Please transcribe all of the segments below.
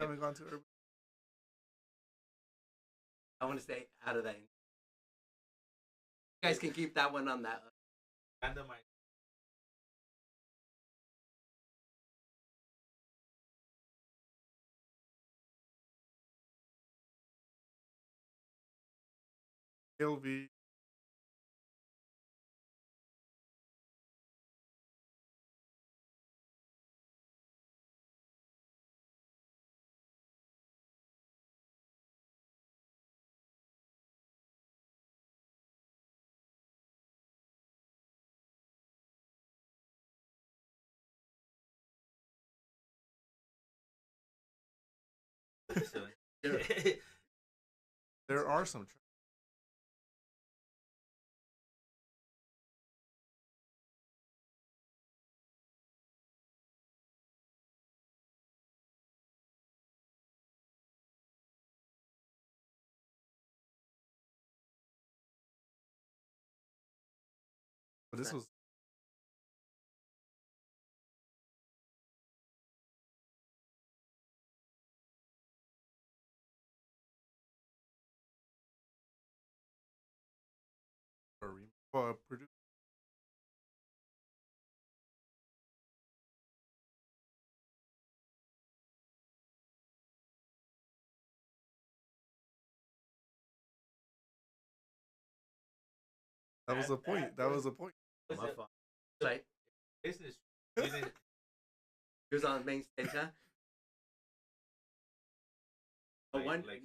haven't gone to urban. I want to stay out of that. You guys can keep that one on that. Randomize. LV. There are some. But this was. Produced. That was the point. That was the point. My fault. Like, Business. he was on main stage, huh? No wonder. Like,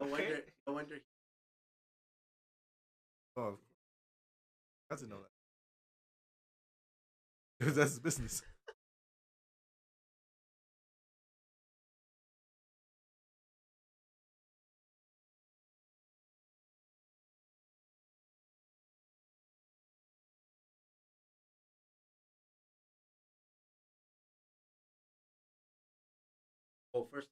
No wonder. No wonder. Oh, I didn't know that. Because that's his business. Well, first.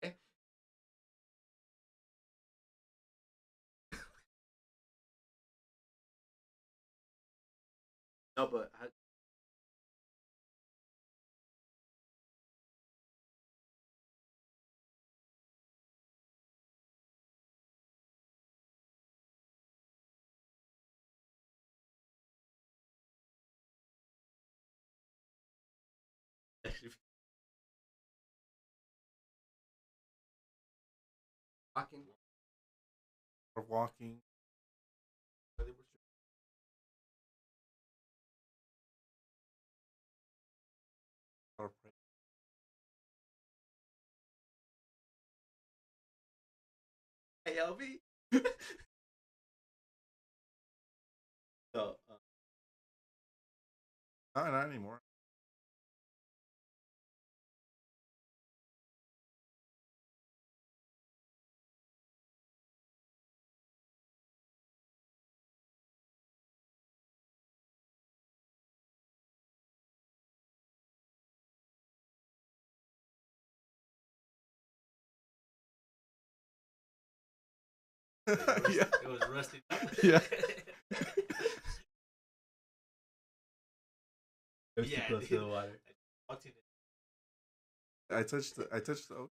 Okay. No, but walking. Or walking. Or Hey, LV. So, not anymore. Yeah. It was rusty. Yeah. it was too close to the water. I touched the. I touched the.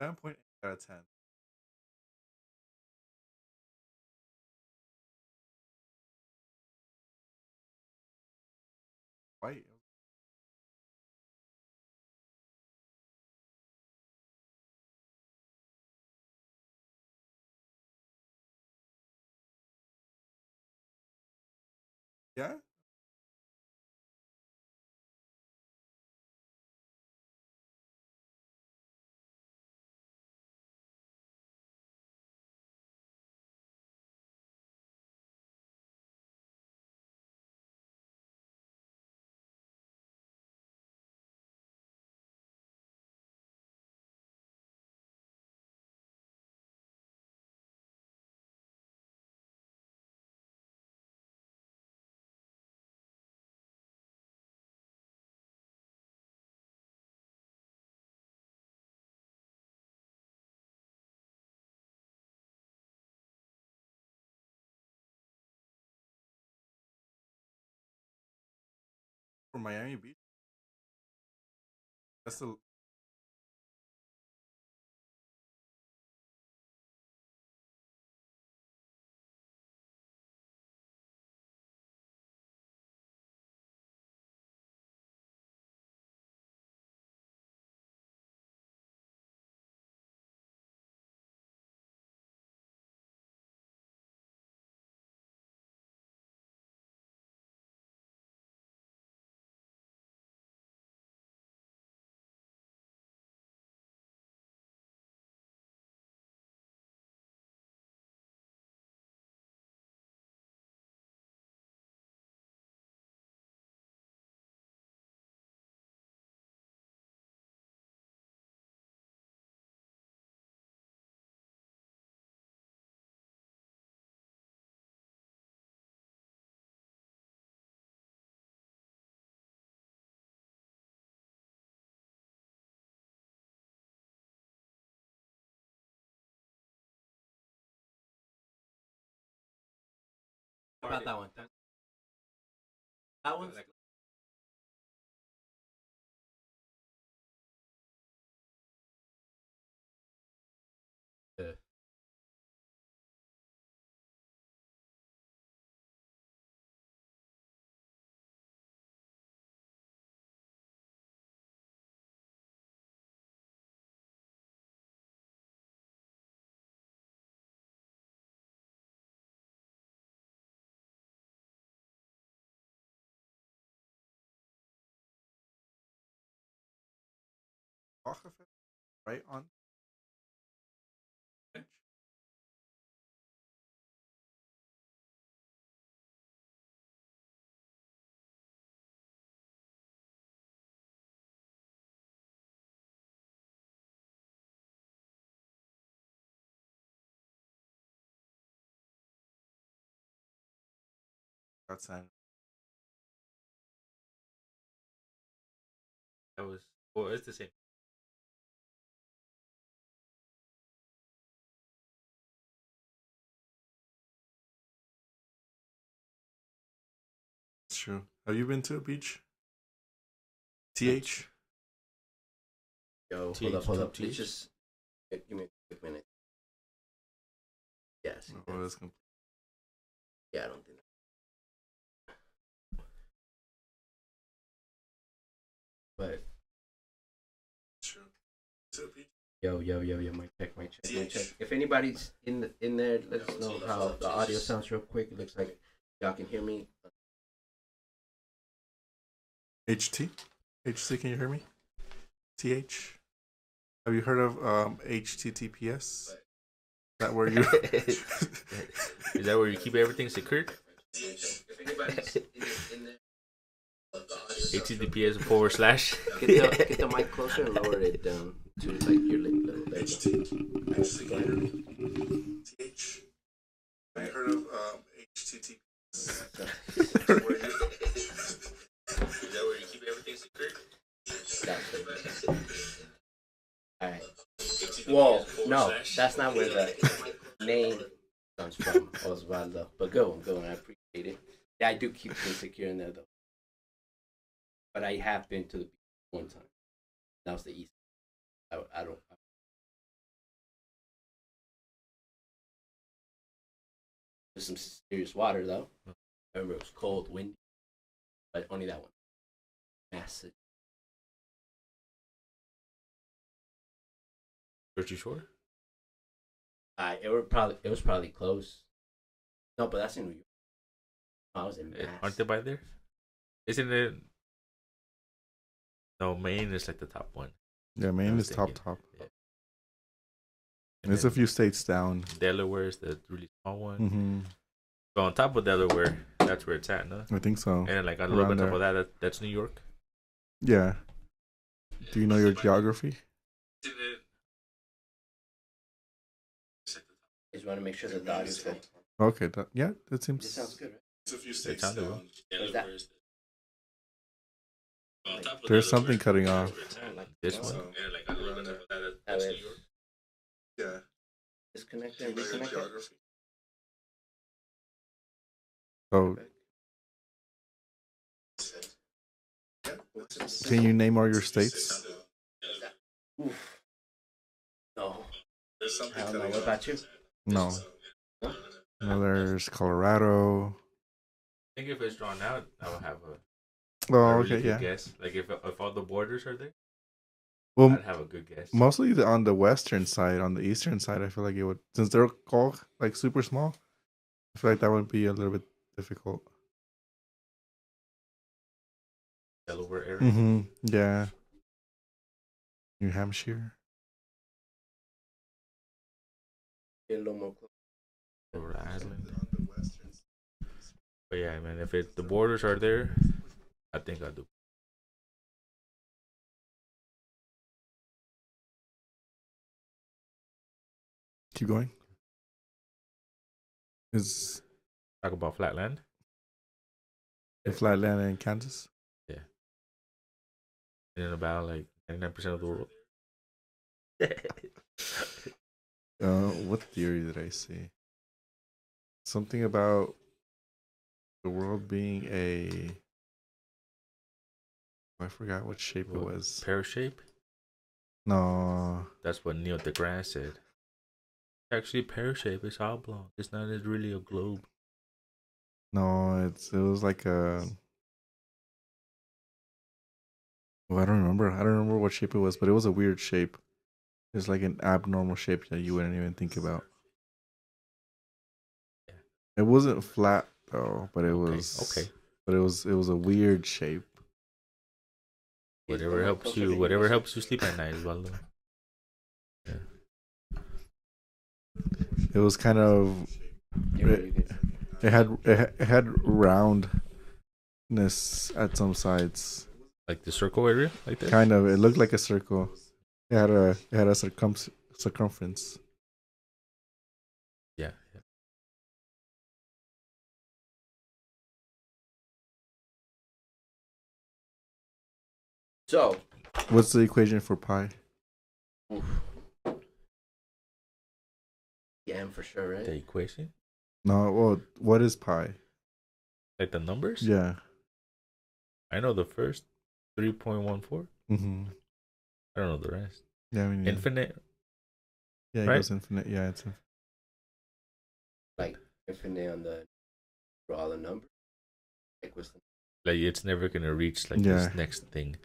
9.8 out of 10. White. Yeah. from Miami Beach. That's the How about that one? That one's right on. Outside. That was well. It's the same. It's true. Have you been to a beach? TH? Yo, TH, hold up. TH. Let's just give me a quick minute. Yes. Oh, that's complete. Yeah, I don't think that. But True. To a beach. yo, mic check. If anybody's in there, let us know how the audio sounds real quick. It looks like y'all can hear me. HT? HT, can you hear me? TH? Have you heard of HTTPS? Is that where you Is that where you keep everything secured? If anybody's in there, HTTPS / get the mic closer and lower it down to like your little bit. HT? HT, can you hear me? TH? Have you heard of HTTPS? Is that where you keep everything secured? Alright. Whoa, no, that's not where the name comes from, Osvaldo. But go on, I appreciate it. Yeah, I do keep things secure in there though. But I have been to the beach one time. That was the east. I don't. There's some serious water though. I remember it was cold, windy, but only that one. Massive. Jersey Shore? It was probably close. No, but that's in New York. I was in Mass. Aren't they by there? Isn't it? No, Maine is like the top one. Yeah, Maine is top. Yeah. There's a few states down. Delaware is the really small one. Mm-hmm. But on top of Delaware, that's where it's at, no? I think so. And then like a little bit Around top of that's New York. Yeah. Do you know your geography? I just want to make sure the audio's good. Okay, that seems. This sounds good, right? There's a few It sounded well. What's that? There's something cutting off. This one. Yeah. Disconnect and reconnect it. So Can you name all your states? Oof. No. Hell no. What about you? No. Huh? No, there's Colorado. I think if it's drawn out, I will have Oh, a really okay, good yeah. guess. Like if all the borders are there, Well, I'd have a good guess. mostly on the western side. On the eastern side, I feel like it would, since they're all like super small. I feel like that would be a little bit difficult. Delaware area. Mm-hmm. Yeah. New Hampshire. Get a little more close. Rhode Island. But yeah, man, if the borders are there, I think I'll do. Keep going. Is Talk about flatland. in Flatland in Kansas? Yeah. And in about like 99% of the world. What theory did I see? Something about the world being a. I forgot what shape it was. Pear shape? No. That's what Neil deGrasse said. Actually, pear shape is oblong. It's not really a globe. No, it was like a. Well, I don't remember. I don't remember what shape it was, but it was a weird shape. It's like an abnormal shape that you wouldn't even think about. Yeah. It wasn't flat though, but it Okay, was okay. But it was a weird shape. Whatever helps you sleep at night, Osvaldo. Yeah. It was kind of. It had roundness at some sides. Like the circle area, like that. Kind of. It looked like a circle. It had a circumference. Yeah. So, What's the equation for pi? oof. Yeah, for sure, right? The equation, No, well, what is pi? like the numbers. Yeah. I know the first 3.14. Mm-hmm. I don't know the rest. Yeah, I mean, yeah. Infinite. Yeah, it right? goes infinite. Yeah, it's infinite. Like infinite on the for all the numbers. Like what's the Like it's never gonna reach like Yeah. this next thing.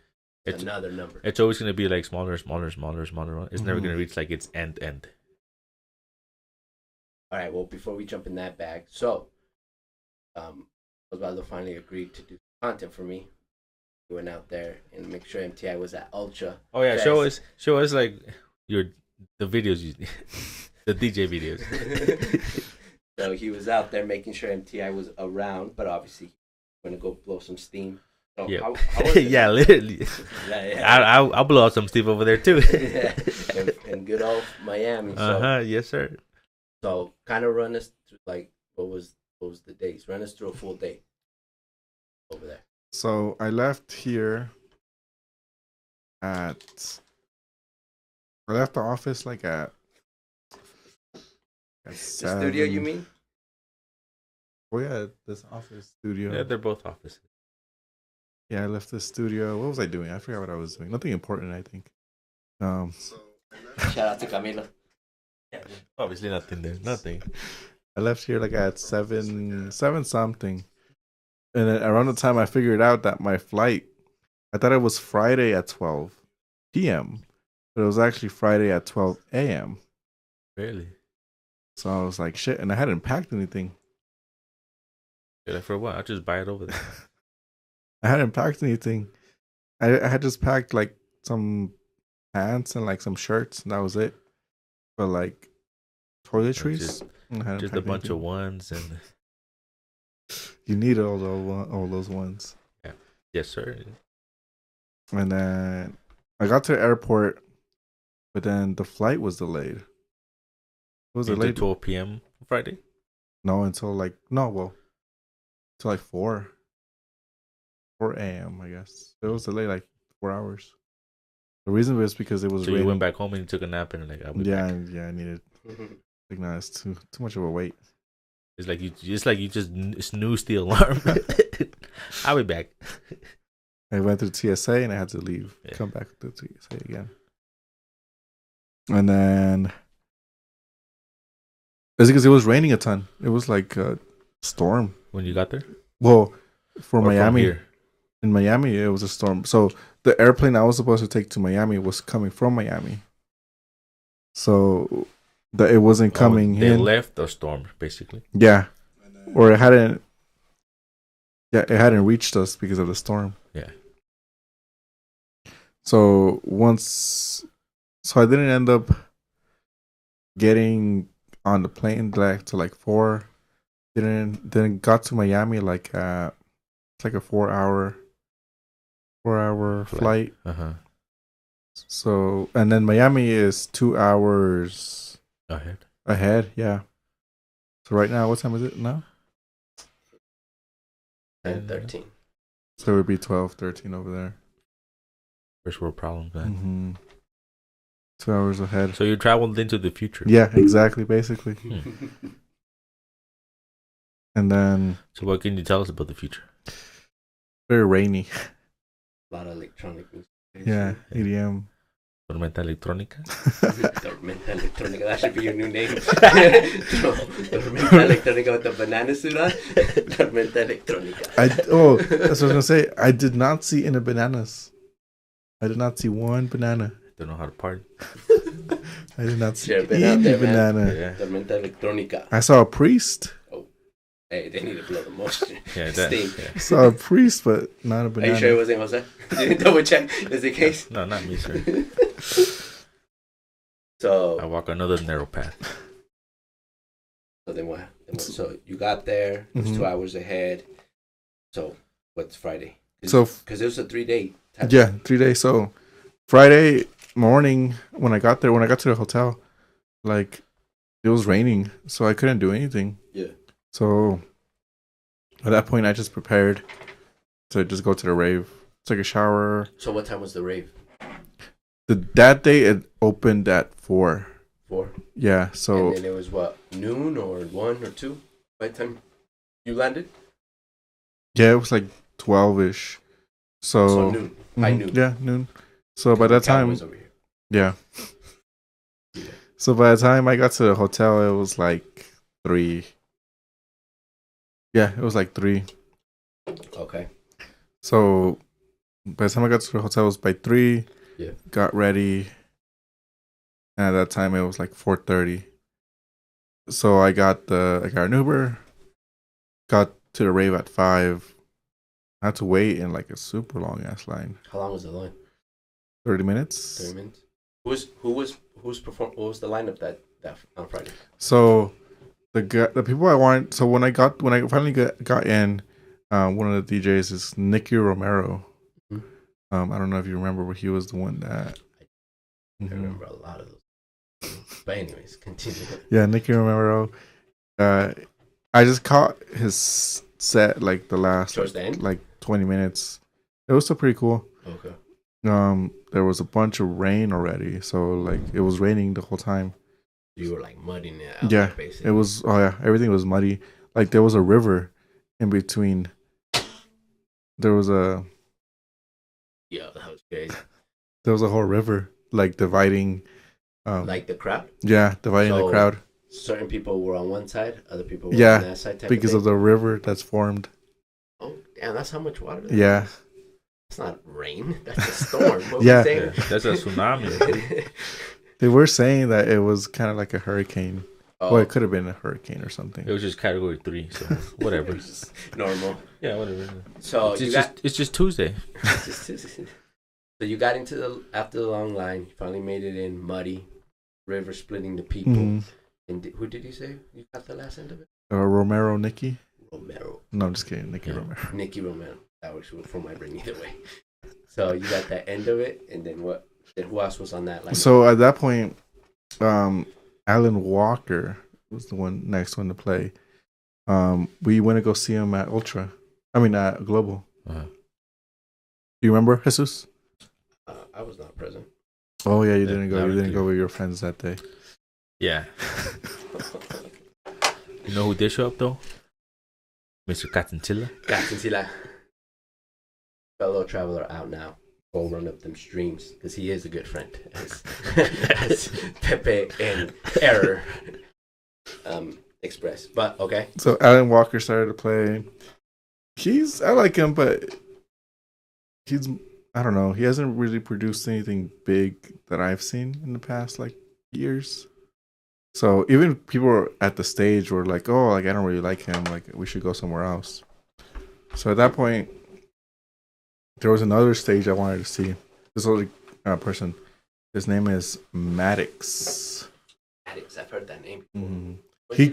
It's another number? it's always gonna be like smaller. It's never Mhm. gonna reach like its end. All right. Well, before we jump in that bag, so Osvaldo finally agreed to do content for me. We went out there and make sure MTI was at Ultra. Oh yeah, Fest. show us like the videos you the DJ videos. So he was out there making sure MTI was around, but obviously going to go blow some steam. So Yeah, how was it? yeah, literally. Yeah. I'll blow out some steam over there too. Yeah. And good old Miami. So, Yes, sir. so kind of run us through like what was the days? Run us through a full day over there. So I left here at. I left the office like at The studio, you mean? Oh yeah, this office studio. Yeah, they're both offices. Yeah, I left the studio. What was I doing? I forgot what I was doing. Nothing important, I think. Shout out to Camilo. Yeah, obviously nothing there. Nothing. I left here like at seven something, and then around the time I figured out that my flight, I thought it was Friday at 12 p.m., but it was actually Friday at 12 a.m. Really? So I was like, shit, and I hadn't packed anything. You're like, for what? I'll just buy it over there. I hadn't packed anything. I had just packed like some pants and like some shirts, and that was it. But like toiletries, I hadn't Just a packed bunch anything. of ones and You need all those ones. yes, sir. And then I got to the airport, but then the flight was delayed. It was Until delayed. 12 p.m. Friday. No, until like till like 4 a.m. I guess it was delayed like 4 hours. The reason was because it was So raining. you went back home and you took a nap and like, I'll be Yeah, back. yeah, I needed. Like, nah, it's too much of a wait. It's like you just snoozed the alarm. I'll be back. I went through TSA and I had to leave. Yeah. Come back to TSA again. And then it's because it was raining a ton. It was like a storm. When you got there? Well, for Or from Miami. here? In Miami, it was a storm. So the airplane I was supposed to take to Miami was coming from Miami. So it wasn't coming They in. left the storm, basically. Yeah. Or it hadn't. Yeah, it hadn't reached us because of the storm. Yeah. So I didn't end up getting on the plane till like 4. Didn't got to Miami like it's like a 4 hour flight. Uh-huh. So and then Miami is 2 hours ahead. Yeah. So right now, what time is it now? 10:13. So it would be 12:13 over there. First world problems, man. Mm-hmm. 2 hours ahead. So you traveled into the future. Yeah, exactly. Basically. And then So what can you tell us about the future? very rainy. A lot of electronic music. Yeah, EDM. Tormenta electrónica. Tormenta Electronica. That should be your new name. Tormenta Electronica with the banana suit on. Tormenta Electronica. That's what I was gonna say. I did not see any bananas. I did not see one banana. Don't know how to party. I did not see Should've been out any there, man. banana. Yeah. Tormenta Electronica. I saw a priest. Hey, they need to blow the moisture. Yeah, Steam. I saw a priest, but not a Are banana. you sure it wasn't Jose? Didn't double check. Is the case? No, not me, sir. I So walk another narrow path. then what? So you got there. It was Mhm. 2 hours ahead. So what's Friday? So because it was a 3-day. yeah, 3 days. So Friday morning when I got there, when I got to the hotel, like it was raining, so I couldn't do anything. Yeah. So at that point, I just prepared to just go to the rave, take a shower. So what time was the rave? That day it opened at 4. 4. Yeah. So And then it was what, noon or 1 or 2 by the time you landed? yeah, it was like 12ish. So noon. High Mhm, noon. Yeah, noon. So by that time, Cowboys over here. yeah. Yeah. So by the time I got to the hotel, it was like 3. Yeah, it was like 3. Okay. So by the time I got to the hotel, it was by 3. Yeah. Got ready. And at that time, it was like 4:30. So I got an Uber. Got to the rave at 5. I had to wait in like a super long ass line. How long was the line? 30 minutes. 30 minutes. Who's perform? What was the lineup that on Friday? So the people I want. So when I finally got in, one of the DJs is Nicky Romero. Mhm. I don't know if you remember, but he was the one that. I remember a lot of those. But anyways, continue. Yeah, Nicky Romero. I just caught his set like the last Towards the end? like 20 minutes. It was still pretty cool. Okay. There was a bunch of rain already, so like it was raining the whole time. You were like mudding it out. Yeah, there, basically. it was. Oh yeah, everything was muddy. Like there was a river in between. There was a that was crazy. there was a whole river like dividing. Like the crowd. Yeah, dividing the So, crowd Certain people were on one side, other people were Yeah, on that side. Type because of of the river that's formed. Oh, damn! That's how much water. There Yeah. is. It's not rain. That's a storm. What Yeah. we saying? That's a tsunami. They were saying that it was kind of like a hurricane. Oh, Well, it could have been a hurricane or something. It was just category 3, so whatever. it's just normal. Yeah, whatever. So It's just Tuesday. so you got into after the long line. You finally made it in, muddy, river splitting the people. Mhm. And who did you say you got the last end of it? Romero, Nicky. Romero, No, I'm just kidding. Nicky Yeah. Romero. Nicky Romero. That was from my brain either way. So you got that end of it, and then what? Then who else was on that line? So at that point, Alan Walker was the next one to play. We went to go see him at at Global. Uh-huh. You remember, Jesus? I was not present. Oh yeah, you Yeah, didn't go. loud You and didn't clear. go with your friends that day. Yeah. You know who did show up though? Mr. Catanzilla. Gatsila. fellow traveler out now. Go run up them streams because he is a good friend. As Pepe and Error express. But okay. So Alan Walker started to play. I like him, but I don't know. He hasn't really produced anything big that I've seen in the past like years. So even people at the stage were like, "Oh, like I don't really like him. Like we should go somewhere else." So at that point, there was another stage I wanted to see. This other person, his name is Maddox. Maddox, I've heard that name. Mm-hmm. He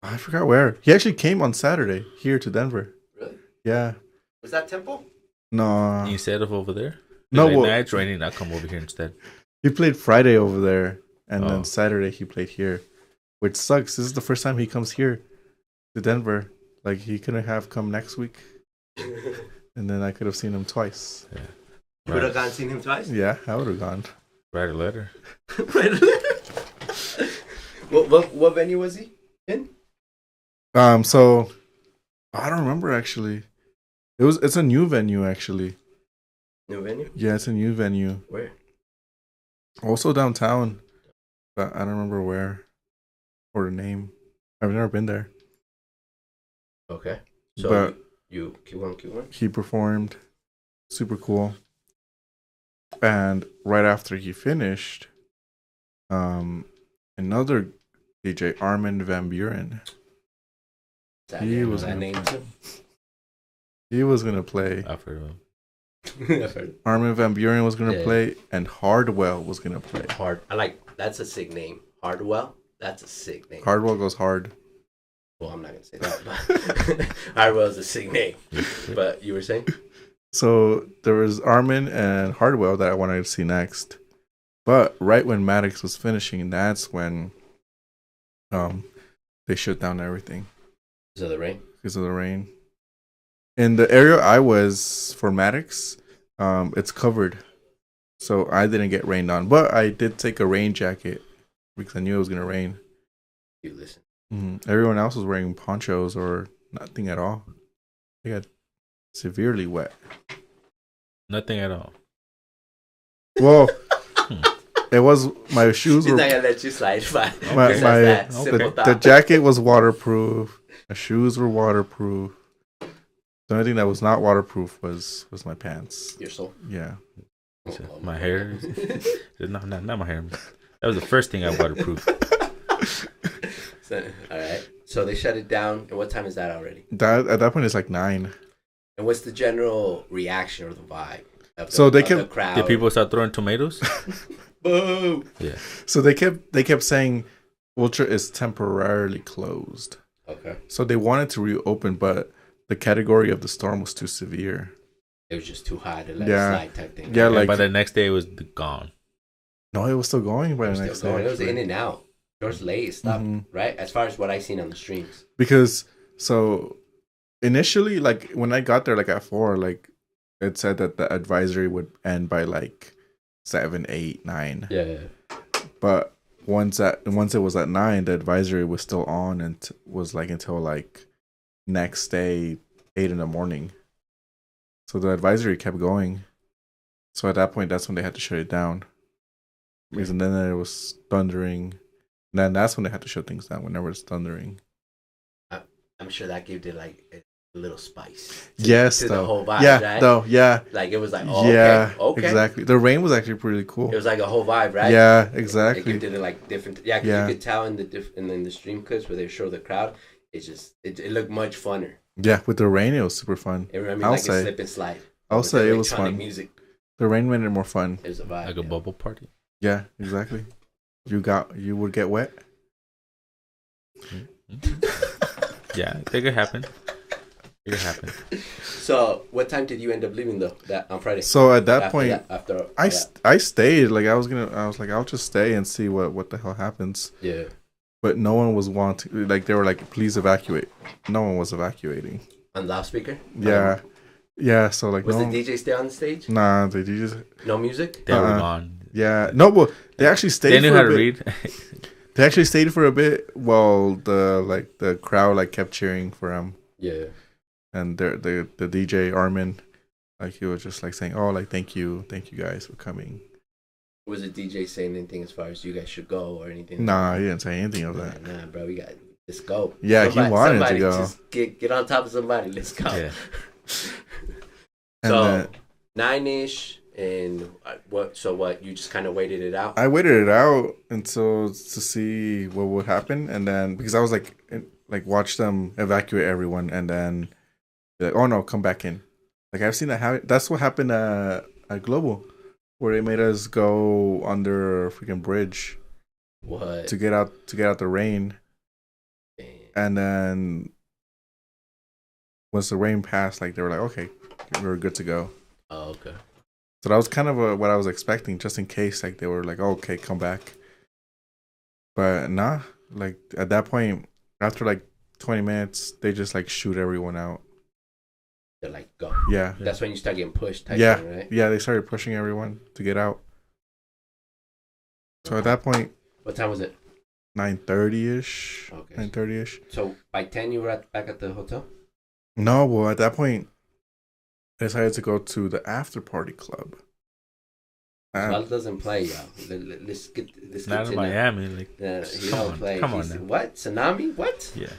I forgot where. He actually came on Saturday here to Denver. really? Yeah. Was that Temple? No. Instead of over there? No, Like, well, nah, it's raining. I'll come over here instead. he played Friday over there, and then Oh. Saturday he played here, which sucks. This is the first time he comes here to Denver. Like he couldn't have come next week, and then I could have seen him twice. Yeah. You would have gone seen him twice? Yeah, I would have gone. Write a letter. What venue was he in? So I don't remember actually. It's a new venue actually. New venue? Yeah, it's a new venue. Where? Also downtown, but I don't remember where or the name. I've never been there. Okay. So But you Q1. he performed, super cool. And right after he finished, another DJ, Armin van Buren, He was that gonna name too. he was gonna play. I've heard of him. I've heard. Armin van Buren was gonna Yeah. play, and Hardwell was gonna play. I like that's a sick name. Hardwell. That's a sick name. Hardwell goes hard. Well, I'm not gonna say that, but Hardwell is a sick name. But you were saying? So there was Armin and Hardwell that I wanted to see next. But right when Maddox was finishing, that's when they shut down everything Is it the rain? because of the rain. In the area I was for Maddox, it's covered. So I didn't get rained on. But I did take a rain jacket because I knew it was gonna rain. You listen. Everyone else was wearing ponchos or nothing at all. They got severely wet. Nothing at all. Well, it was my shoes He's were not gonna let you slide by. the jacket was waterproof. My shoes were waterproof. The only thing that was not waterproof was my pants. Your soul. Yeah. My hair. Not my hair. That was the first thing I waterproofed. So, all right. So they shut it down. And what time is that already? That at that point it's like 9. And what's the general reaction or the vibe? So they of the kept- crowd? Did people start throwing tomatoes? Boo! Yeah. So they kept saying Ultra is temporarily closed. Okay. So they wanted to reopen, but the category of the storm was too severe. It was just too high to let Yeah. it slide type thing. Yeah, And like by the next day, it was gone. no, it was still going by It was the still next going. day. It was in actually. and out. Yours late, it stopped, Mhm. right? As far as what I seen on the streams. Because so initially, like when I got there, like at 4, like it said that the advisory would end by like 7, 8, 9. Yeah. But once it was at 9, the advisory was still on and was like until like next day 8 in the morning. So the advisory kept going. So at that point, that's when they had to shut it down. Because and then it was thundering. And then that's when they had to shut things down. Whenever it's thundering. I'm sure that gave it like a little spice. Yes, to though. the whole vibe, Yeah, right? though. Yeah. Like it was like, oh, Yeah. okay. Exactly. The rain was actually pretty cool. It was like a whole vibe, right? Yeah, It exactly. did it like different. Yeah, 'cause Yeah. you could tell in the stream clips where they show the crowd. It looked much funner. Yeah, with the rain, it was super fun. It reminded me I'll like say. a slip and slide. I'll With say the it was electronic fun. Music. The rain made it more fun. It was a vibe. Like a bubble party. Yeah, exactly. You would get wet. Yeah, it could happen. It could happen. So, what time did you end up leaving though? That on Friday. So at that After point, after I stayed. Like I was like, I'll just stay and see what the hell happens. yeah. But no one was wanting. Like they were like, please evacuate. No one was evacuating. On loudspeaker. Yeah, yeah. So like, Was no, the DJ still on the stage? nah, they just No music. They were Uh-uh. gone. yeah. No, well, they actually stayed. They knew for how a to bit. read. They actually stayed for a bit while the crowd like kept cheering for him, Yeah. and the DJ Armin Like he was just like saying, "Oh, like thank you guys for coming." Was the DJ saying anything as far as you guys should go or anything? Nah, he didn't say anything of that. Nah, bro, we got let's go. Yeah, he wanted to go. Just get on top of somebody. Let's go. Yeah. So 9-ish, and what? So what? You just kind of waited it out. I waited it out until to see what would happen, and then because I was like watch them evacuate everyone, and then be like, oh no, come back in. Like I've seen that happen. That's what happened at Global, where they made us go under a freaking bridge. What? To get out the rain. Damn. And then once the rain passed, like they were like, okay, we were good to go. Oh, okay. So that was kind of what I was expecting, just in case like they were like, oh, okay, come back. But nah, like at that point, after like 20 minutes, they just like shoot everyone out. They're like, go. Yeah. That's when you start getting pushed. Thing, right? Yeah, they started pushing everyone to get out. So at that point, what time was it? 9:30ish. Okay. 9:30ish. So by 10, you were back at the hotel? No, well, at that point, I decided to go to the after party club. Well, doesn't play, y'all. Let's get not in Miami. Like, he don't play. Come on now. What? Tsunami? What? Yeah.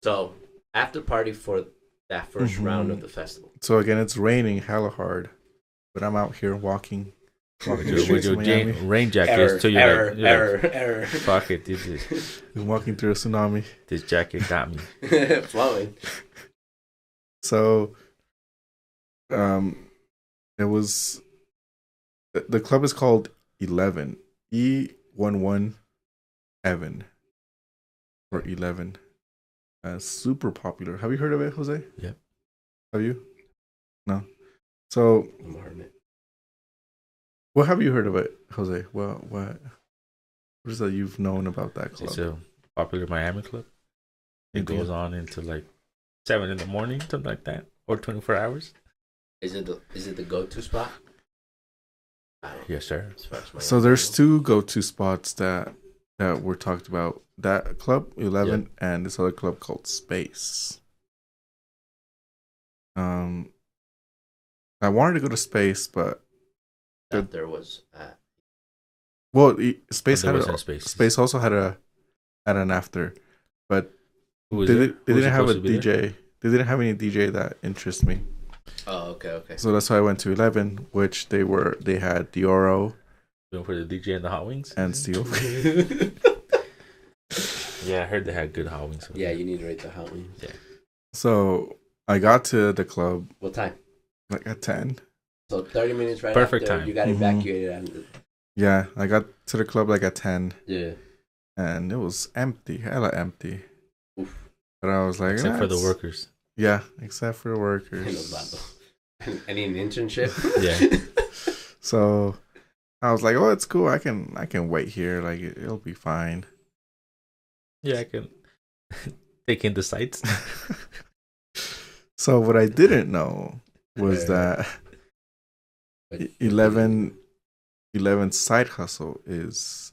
So after party for that first round of the festival. So again, it's raining hella hard, but I'm out here walking with your rain jacket. Error. Fuck it, I'm walking through a tsunami. This jacket got me. Flowing. So, it was the club is called 11 E11 Evan or 11. Super popular. Have you heard of it, Jose? Yep. Have you? No. So, I'm heard it. What have you heard of it, Jose? What is that you've known about that club? It's a popular Miami club. It goes on into like 7 in the morning, something like that, or 24 hours. Is it the go-to spot? Yes, sir. So there's two go-to spots that were talked about. That club 11 and this other club called Space. I wanted to go to Space, but there was Space also had an after, but they didn't have a DJ. There? They didn't have any DJ that interests me. Oh, okay. So that's why I went to 11, which they had Dioro. Going for the DJ and the hot wings and Steel. Yeah, I heard they had good hot wings. Yeah, you need to rate the hot wings. Yeah. So I got to the club. What time? Like at 10. So 30 minutes right Perfect after time. You got evacuated. Yeah, I got to the club like at 10. Yeah. And it was empty, hella empty. Oof. But I was like, except for the workers. Yeah, except for the workers. Any internship? Yeah. So I was like, oh, it's cool. I can wait here. Like it'll be fine. Yeah, I can take in the sights. So what I didn't know was that 11 side hustle is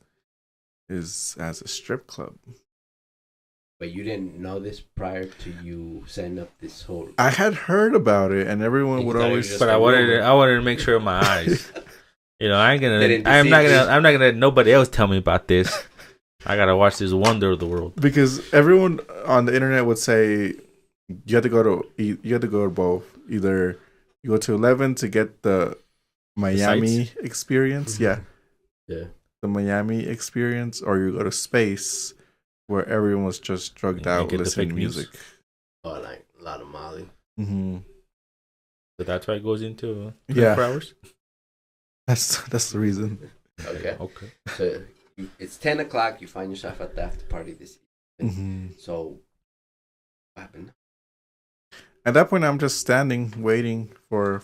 as a strip club. But you didn't know this prior to you setting up this whole. I had heard about it, and everyone would always. But I wanted to make sure of my eyes. You know, I'm not gonna let nobody else tell me about this. I gotta watch this wonder of the world. Because everyone on the internet would say you have to go to both. Either you go to 11 to get the Miami experience, yeah, the Miami experience, or you go to Space, where everyone was just drugged out listening to music. Oh, like a lot of Molly. Mm-hmm. So that's why it goes into 24 hours? That's the reason. Okay. So it's 10 o'clock. You find yourself at the after party this evening. Mm-hmm. So what happened? At that point, I'm just standing, waiting for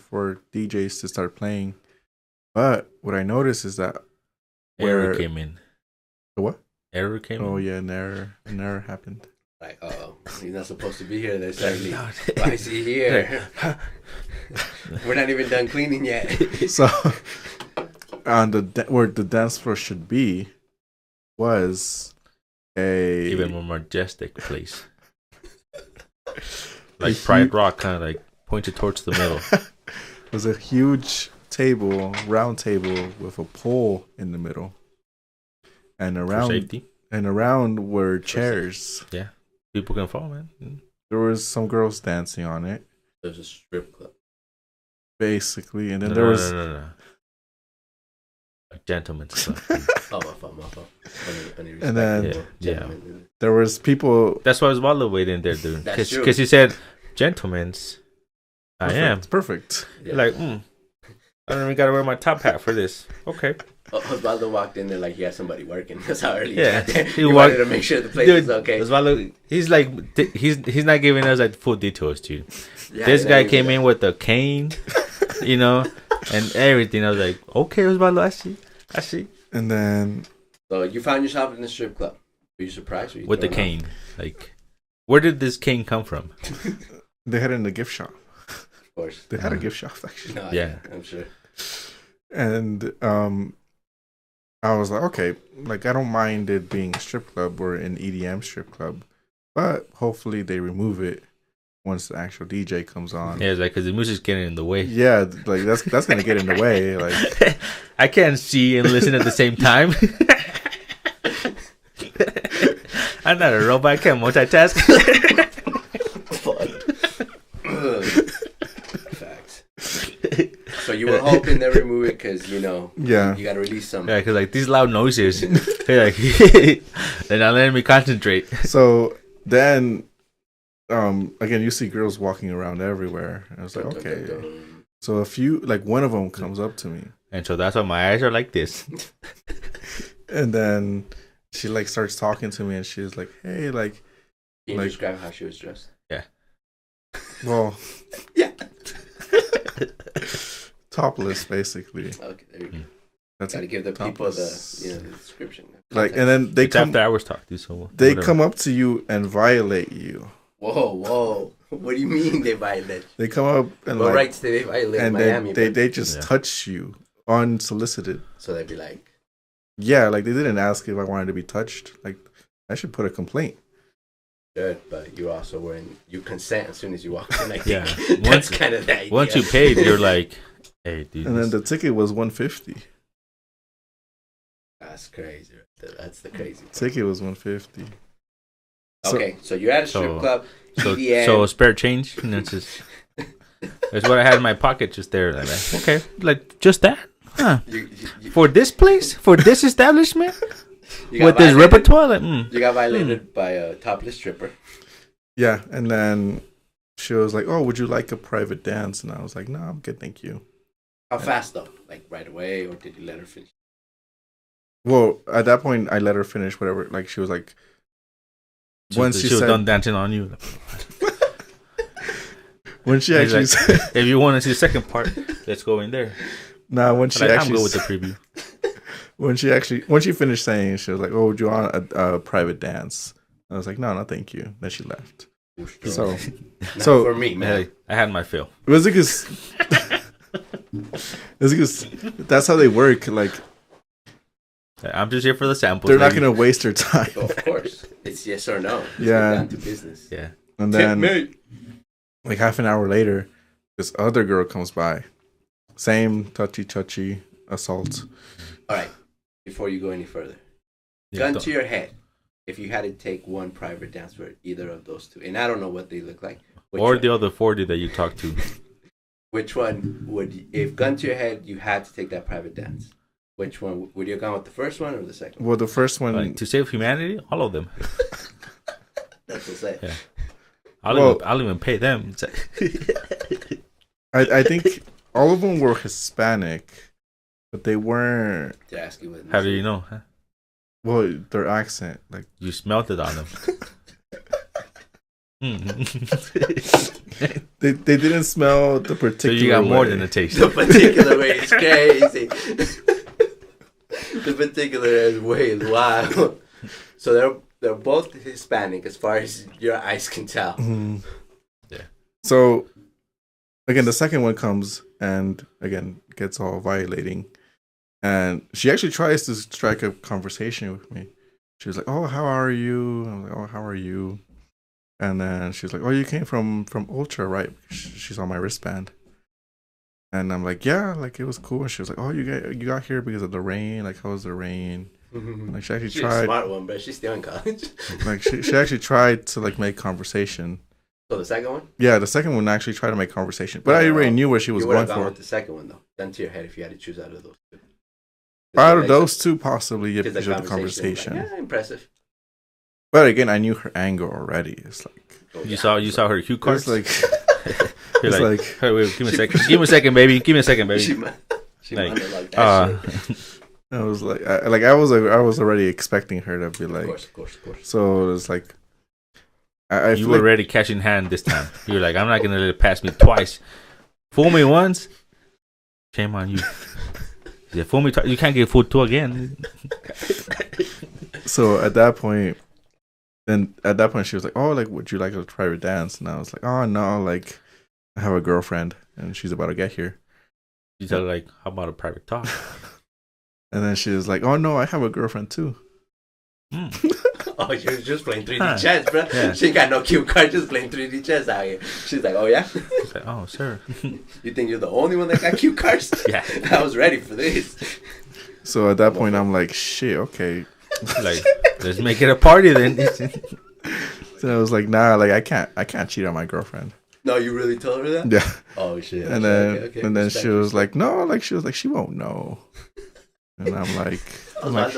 DJs to start playing. But what I noticed is that error came in. The what? Error came in? Oh, yeah, an error happened. Like, oh, he's not supposed to be here. They're saying, why is he here? We're not even done cleaning yet. So, on where the dance floor should be was a even more majestic place. Like Pride Rock, kind of like pointed towards the middle. was a huge table, round table with a pole in the middle, and around were chairs. Yeah, people can fall, man. There was some girls dancing on it. There's a strip club, basically, and then there was a gentleman's club. my fault. And then there was people. That's why Osvaldo waited in there, dude. Because he said, "Gentlemen's." I am. It's perfect. Yeah. Like, I don't even gotta wear my top hat for this. Okay. Osvaldo walked in there like he had somebody working. That's how early. Yeah, he wanted to make sure the place was okay. Osvaldo, he's like, he's not giving us like full details, dude. Yeah, this guy came in with a cane, and everything. I was like, okay, Osvaldo, I see. And then, so you found yourself in the strip club. Were you surprised? With the cane, like, where did this cane come from? They had it in the gift shop. Of course, they had a gift shop actually. No, yeah, I'm sure. And I was like, okay, like I don't mind it being a strip club or an EDM strip club, but hopefully they remove it once the actual DJ comes on. Yeah, it's like because the music's getting in the way. Yeah, like that's gonna get in the way. Like I can't see and listen at the same time. I'm not a robot. I can't multitask. Facts. So you were hoping they remove it because you got to release some. Yeah, because like these loud noises, they're not letting me concentrate. So then, again, you see girls walking around everywhere. I was like, okay. So one of them comes up to me, and so that's why my eyes are like this. And then she like starts talking to me, and she's like, "Hey, like." Can you describe how she was dressed? Yeah. Well. Yeah. Topless, basically. Okay, there you go. That's gotta give the people the description. Like, and then they come after hours talk, dude. So they come up to you and violate you. Whoa! What do you mean they violate? They come up and what rights do they violate? And Miami, they just touch you unsolicited. So they'd be like, yeah, like they didn't ask if I wanted to be touched. Like I should put a complaint. Good, but you also you consent as soon as you walk in. Yeah, that's kind of the idea. Once you paid, you're like, hey, dude. And then the ticket was $150. That's crazy. That's the crazy part. Ticket was $150. Okay, so you're at a strip club. So spare change. And that's just that's what I had in my pocket just there. Like, okay, like just that, huh? For this place, for this establishment. With this repertoire, like, you got violated by a topless stripper. Yeah, and then she was like, "Oh, would you like a private dance?" And I was like, "No, I'm good, thank you." How fast though? Like right away, or did you let her finish? Well, at that point, I let her finish whatever. Like she was like, once she was done dancing on you. When she actually said, "If you want to see the second part, let's go in there." Nah, when she actually I'm good with the preview. When she finished saying, she was like, "Oh, do you want a private dance?" I was like, "No, no, thank you." Then she left. So for me, man, hey, I had my fill. It was because that's how they work. Like, I'm just here for the samples. They're not gonna waste their time. Of course, it's yes or no. Yeah, down to business. Yeah, and then like half an hour later, this other girl comes by, same touchy assault. All right. Before you go any further, gun to your head, if you had to take one private dance for either of those two, and I don't know what they look like, the other 40 that you talked to, which one if gun to your head, you had to take that private dance? Which one would you have gone with, the first one or the second one? Well, the first one to save humanity, all of them. That's what's it. Yeah. I'll even pay them. I think all of them were Hispanic. But they weren't. How do you know? Huh? Well, their accent, like you smelled it on them. They didn't smell the particular. So you got more way. than a taste. The particular way is crazy. The particular way is wild. So they're both Hispanic as far as your eyes can tell. Mm-hmm. Yeah. So again, the second one comes and again gets all violating. And she actually tries to strike a conversation with me. She was like, "Oh, how are you?" I'm like, "Oh, how are you?" And then she's like, "Oh, you came from Ultra, right?" She's on my wristband. And I'm like, yeah, like it was cool. And she was like, oh, you got here because of the rain. Like, how was the rain? Like she actually She's tried. a smart one, but she's still in college. Like she actually tried to like make conversation. So the second one? Yeah, the second one actually tried to make conversation, but I already knew where she was you would have going gone for. with the second one though. Gun to your head if you had to choose out of those two. Out of those two, possibly, yeah, because of the conversation. Like, yeah, impressive. But again, I knew her anger already. It's like you saw her cue cards. It's like You're it's like, like hey, wait, give me a second. Give me a second, baby. Give me a second, baby. She Like, like that shit. I was like, I was already expecting her to be like, Of course. so it's like, I you feel were like, already cash in hand this time. You were like, I'm not gonna let it pass me twice. Fool me once, shame on you. Yeah, fool me twice. You can't get fooled two again. so at that point she was like, oh, like, would you like a private dance? And I was like, oh no, like I have a girlfriend and she's about to get here. You tell her like, how about a private talk? And then she was like, oh no, I have a girlfriend too. Oh, she was just playing 3D chess, bro. Yeah. She got no cue card, just playing 3D chess out here. She's like, oh yeah? She's like, oh, sir. You think you're the only one that got cue cards? Yeah. I was ready for this. So at that point, I'm like, shit, okay. Like, let's make it a party then. So I was like, nah, like I can't cheat on my girlfriend. No, you really told her that? Yeah. Oh shit. And then she was like, no, like she was like, she won't know. And I'm like, I'm like,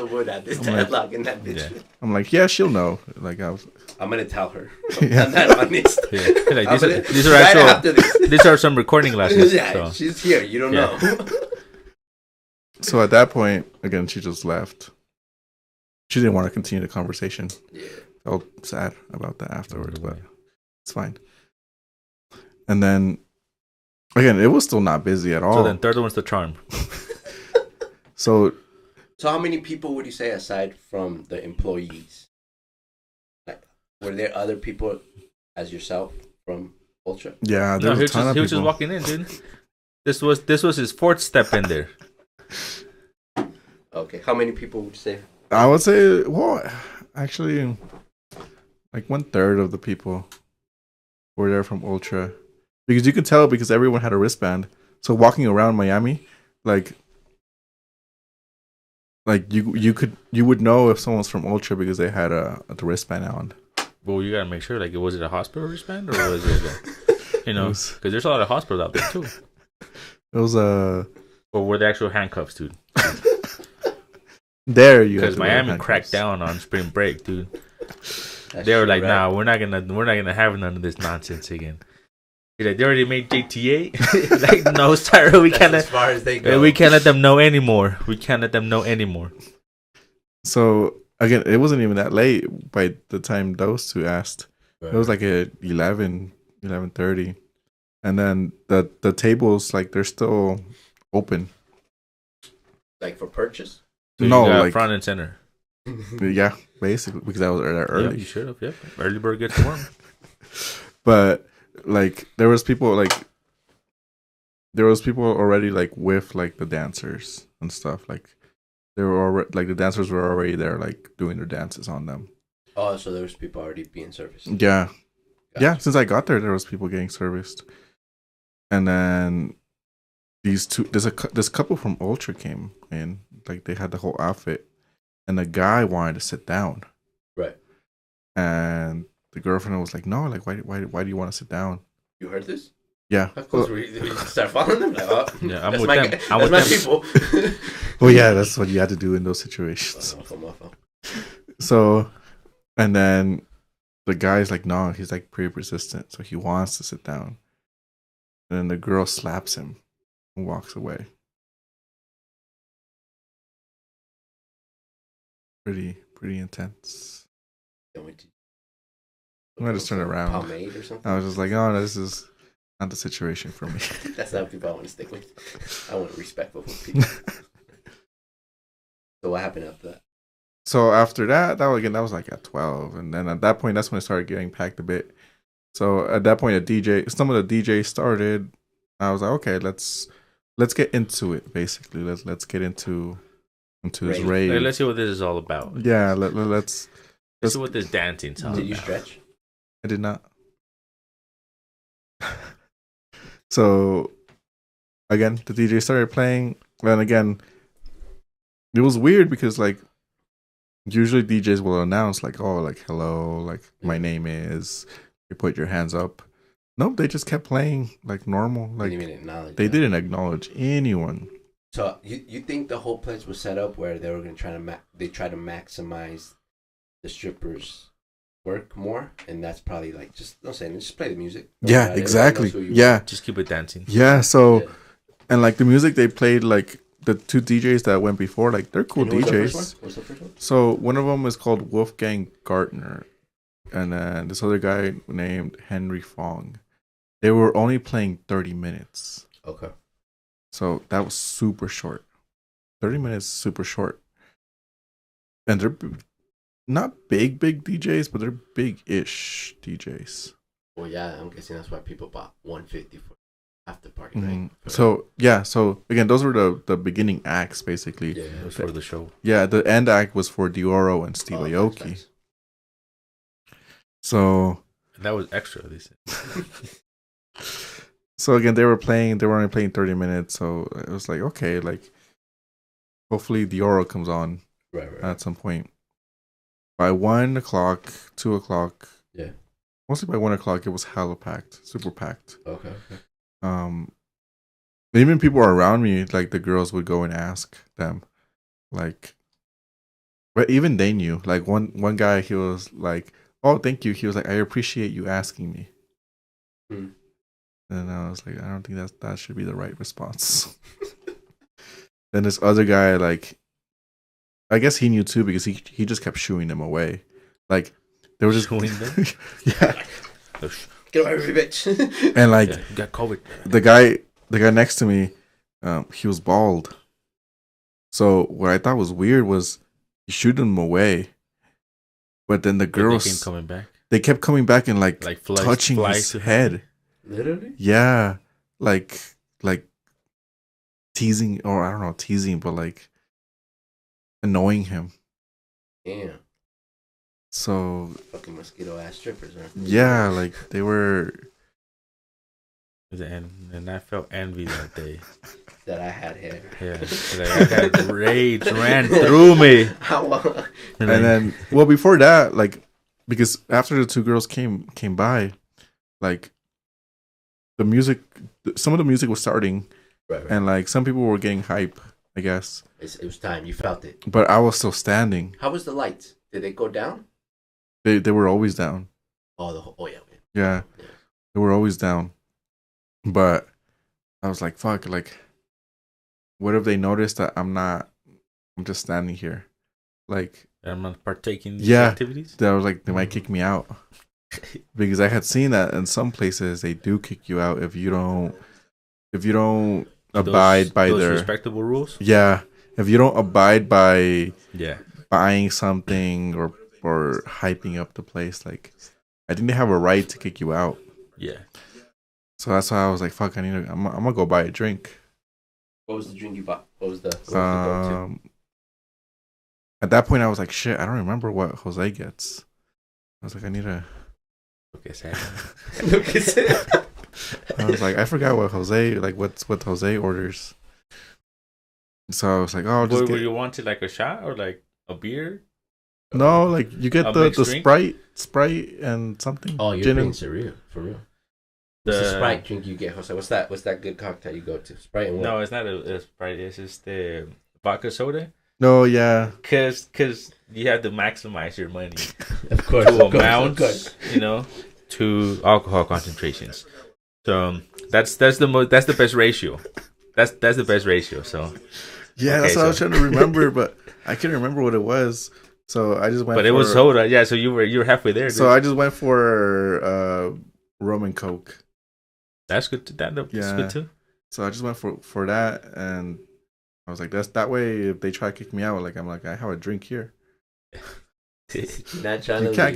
I'm like, yeah, she'll know. Like I'm gonna tell her. Yeah. I'm not honest. Yeah. Like, these are actual. These are some recording lessons. Yeah, so. she's here. You don't know. So at that point, again, she just left. She didn't want to continue the conversation. Yeah. I felt sad about that afterwards, but it's fine. And then, again, it was still not busy at all. So then, third one's the charm. So how many people would you say aside from the employees? Like, were there other people as yourself from Ultra? Yeah, there was a ton of people. He was just walking in, dude. This was his fourth step in there. Okay, how many people would you say? I would say, well, actually, like 1/3 of the people were there from Ultra, because you could tell because everyone had a wristband. So walking around Miami, like you would know if someone's from Ultra because they had the wristband on. Well, you gotta make sure. Like, was it a hospital wristband or was it, because there's a lot of hospitals out there too. It was or were the actual handcuffs, dude? There you because Miami cracked down on spring break, dude. They were like, "Nah, we're not gonna have none of this nonsense again." Like, they already made JTA. Like, no, sorry, we can't. As far as they go, we can't let them know anymore. So again, it wasn't even that late by the time those two asked. Right. It was like at 11:30, and then the tables, like, they're still open. Like for purchase? So no, like front and center. Yeah, basically, because I was there early. Yeah, you should have. Yeah, early bird gets the worm. But like, there was people already like with like the dancers and stuff. Like, they were already, like, the dancers were already there, like doing their dances on them. Oh, so there was people already being serviced. Yeah, gotcha. Yeah. Since I got there was people getting serviced, and then this couple from Ultra came in. Like, they had the whole outfit, and the guy wanted to sit down. Right. And the girlfriend was like, "No, like, why do you want to sit down?" You heard this? Yeah. Of course, we start following them. Like, oh, yeah, I'm with them. That's my people. Well, yeah, that's what you had to do in those situations. So, and then the guy's like, no, he's like pretty persistent, so he wants to sit down. And then the girl slaps him and walks away. Pretty intense. I just turned around. Pomade or something? I was just like, oh, no, this is not the situation for me. That's not people I want to stick with. I want respectful people. So what happened after that? So after that was like at 12, and then at that point, that's when it started getting packed a bit. So at that point, some of the DJs started. I was like, okay, let's get into it. Basically, let's get into this rave. Let's see what this is all about. Yeah, let's see what this dancing's all about. Did you stretch? I did not. So again, the DJ started playing, and again, it was weird because like usually DJs will announce like, oh, like hello, like my name is. You put your hands up. Nope, they just kept playing like normal. Like they didn't acknowledge anyone. So you think the whole place was set up where they were gonna try to maximize the strippers' work more, and that's probably like just play the music. Yeah, exactly. Yeah, just keep it dancing. Yeah, so and like the music they played, like the two DJs that went before, like they're cool DJs. What's the first one? So one of them is called Wolfgang Gartner, and then this other guy named Henry Fong. They were only playing 30 minutes. Okay. So that was super short. 30 minutes, super short. And they're not big DJs, but they're big-ish DJs. Well, yeah, I'm guessing that's why people bought 150 for after party, right? So again, those were the beginning acts, basically. Yeah, it was for the show. Yeah, the end act was for Dioro and Steve Aoki. Nice. So that was extra, they said. So again, they were only playing 30 minutes, so it was like, okay, like hopefully Dioro comes on at some point. By 1 o'clock, 2 o'clock, mostly by 1 o'clock, it was hella packed, super packed. Okay. Even people around me, like the girls would go and ask them, like, but even they knew. Like one guy, he was like, "Oh, thank you." He was like, "I appreciate you asking me." And I was like, I don't think that should be the right response. Then this other guy, like, I guess he knew too because he just kept shooing them away. Like they were just shooing them. Yeah. Get away from me, bitch. And like, you got COVID. The guy next to me, he was bald. So what I thought was weird was he shooed them away, but then the girls they kept coming back and like touching his head. Literally? Yeah, like teasing, or I don't know, teasing, but like annoying him. Yeah. So fucking mosquito ass strippers, huh? Yeah, like they were. And I felt envy that day. That I had hair. Yeah, like I had rage ran through me. And then, well, before that, like, because after the two girls came by, like, the music, some of the music was starting, right. And like some people were getting hype, I guess. It was time. You felt it. But I was still standing. How was the lights? Did they go down? They were always down. Yeah, they were always down. But I was like, fuck, like, what if they notice that I'm just standing here? Like, I'm not partaking in these activities? I was like, they might kick me out. Because I had seen that in some places they do kick you out if you don't abide by those their respectable rules. Yeah, if you don't abide by buying something or hyping up the place, like, I think they have a right to kick you out. Yeah. So that's why I was like, fuck, I'm gonna go buy a drink. What was the drink you bought? What was the go-to? At that point I was like, shit, I don't remember what Jose gets. I was like, I need a I was like, I forgot what Jose, like, what Jose orders. So I was like, oh, just you wanted like a shot or like a beer? No, like you get the Sprite and something. Oh, you're being surreal, for real. What's the Sprite drink you get, Jose? What's that good cocktail you go to? Sprite and what? No, it's not a Sprite. It's just the vodka soda. No, yeah. Cause you have to maximize your money. Of course. To amounts, to alcohol concentrations. So that's the best ratio. That's the best ratio. So that's what I was trying to remember, but I couldn't remember what it was. So I just went. But it was soda, yeah. So you were halfway there. So I just went for rum and Coke. That's good. That's good too. So I just went for that, and I was like, that way. If they try to kick me out, like, I'm like, I have a drink here. Not trying you can't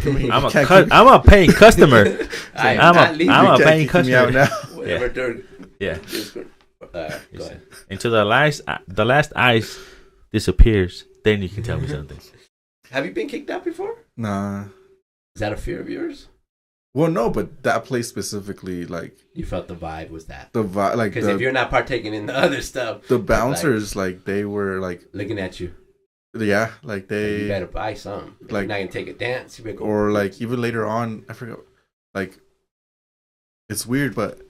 kick me. I'm a paying customer. I'm a paying customer. Now. Whatever. Yeah. Go ahead. Until the last ice disappears, then you can tell me something. Have you been kicked out before? Nah. Is that a fear of yours? Well, no, but that place specifically, like You felt the vibe was that. the vibe, like Because if you're not partaking in the other stuff, the bouncers, like they were like looking at you. Yeah, like they. You better buy some. If like you're not gonna take a dance. You better go. Or like even later on, I forgot. Like, it's weird, but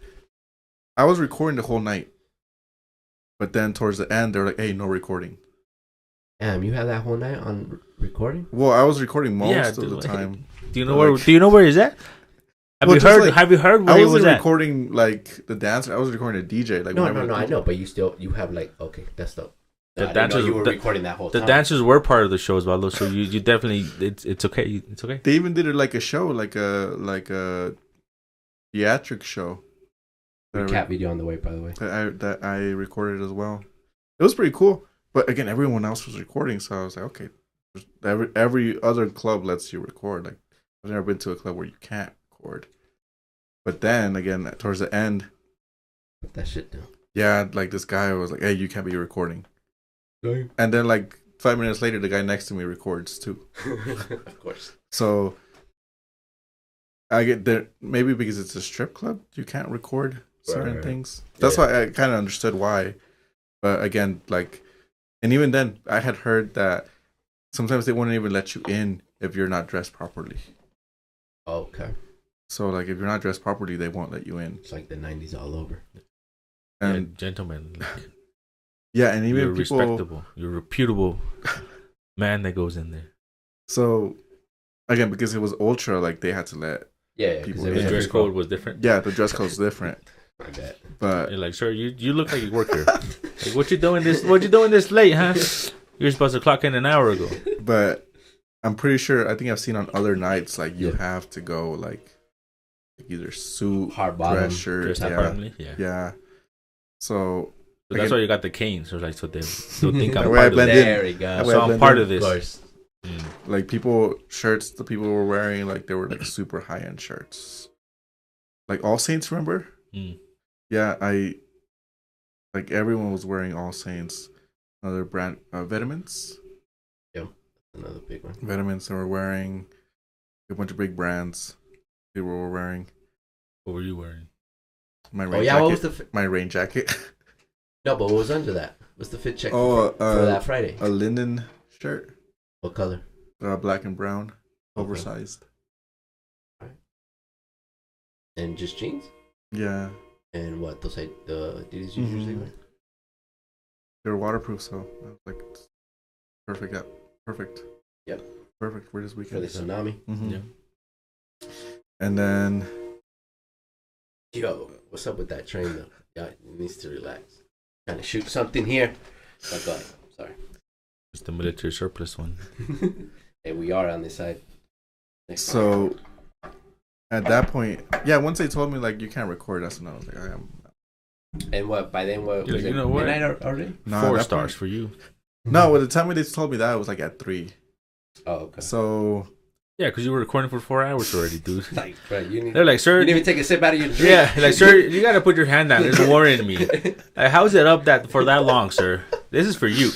I was recording the whole night. But then towards the end, they're like, "Hey, no recording." Damn, you had that whole night on recording? Well, I was recording most of the time. Do you know where? Do you know where he's at? Have Well, you heard? like, have you heard where I he wasn't was recording like the dance. I was recording a DJ. Like no, I know, but you have like okay, that's dope. The I didn't dancers know you were recording that whole The time. dancers were part of the show as well, so you definitely it's okay. It's okay. They even did it like a show, like a theatric show. Recap video on the way, by the way. That I recorded as well. It was pretty cool, but again, everyone else was recording, so I was like, okay. Every other club lets you record. Like I've never been to a club where you can't record. But then again, towards the end, Put that shit down. yeah, like this guy was like, "Hey, you can't be recording." And then like 5 minutes later, the guy next to me records too. Of course. So I get there maybe because it's a strip club, you can't record certain things. That's why I kind of understood why. But again, like, and even then, I had heard that sometimes they wouldn't even let you in if you're not dressed properly. Okay. So like, if you're not dressed properly, they won't let you in. It's like the 90s all over. And yeah, gentlemen, like, yeah, and even you're people, respectable, you're reputable man that goes in there. So again, because it was ultra, like they had to let people in. The dress code was different. Yeah, the dress code's different. I bet. But you're like, sir, you look like you work here. Like, what you doing this late, huh? You're supposed to clock in an hour ago. But I'm pretty sure. I think I've seen on other nights like you have to go like either suit, hard bottom, dress shirt, yeah. So that's why you got the cane, so like so they'll think I'm part part of of this. There we go. So I'm part of this. Of course. Like shirts the people were wearing, like they were like super high end shirts. Like All Saints, remember? Yeah, like everyone was wearing All Saints. Another brand, Vitamins. Yep, another big one. Vitamins. They were wearing a bunch of big brands. People were wearing. What were you wearing? My rain jacket. What was my rain jacket? No, but what was under that? What's the fit check for that Friday? A linen shirt. What color? Black and brown, oversized. Right. And just jeans? Yeah. And what those the Adidas you usually wear? They're waterproof, so I was like, perfect. Yeah, perfect. Yep. Perfect for this weekend. For the tsunami. Yeah. And then. Yo, what's up with that train though? Yeah, it needs to relax. Trying to shoot something here. Oh God, sorry. It's the military surplus one. Hey, we are on this side. So, at that point, yeah, once they told me like you can't record, that's when I was like, I am. And what? By then, what? Was you it know what? midnight already? No, 4 stars for you. No, by the time they told me that, it was like at 3. Oh, okay. So. Yeah, because you were recording for 4 hours already, dude. Like, bro, they're like, sir, you didn't even take a sip out of your drink. Yeah, like, sir, you gotta put your hand down. It's worrying me. Like, how's it up for that long, sir? This is for you.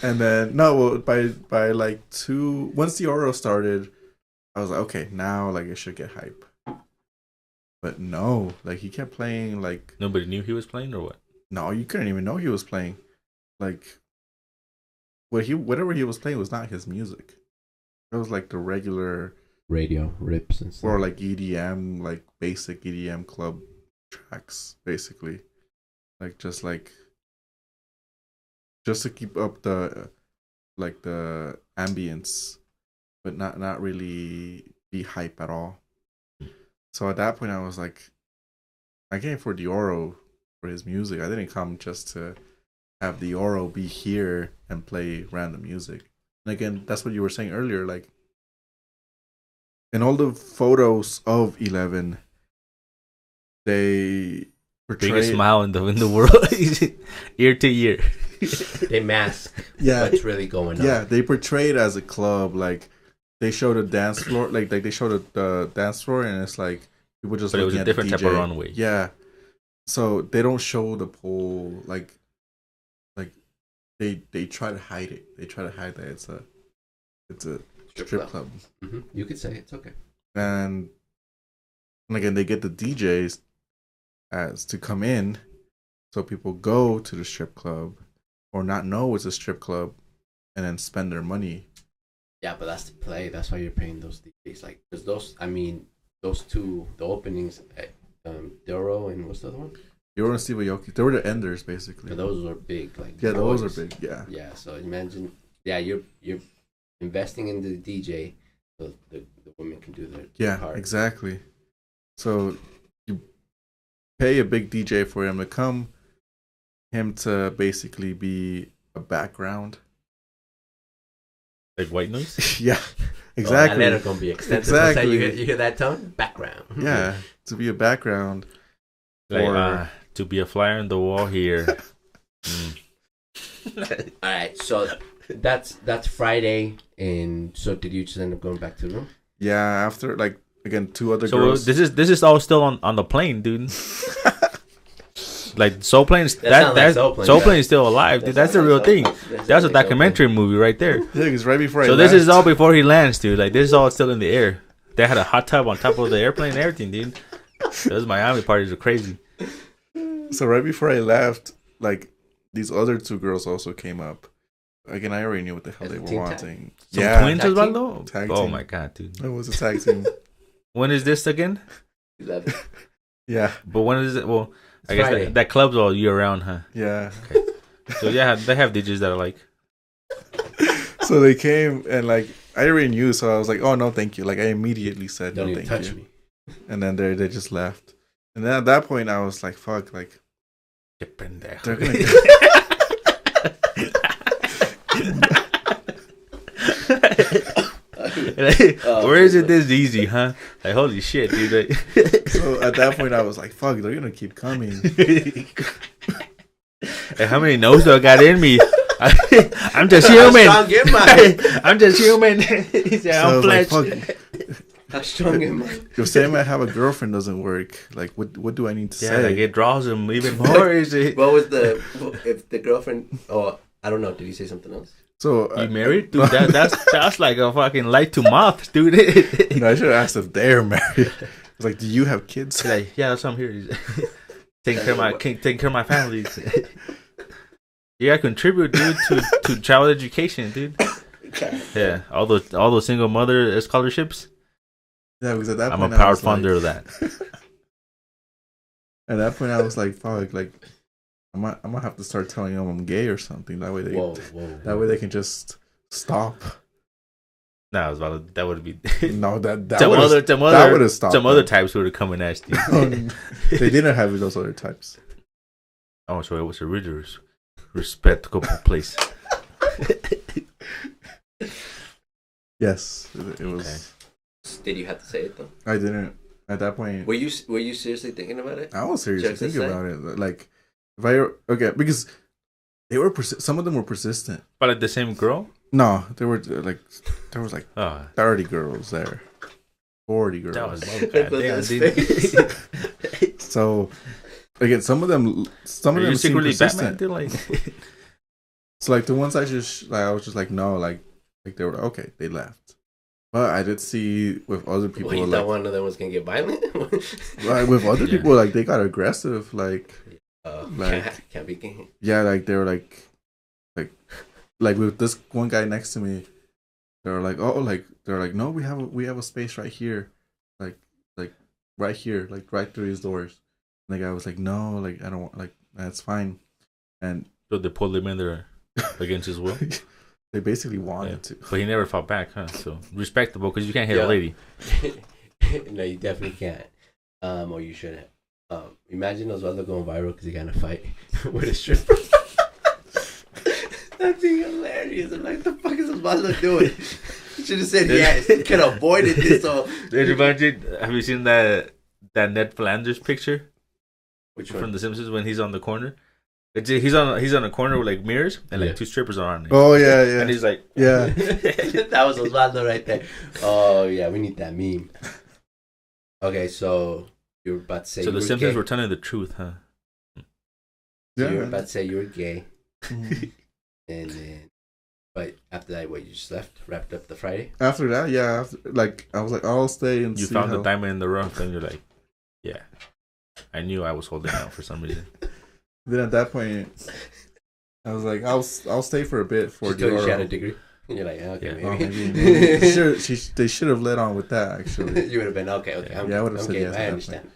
And then no, well, by like 2, once the Oro started, I was like, okay, now like it should get hype. But no, like he kept playing like nobody knew he was playing or what? No, you couldn't even know he was playing. Like whatever he was playing was not his music. It was like the regular radio rips and stuff. Or like EDM, like basic EDM club tracks, basically. Like just to keep up the ambience, but not really be hype at all. So at that point I was like, I came for Dioro for his music. I didn't come just to have Dioro be here and play random music. And again, that's what you were saying earlier, like in all the photos of 11, they portray biggest smile in the world, year to year. They mask what's really going on. Yeah, they portray it as a club. Like they showed a dance floor, like they showed the dance floor, and it's like people just. But it was a different type of runway. Yeah, so they don't show the pole. Like they try to hide it. They try to hide that it's a strip club. Mm-hmm. You could say it's okay. and again they get the DJs as to come in, so people go to the strip club or not know it's a strip club, and then spend their money. Yeah, but that's the play. That's why you're paying those DJs. Like, because those two, the openings, Doro and what's the other one? Doro and Steve Aoki, they were the enders basically. Yeah, those were big. Like, yeah, those are big. Yeah. Yeah. So imagine, you're investing in the DJ, so the women can do their part. Exactly. So you pay a big DJ for him to come, him to basically be a background. Like white noise? Yeah, exactly. That letter gonna be extensive. Exactly. You hear that tone? Background. Yeah, to be a background. Like, to be a flyer on the wall here. All right, so that's Friday, and so did you just end up going back to the room? Yeah, after like again 2 other So girls. this is all still on the plane, dude. Like Soul Plane, Soul Plane is still alive, dude. That's the real thing. That's a documentary movie right there. Yeah, because right before So this is all before he lands, dude. Like this is all still in the air. They had a hot tub on top of the airplane and everything, dude. Those Miami parties are crazy. So right before I left, like these other 2 girls also came up. Again, I already knew what the hell they were wanting. Some twins as well, though. Tag Oh team. my god, dude. It was a tag team. When is this again? 11. Yeah. But when is it? Well, I It's guess Friday. that club's all year round, huh? Yeah. So yeah, they have DJs that are like. So they came and like I already knew, so I was like, "Oh no, thank you!" Like I immediately said, Don't "No, even thank touch you." me. And then they just left. And then at that point, I was like, "Fuck!" Like they're gonna. Where is it this easy, huh? Like holy shit, dude. So at that point, I was like, "Fuck!" They're gonna keep coming. Hey, how many no's do I got in me? I'm just human. I'm just human. He said, So I I'm was like, flesh. "Fuck." How strong am I? If saying I have a girlfriend doesn't work, like what do I need to Yeah, say? like it draws him even more. Is it? What was if the girlfriend? Oh, I don't know. Did he say something else? So You married, dude? That's like a fucking light to mouth, dude. No, I should have asked if they're married. I was like, "Do you have kids?" Like, yeah, that's why I'm here. Taking care of my family. Yeah, contribute, dude, to child education, dude. Yeah, all those single mother scholarships. Yeah, because at that I'm point a proud I was funder like, of that. At that point, I was like, "Fuck!" Like, I'm gonna have to start telling them I'm gay or something. That way they can just stop. Nah, that would be No, that some would have stopped. some other types would have come and asked you. They didn't have those other types. Oh, so it was a really respectable place. Yes, it was. Okay. Did you have to say it though? I didn't at that point. Were you seriously thinking about it? I was seriously Jokes thinking aside? about it. Like, if I because they were some of them were persistent. But like the same girl? No, there was like Oh, 30 girls there, 40 girls. that was That's goddamn, dude. So again, some of them Are seem you secretly persistent. Batman, dude? Like, So like the ones I was just like no, like they were okay, they left. But I did see with other people Well, you like, thought one of them was gonna get violent? like with other Yeah. people like they got aggressive, like Like, can't be game. yeah, like they were like with this one guy next to me, they were like, oh, like they're like, no, we have a space right here, like right here, like right through his doors. And the guy was like, no, like I don't want, like that's fine. And so they pulled him in there against his will. they basically wanted to. But he never fought back, huh? So respectable, because you can't hit a lady. No, you definitely can't. Or you shouldn't. Imagine Osvaldo going viral because he got in a fight with a stripper. That'd be hilarious. I'm like, the fuck is Osvaldo doing? Should have said yes. He could have avoided this. So. Have you seen that Ned Flanders picture? Which From one? The Simpsons when he's on the corner? He's on a corner with like mirrors and like 2 strippers are on it. Oh yeah, yeah. And he's like, yeah. That was Osvaldo right there. Oh yeah, we need that meme. Okay, so you were about to say. so you the were Simpsons gay. were telling the truth, huh? So you were Yeah. about to say you were gay, Mhm. and then But after that, what, you just left, wrapped up the Friday? After that, yeah, I was like, I'll stay and You see found how... the diamond in the rough, and you're like, yeah. I knew I was holding out for some reason. Then at that point, I was like, I'll stay for a bit for she told you she had a degree. And you're like, okay, yeah. maybe. They should have let on with that, actually. You would have been, okay. I would have said yes. I understand.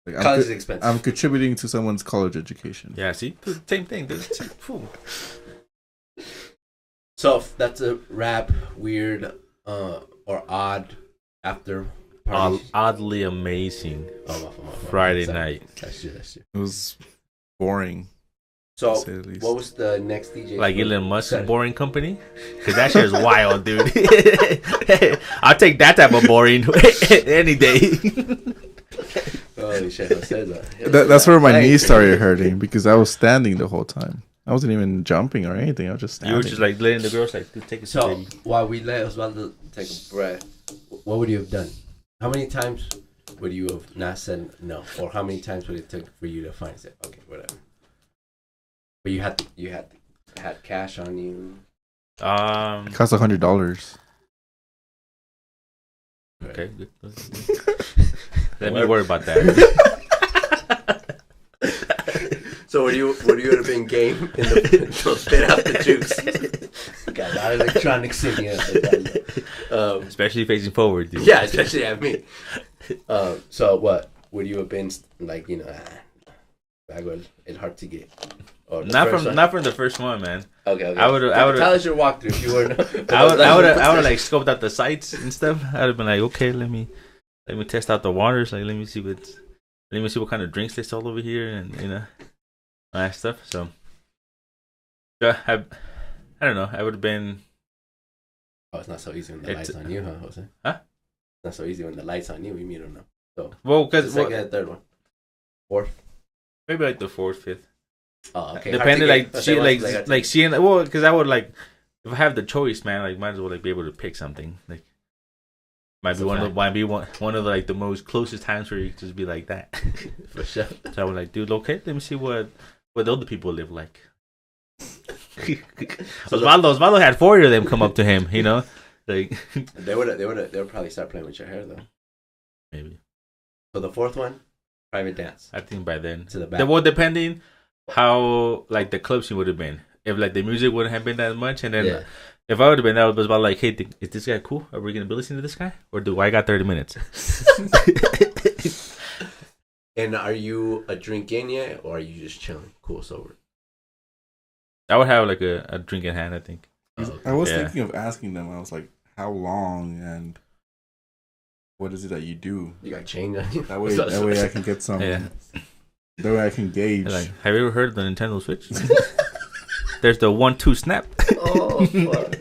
Like, College is expensive. I'm contributing to someone's college education. Yeah, see? Same thing. So, that's a wrap, weird, or odd after party. Oddly amazing Friday night. That's true. It was boring. So, what was the next DJ? Like Elon Musk's boring company? Because that shit is wild, dude. I'll take that type of boring any day. Holy shit, that's where my knees started hurting because I was standing the whole time. I wasn't even jumping or anything. I was just standing. You were just like letting the girls like take a seat. So, while we let Osvaldo take a breath, what would you have done? How many times would you have not said no? Or how many times would it take for you to find it? Okay, whatever. But you had cash on you. It cost $100. Okay, good. Let me worry about that. So would you have been game in the spit out the juice? Got a lot of electronics in here. Especially facing forward, dude. Yeah, especially at me. So what would you have been like? It's hard to get. Not from the first one, man. Okay. I would tell us your walkthrough if you were. I would have like scoped out the sites and stuff. I'd have been like, okay, let me test out the waters. Like, let me see what kind of drinks they sell over here, and all that stuff. So, I don't know. I would have been. Oh, it's not so easy when the lights on you, huh, Jose? Huh? It's not so easy when the lights on you. You don't know. So, well, because second and third one, fourth, maybe like the fourth, fifth. Oh, okay. Depending, like seeing, well, because I would like, if I have the choice, man, like might as well like be able to pick something. Like, might be one of like the most closest times where you could just be like that. For sure. So I was like, dude, okay, let me see what the other people live like. Osvaldo had 4 of them come up to him, like they would probably start playing with your hair though. Maybe. So the fourth one, private dance. I think by then to the back. Well, depending how like the club scene would have been, if like the music wouldn't have been that much, and then if I would have been, that was about like, hey, is this guy cool? Are we gonna be listening to this guy, or do I got 30 minutes? And are you a drink in yet, or are you just chilling, cool, sober? I would have like a drink in hand, I think. Okay. I was thinking of asking them. I was like, how long and what is it that you do? You got chain on you. That way I can get some. Yeah. That way I can gauge. Like, have you ever heard of the Nintendo Switch? There's the 1-2 snap. Oh, fuck.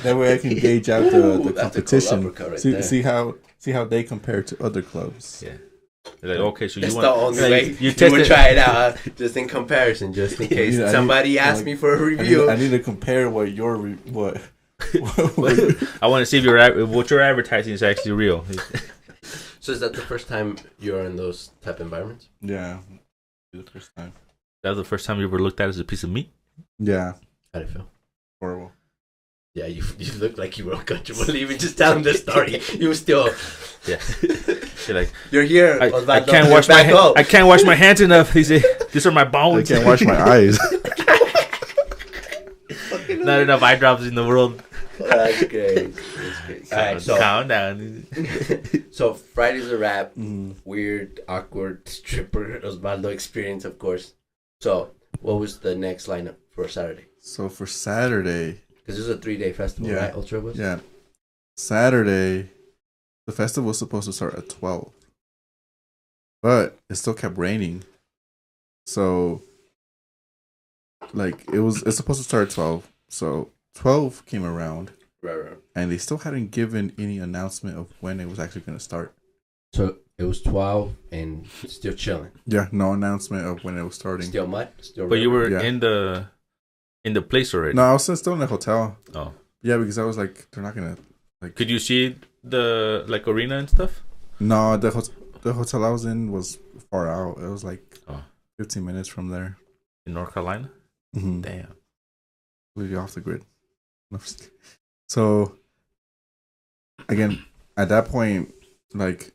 That way I can gauge out the competition. Cool right see how they compare to other clubs. Yeah. Like, okay, so that's you the want only way you would try it out, just in comparison, just in case somebody asks me for a review. I need to compare what what. I want to see if what your advertising is actually real. So is that the first time you're in those type of environments? Yeah, the first time. That was the first time you ever looked at as a piece of meat? Yeah. How'd it feel? Horrible. Yeah, you look like you were uncomfortable even just telling the story. You were still, yeah. You're like, you're here. I can't wash my I can't wash my hands enough. These are my bones. I can't wash my eyes. Not enough eye drops in the world. That's great. All right, so calm down. So Friday's a wrap. Weird, awkward stripper Osvaldo experience, of course. So what was the next lineup for Saturday? So for Saturday, because this is a 3-day festival, right? Ultra was. Yeah. Saturday, the festival was supposed to start at 12, but it still kept raining. So, like, it's supposed to start at 12. So 12 came around, right, and they still hadn't given any announcement of when it was actually going to start. So it was 12 and still chilling. Yeah, no announcement of when it was starting. Still mud. Still. But you were in the place already. No, I was still in the hotel. Oh. Yeah, because I was like, they're not gonna like. Could you see the like arena and stuff? No, the hotel I was in was far out. It was like 15 minutes from there. In North Carolina. Mm-hmm. Damn. Leave you off the grid. So again, at that point, like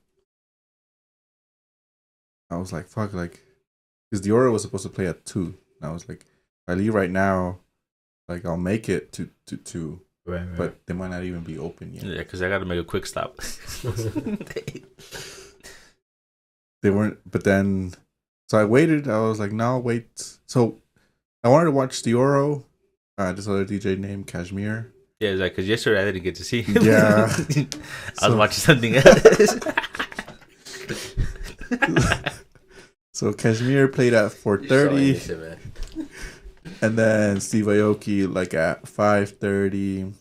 I was like, fuck, like, because the Oro was supposed to play at 2. And I was like, if I leave right now, like I'll make it to 2. Right. But they might not even be open yet. Yeah, because I got to make a quick stop. They weren't, but then, so I waited. I was like, no, I'll wait. So I wanted to watch the Oro, this other DJ named Kashmir. Yeah, it's like, because yesterday I didn't get to see him. Yeah. I was watching something else. So Kashmir played at 4:30, and then Steve Aoki like at 5:30,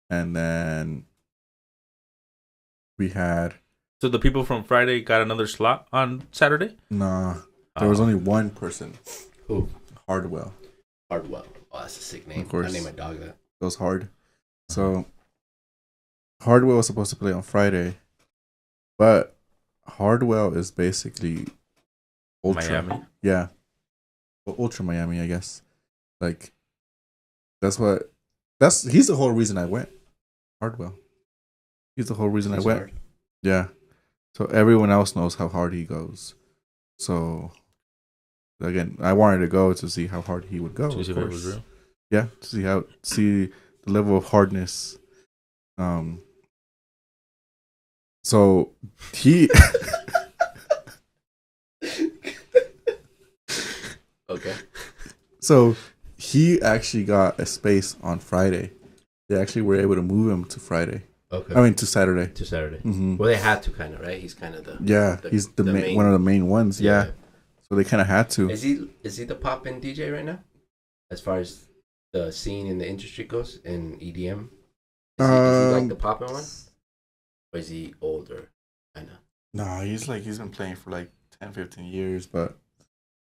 and then we had. So the people from Friday got another slot on Saturday? Nah, there was only one person. Who? Hardwell. Hardwell. Oh, that's a sick name. Of course. I named my dog that. It was hard. So Hardwell was supposed to play on Friday, but Hardwell is basically Ultra. Miami. Yeah. Well, Ultra Miami, I guess. Like he's the whole reason I went. Hardwell. He's the whole reason I went. Hard. Yeah. So everyone else knows how hard he goes. So again, I wanted to go to see how hard he would go. To see if it was real. Yeah, to see the level of hardness. So he Okay. So he actually got a space on Friday. They actually were able to move him to Friday. Okay. I mean to Saturday. To Saturday. Mm-hmm. Well, they had to kind of, right? He's kind of the. Yeah, he's the main, one of the main ones. Yeah. So they kind of had to. Is he the pop-in DJ right now? As far as the scene in the industry goes in EDM, is he like the poppin' one, or is he older? Kind of. No, he's been playing for like 10, 15 years, but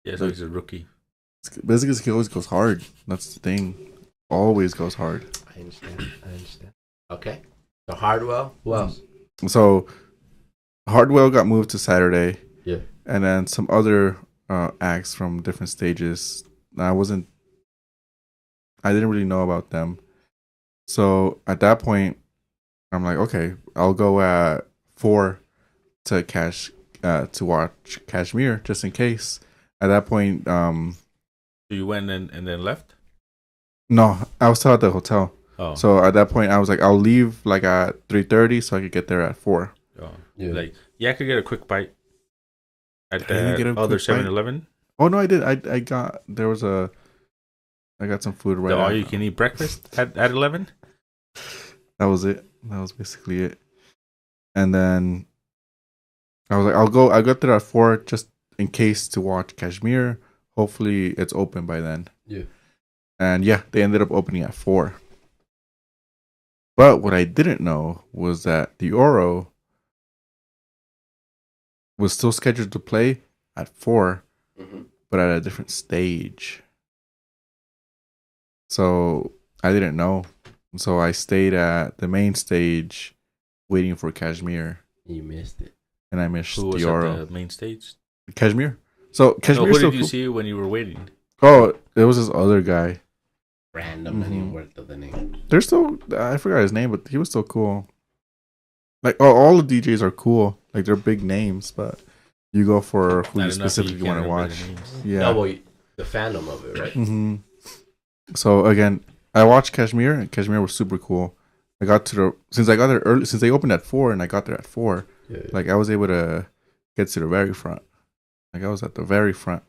yeah, so he's a rookie. Basically, he always goes hard. That's the thing. Always goes hard. I understand. Okay. So Hardwell. Who else? So Hardwell got moved to Saturday. Yeah. And then some other acts from different stages. I didn't really know about them. So at that point, I'm like, okay, I'll go at 4 to watch Kashmir just in case. At that point, So you went and then left? no, I was still at the hotel. Oh. So at that point, I was like, I'll leave like at 3:30 so I could get there at 4. Oh. Yeah. Like, I could get a quick bite at I didn't get a the other quick bite. 7-Eleven. Oh no, I did. I got some food right. The all-you-can-eat breakfast at 11. That was it. That was basically it. And then I was like, I'll get there at 4 just in case to watch Kashmir. Hopefully it's open by then. Yeah. And yeah, they ended up opening at 4. But what I didn't know was that the Oro was still scheduled to play at 4, but at a different stage. So I didn't know. So I stayed at the main stage waiting for Kashmir. You missed it. And I missed Who was the Oro. at the main stage? Kashmir. So Kashmir. No, who did you see when you were waiting? Oh, it was this other guy. Random. I didn't even work the name. They're still. I forgot his name, but he was still cool. Like all the DJs are cool. Like they're big names, but you go for who you specifically want to watch. Yeah. No, well, the fandom of it, right? Mm-hmm. So again, I watched Kashmir, and Kashmir was super cool. I got to since I got there early, since they opened at 4, and I got there at 4. Yeah. Like I was able to get to the very front. Like I was at the very front,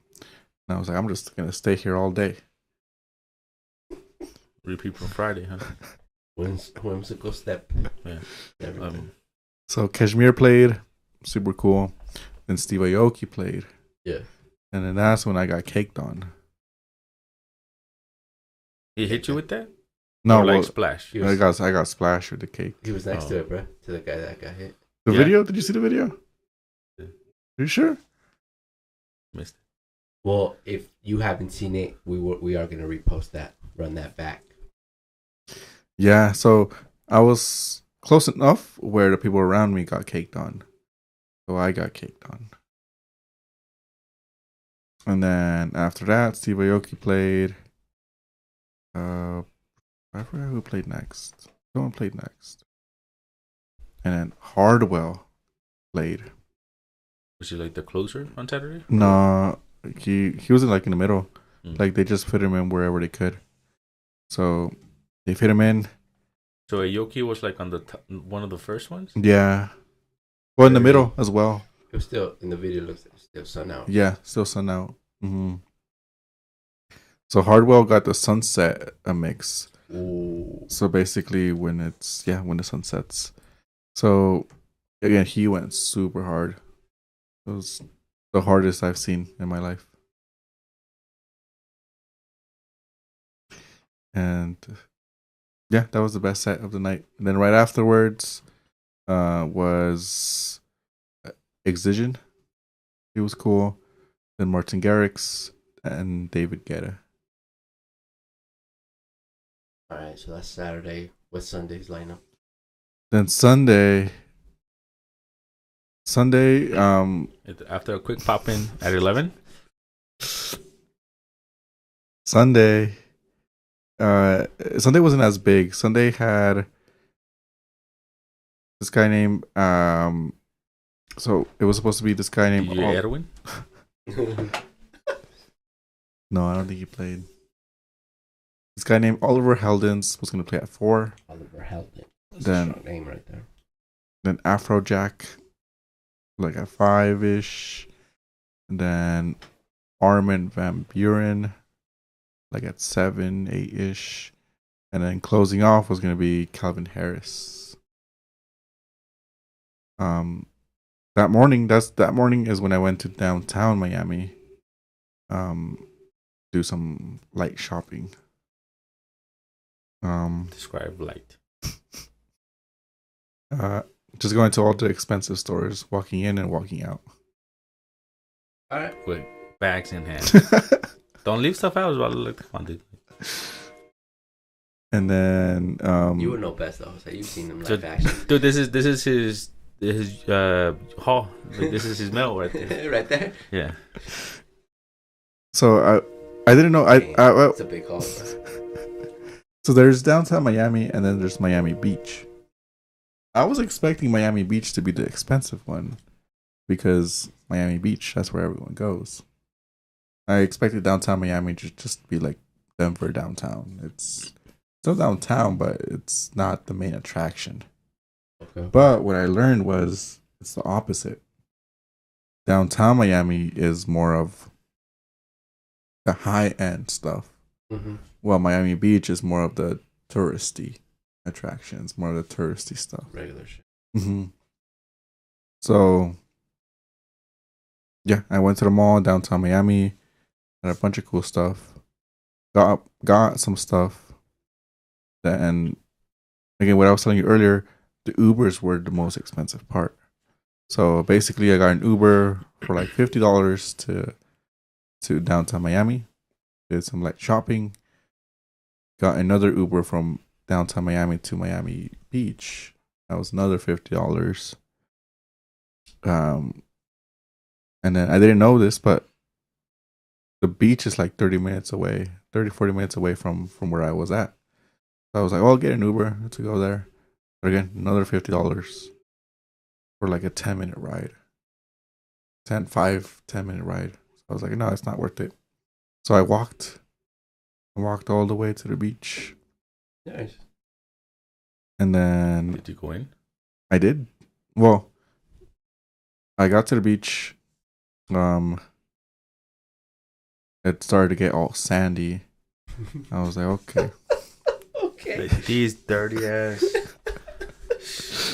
and I was like, I'm just gonna stay here all day. Repeat from Friday, huh? Whimsical step. Yeah. So Kashmir played, super cool. Then Steve Aoki played. Yeah. And then that's when I got caked on. He hit you with that? No, or like well, splash. I got splashed with the cake. He was next to it, bro. To the guy that got hit. The video? Did you see the video? Yeah. Are you sure? Missed it. Well, if you haven't seen it, we are gonna repost that. Run that back. Yeah. So I was close enough where the people around me got caked on. So I got caked on. And then after that, Steve Aoki played. I forgot who played next. Someone played next. And then Hardwell played. Was he like the closer on Saturday? No, he wasn't like in the middle. Mm. Like they just fit him in wherever they could. So they fit him in. So Aoki was like on the one of the first ones. Yeah. Well, in the middle as well. It was still in the video. Looks still sun out. Yeah, still sun out. Mm-hmm. So Hardwell got the sunset mix. Ooh. So basically, when the sun sets. So again, he went super hard. It was the hardest I've seen in my life. And yeah, that was the best set of the night. And then right afterwards was Excision. He was cool. Then Martin Garrix and David Guetta. All right, so that's Saturday. What's Sunday's lineup? Then Sunday, After a quick pop in at 11. Sunday wasn't as big. Sunday had this guy named so it was supposed to be this guy named DJ Edwin. No, I don't think he played. This guy named Oliver Heldens was gonna play at 4. Oliver Heldens. That's Then a strong name right there. Then Afrojack, like at 5-ish. And then Armin van Buren, like at 7, 8-ish. And then closing off was gonna be Calvin Harris. That morning is when I went to downtown Miami. Do some light shopping. Describe light. Just going to all the expensive stores, walking in and walking out. All right. With bags in hand. Don't leave stuff out. Like, come on, dude. And then You would know best though. So you've seen them live action. Dude, this is his haul. Like, this is his mail right there. Right there. Yeah. So I didn't know It's a big haul. So there's downtown Miami and then there's Miami Beach. I was expecting Miami Beach to be the expensive one because Miami Beach, that's where everyone goes. I expected downtown Miami to just be like Denver downtown. It's still downtown, but it's not the main attraction. Okay. But what I learned was it's the opposite. Downtown Miami is more of the high-end stuff. Mm-hmm. Well, Miami Beach is more of the touristy attractions, more of the touristy stuff. Regular shit. Mm-hmm. So, yeah, I went to the mall downtown Miami, had a bunch of cool stuff. Got some stuff. And again, what I was telling you earlier, the Ubers were the most expensive part. So basically, I got an Uber for like $50 to downtown Miami. Did some light shopping. Got another Uber from downtown Miami to Miami Beach. That was another $50. And then I didn't know this, but the beach is like 40 minutes away from where I was at. So I was like, oh, I'll get an Uber to go there. But again, another $50 for like a 10-minute ride. 10-minute ride. So I was like, no, it's not worth it. So I walked all the way to the beach. Nice. And then Did you go in? I did. Well, I got to the beach. It started to get all sandy. I was like, okay. Okay. Like, these dirty ass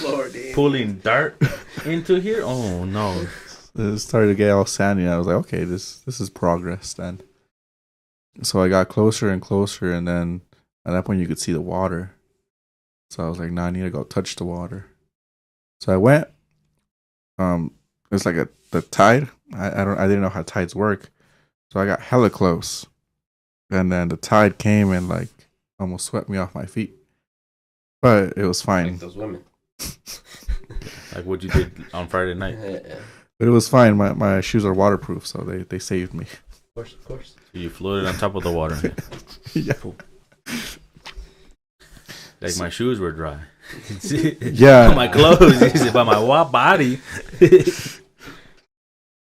Lordy. pulling dirt into here. Oh no! It started to get all sandy. And I was like, okay, this is progress then. So I got closer and closer, and then at that point you could see the water. So I was like, nah, I need to go touch the water. So I went. It's like the tide. I didn't know how tides work, so I got hella close, and then the tide came and like almost swept me off my feet, but it was fine. Like those women. Like what you did on Friday night. Yeah. But it was fine. My shoes are waterproof, so they saved me. Of course. So you floated on top of the water. Yeah. Like my shoes were dry. Yeah. My clothes, but my body.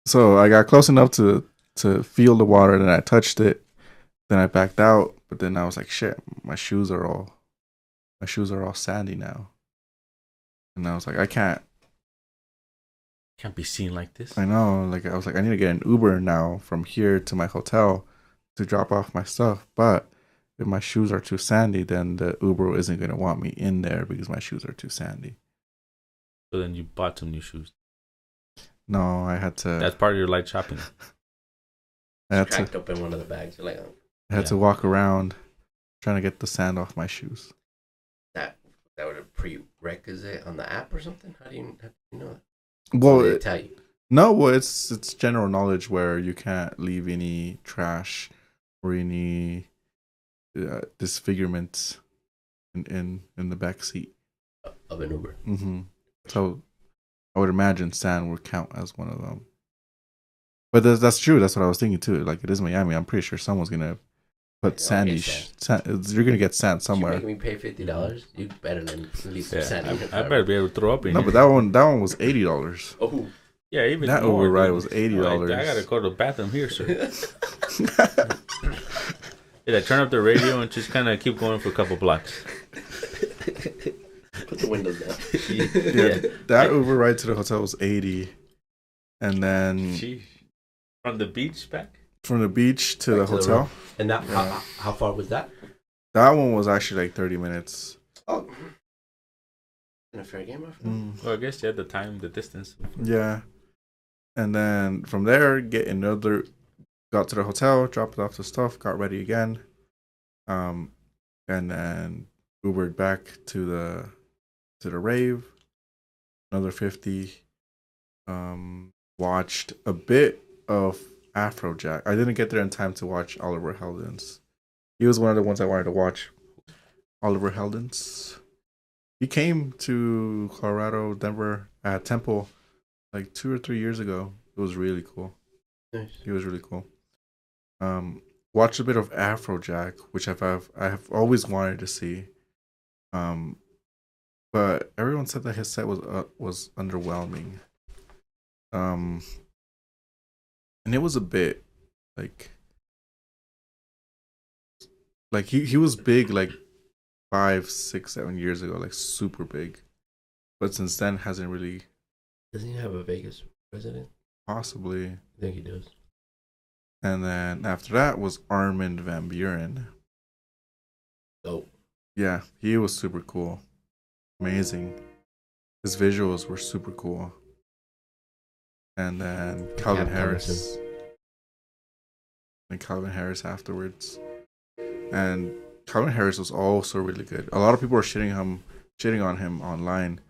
So I got close enough to feel the water, then I touched it, then I backed out, but then I was like, shit, my shoes are all sandy now. And I was like, I can't be seen like this. I know, like I was like, I need to get an Uber now from here to my hotel to drop off my stuff, but if my shoes are too sandy, then the Uber isn't going to want me in there because my shoes are too sandy. So then you bought some new shoes. No, I had to. That's part of your light shopping. I had to up in one of the bags. You're like, oh. I had to walk around trying to get the sand off my shoes. That was a prerequisite on the app or something? How do you know that? Well, did it tell you? No, well, it's general knowledge where you can't leave any trash or any disfigurements in the back seat of an Uber. Mm-hmm. So I would imagine sand would count as one of them. But that's true. That's what I was thinking too. Like, it is Miami. I'm pretty sure someone's gonna put sandy. You're gonna get sand somewhere. You make me pay $50. You better leave some sand. I better be able to throw up in. No, but that one was $80. Oh, yeah, even that more, Uber ride was $80. I gotta go to the bathroom here, sir. Did I turn up the radio and just kind of keep going for a couple blocks? Put the windows down. Yeah, that Uber ride to the hotel was $80, and then Jeez. From the beach back. From the beach to the hotel. And that how far was that? That one was actually like 30 minutes. Oh, in a fair game, my friend. Well, I guess you had the time, the distance. Yeah, and then from there, got to the hotel, dropped off the stuff, got ready again, and then Ubered back to the rave, another 50. Watched a bit of Afrojack. I didn't get there in time to watch Oliver Heldens. He was one of the ones I wanted to watch. Oliver Heldens. He came to Colorado, Denver at Temple like 2 or 3 years ago. It was really cool. Nice. He was really cool. Watched a bit of Afrojack, which I have always wanted to see. But everyone said that his set was underwhelming. And it was a bit like he was big like 5, 6, 7 years ago, like super big. But since then hasn't really. Doesn't he have a Vegas resident? Possibly. I think he does. And then after that was Armin van Buuren. Oh. Yeah, he was super cool. Amazing. His visuals were super cool. And then Calvin Harris. And Calvin Harris afterwards. And Calvin Harris was also really good. A lot of people were shitting on him online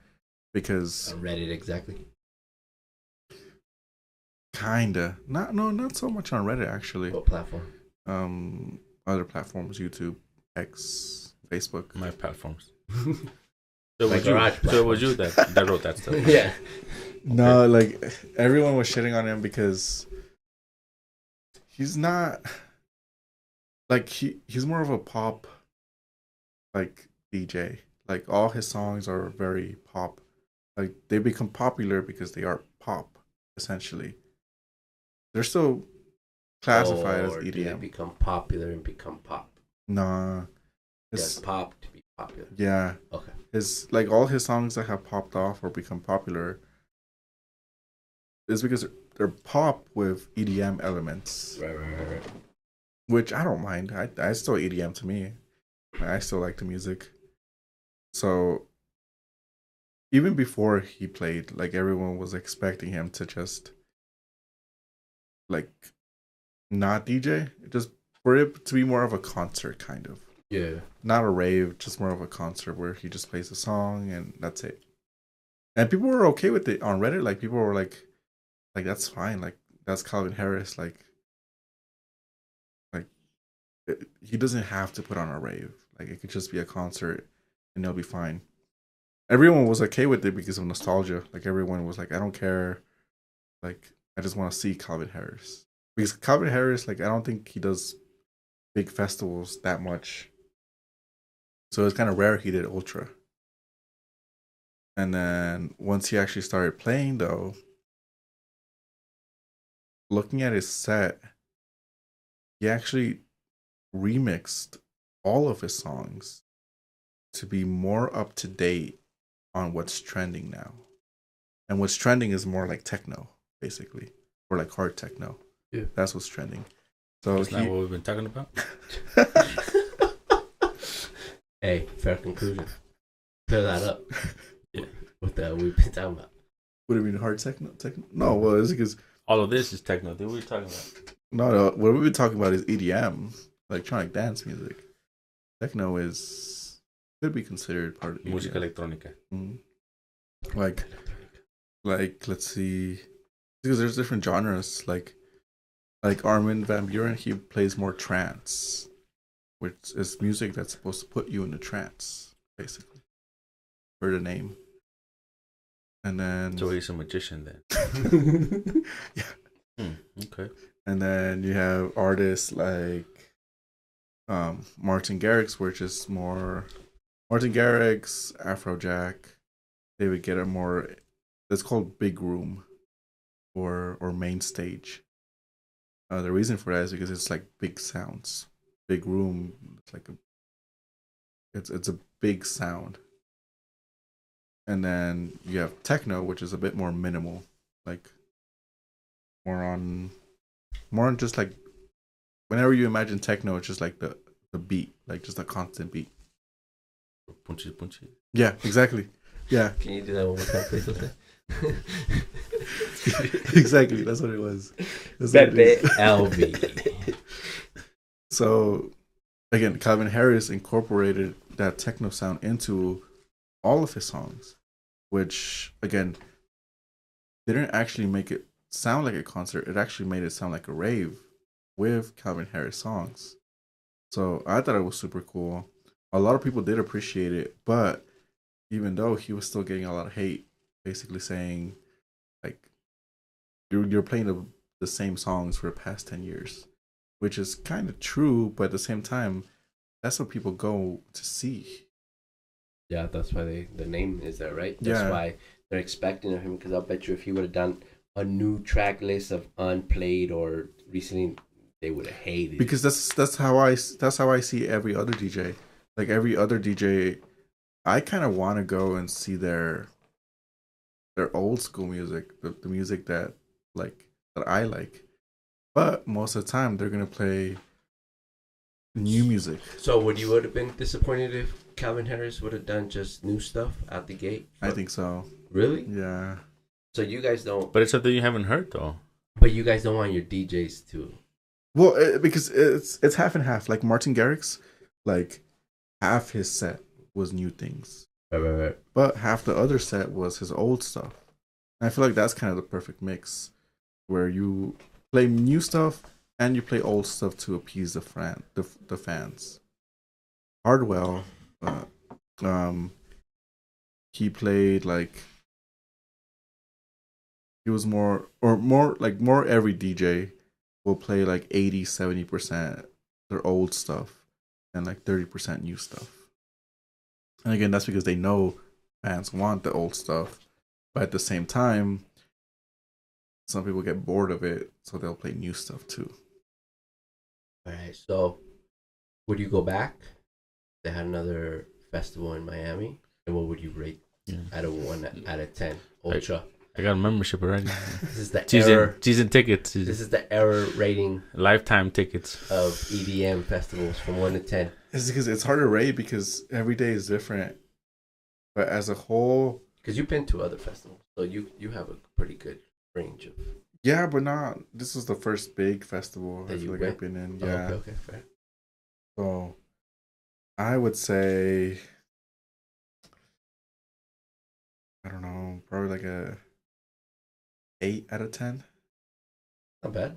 because On Reddit, exactly. Kinda. Not so much on Reddit actually. What platform? Other platforms, YouTube, X, Facebook. My platforms. So it was you that wrote that stuff. Yeah. No, like everyone was shitting on him because he's not like he's more of a pop like DJ. Like all his songs are very pop. Like they become popular because they are pop, essentially. They're still classified as EDM. Do they become popular and become pop? Nah. It's pop to be popular. Yeah. Okay. His like all his songs that have popped off or become popular is because they're pop with EDM elements. Right. Which I don't mind. I still EDM to me. I still like the music. So even before he played, like everyone was expecting him to just like not DJ, just for it to be more of a concert kind of. Yeah. Not a rave, just more of a concert where he just plays a song and that's it. And people were okay with it on Reddit. Like people were like that's fine. Like that's Calvin Harris. Like he doesn't have to put on a rave. Like it could just be a concert and it'll be fine. Everyone was okay with it because of nostalgia. Like everyone was like, I don't care. Like I just want to see Calvin Harris. Because Calvin Harris, like I don't think he does big festivals that much. So it's kind of rare he did ultra. And then once he actually started playing, though, looking at his set, he actually remixed all of his songs to be more up to date on what's trending now. And what's trending is more like techno, basically, or like hard techno. Yeah, that's what's trending. So that's not what we've been talking about. Hey, fair conclusion. Fill that up. Yeah, what the we've been talking about. What do you mean hard techno? No, well, it's because all of this is techno. What are we talking about? No, what we've been talking about is EDM, electronic dance music. Techno could be considered part of EDM. Música electrónica. Mm-hmm. Like let's see, because there's different genres. Like Armin van Buuren, he plays more trance, which is music that's supposed to put you in a trance, basically, for the name. And then so he's a magician then. Yeah. Okay. And then you have artists like Martin Garrix, which is more Martin Garrix, Afrojack. They would get a more. It's called big room, or main stage. The reason for that is because it's like big sounds. Big room. It's like it's a big sound. And then you have techno, which is a bit more minimal, like more on just like whenever you imagine techno, it's just like the beat, like just a constant beat. Punchy, punchy. Yeah, exactly. Yeah. Can you do that one more time, please? Exactly, that's what it was. Pepealv. So again, Calvin Harris incorporated that techno sound into all of his songs, which again didn't actually make it sound like a concert. It actually made it sound like a rave with Calvin Harris songs. So I thought it was super cool. A lot of people did appreciate it, but even though he was still getting a lot of hate, basically saying like you're playing the same songs for the past 10 years, which is kind of true, but at the same time, that's what people go to see. Yeah, that's why the name is there, right? That's why they're expecting of him, because I'll bet you if he would have done a new track list of unplayed or recently, they would have hated because it. that's how I see every other DJ. Like every other DJ, I kind of want to go and see their old school music, the music that I like. But most of the time, they're gonna play new music. So would have been disappointed if Calvin Harris would have done just new stuff out the gate? I think so. Really? Yeah. So you guys don't. But it's something you haven't heard though. But you guys don't want your DJs to. Well, because it's half and half. Like Martin Garrix, like half his set was new things, Right. but half the other set was his old stuff. And I feel like that's kind of the perfect mix, where you play new stuff and you play old stuff to appease the fans. Hardwell, he played like he was more every DJ will play like 80-70% their old stuff and like 30% new stuff. And again, that's because they know fans want the old stuff, but at the same time, some people get bored of it, so they'll play new stuff too. All right. So, would you go back? They had another festival in Miami, and what would you rate out of 1 out of 10? Ultra. I got a membership already. This is the season tickets. This is the error rating. Lifetime tickets of EDM festivals from 1 to 10. It's because it's hard to rate because every day is different. But as a whole, because you've been to other festivals, so you have a pretty good range of. Yeah, but not. This is the first big festival that I've been in. Oh, yeah. Okay, fair. So, I would say, I don't know, probably like a 8 out of 10. Not bad.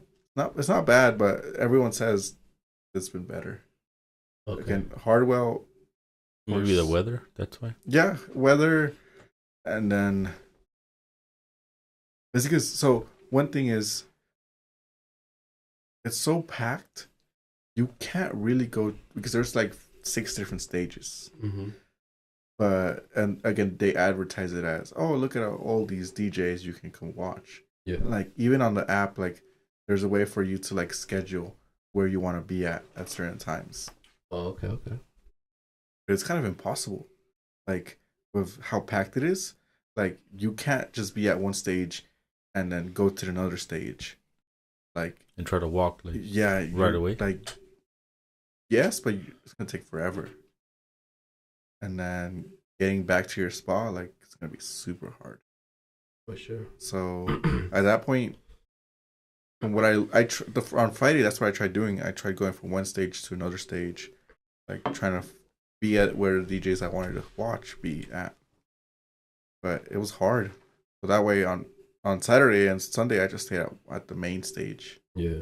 It's not bad, but everyone says it's been better. Okay. Again, Hardwell. Maybe the weather. That's why. Yeah, weather, and then it's because one thing is it's so packed, you can't really go because there's like 6 different stages. Mm-hmm. But and again, they advertise it as, oh, look at all these DJs you can come watch. Yeah. Like even on the app, like there's a way for you to like schedule where you want to be at certain times. Oh, okay. It's kind of impossible. Like with how packed it is, like you can't just be at one stage and then go to another stage. Like and try to walk like right away. Like yes, but it's gonna take forever. And then getting back to your spa, like it's gonna be super hard. For sure. So at that point, from what on Friday, that's what I tried doing. I tried going from one stage to another stage, like trying to be at where the DJs I wanted to watch be at. But it was hard. So that way on Saturday and Sunday, I just stayed at the main stage. Yeah.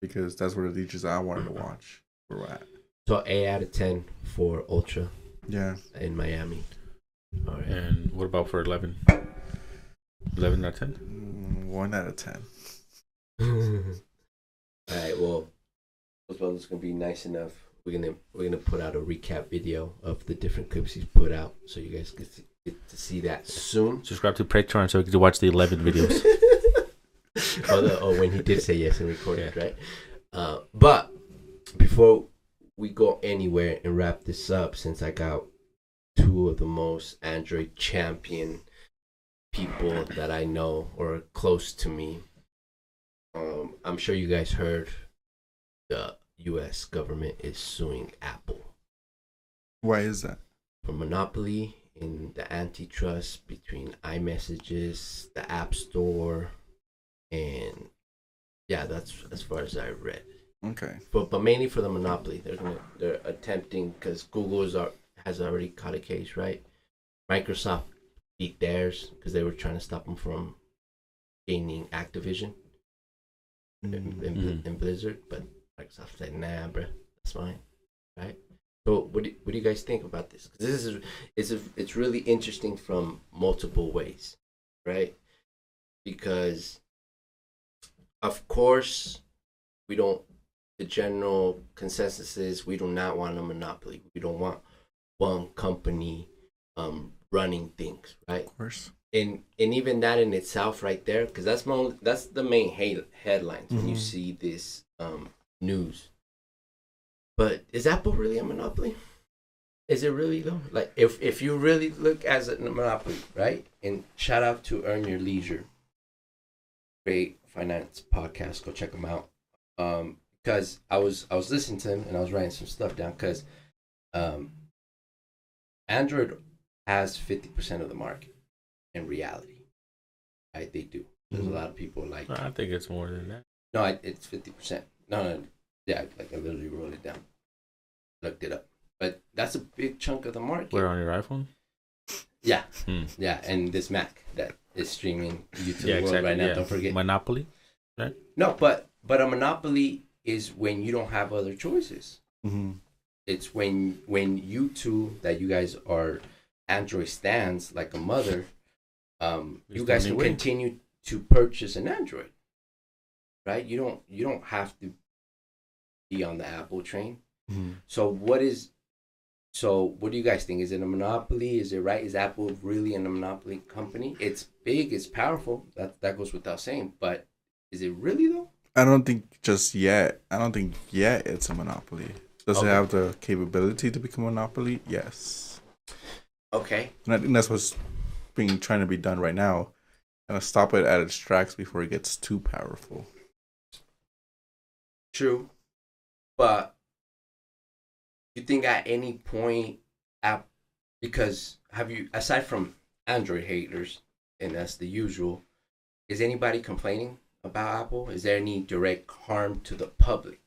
Because that's where the DJs I wanted to watch were at. So 8 out of 10 for Ultra. Yeah. In Miami. All right. And what about for 11? 11 out of 10? 1 out of 10. All right. Well, it's gonna be nice enough. We're gonna put out a recap video of the different clips he's put out, so you guys get to see that soon. Subscribe to Patreon so you can watch the 11 videos. When he did say yes and recorded, right? But before we go anywhere and wrap this up, since I got 2 of the most Android champion people that I know or are close to me, I'm sure you guys heard the U.S. government is suing Apple. Why is that? For monopoly in the antitrust between iMessages, the App Store, and yeah, that's as far as I read. Okay. But mainly for the monopoly, they're attempting, because Google has already caught a case, right? Microsoft beat theirs because they were trying to stop them from gaining Activision and Blizzard, but Microsoft said, "Nah, bro, that's fine." Right? So, what do you guys think about this? Because it's really interesting from multiple ways, right? Because of course the general consensus is we do not want a monopoly. We don't want one company running things, right? Of course. And even that in itself right there, because that's the main headlines when you see this news. But is Apple really a monopoly? Is it really though? Like if you really look as a monopoly, right? And shout out to Earn Your Leisure, great finance podcast. Go check them out. Because I was listening to him and I was writing some stuff down, because Android has 50% of the market in reality. Right? They do. There's a lot of people like. I think it's more than that. No, it's 50%. No. Yeah, like I literally wrote it down. Looked it up. But that's a big chunk of the market. Where, on your iPhone? Yeah. Yeah, and this Mac that is streaming you to the world right now. Yeah. Don't forget. Monopoly, right? No, but a monopoly is when you don't have other choices. Mm-hmm. It's when you two, that you guys are Android stands like a mother, you guys can continue to purchase an Android, right? You don't have to be on the Apple train. Mm-hmm. So what do you guys think? Is it a monopoly? Is it right? Is Apple really a monopoly company? It's big, it's powerful. That goes without saying. But is it really though? I don't think just yet. I don't think yet it's a monopoly. Does it have the capability to become a monopoly? Yes. Okay. And I think that's what's trying to be done right now. Kind of stop it at its tracks before it gets too powerful. True. But you think at any point, because have you, aside from Android haters, and that's the usual, is anybody complaining about Apple? Is there any direct harm to the public?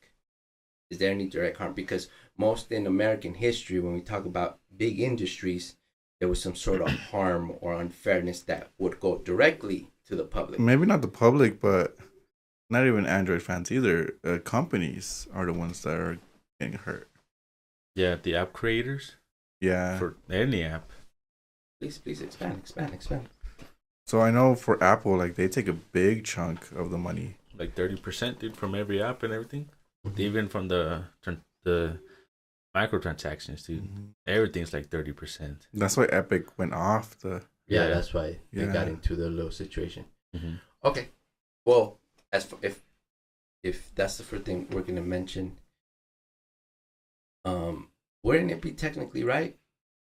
Is there any direct harm? Because most in American history, when we talk about big industries, there was some sort of harm or unfairness that would go directly to the public. Maybe not the public, but not even Android fans either. Companies are the ones that are getting hurt. Yeah, the app creators. Yeah. For any app. Please expand. So I know for Apple, like they take a big chunk of the money. Like 30%, dude, from every app and everything. Mm-hmm. Even from the microtransactions, dude. Everything's like 30%. That's why Epic went off the. Yeah, that's why they got into the little situation. Mm-hmm. Okay, well, as for if that's the first thing we're gonna mention, wouldn't it be technically right?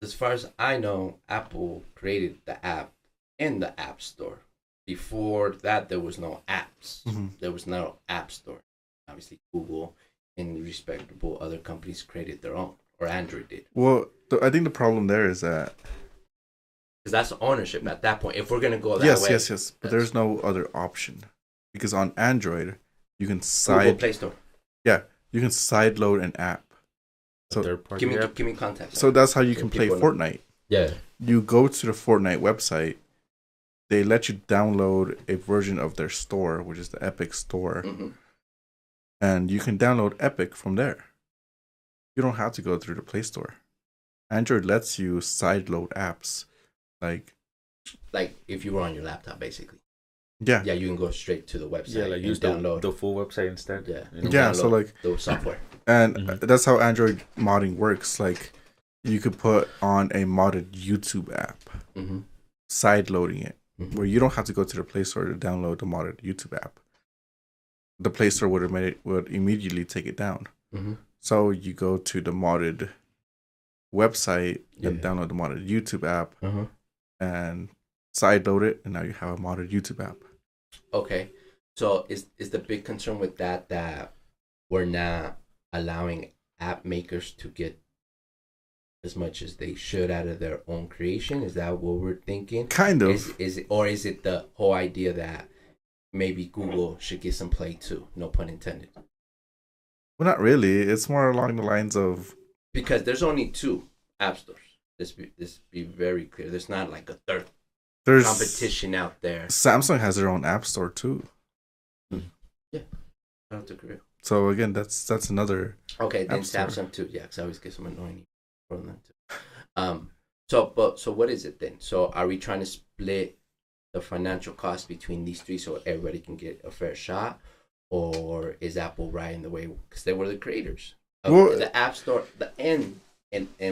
As far as I know, Apple created the app in the App Store. Before that, there was no apps. There was no App Store. Obviously, Google and respectable other companies created their own, or Android did. Well, I think the problem there is that because that's ownership at that point. If we're gonna go that way, yes, but there's no other option because on Android you can Google Play Store. Yeah, you can side load an app. So give me context. So that's how you can play Fortnite. Yeah. You go to the Fortnite website. They let you download a version of their store, which is the Epic Store, and you can download Epic from there. You don't have to go through the Play Store. Android lets you side load apps, like if you were on your laptop, basically. Yeah, you can go straight to the website. Yeah, like use download the full website instead. Yeah, so like the software. And that's how Android modding works. Like, you could put on a modded YouTube app, side loading it, where you don't have to go to the Play Store to download the modded YouTube app. The Play Store would immediately take it down. So you go to the modded website and download the modded YouTube app and side load it, and now you have a modded YouTube app. Okay, so is the big concern with that we're not allowing app makers to get as much as they should out of their own creation? Is that what we're thinking? Kind of. Is it the whole idea that maybe Google should get some play too? No pun intended. Well, not really. It's more along the lines of, because there's only 2 app stores. This be very clear. There's not like a third competition out there. Samsung has their own app store too. Yeah, I don't agree. So again, that's another. Okay, then Samsung too. Yeah, because I always get some annoying from them too. So what is it then? So are we trying to split the financial cost between these 3 so everybody can get a fair shot, or is Apple right in the way because they were the creators of the App Store, and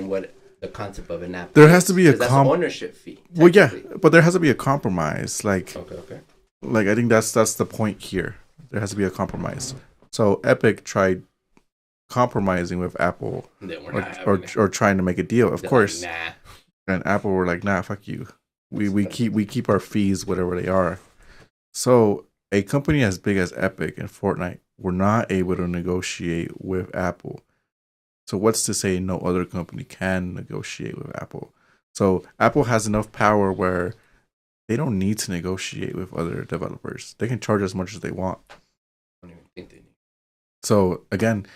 what the concept of an app? There has to be an ownership fee. Well, yeah, but there has to be a compromise. Like, okay. Like, I think that's the point here. There has to be a compromise. So Epic tried compromising with Apple, or trying to make a deal. Of course, like, nah. And Apple were like, "Nah, fuck you. We keep our fees whatever they are." So a company as big as Epic and Fortnite were not able to negotiate with Apple. So what's to say no other company can negotiate with Apple? So Apple has enough power where they don't need to negotiate with other developers. They can charge as much as they want. I don't even think they need. So again,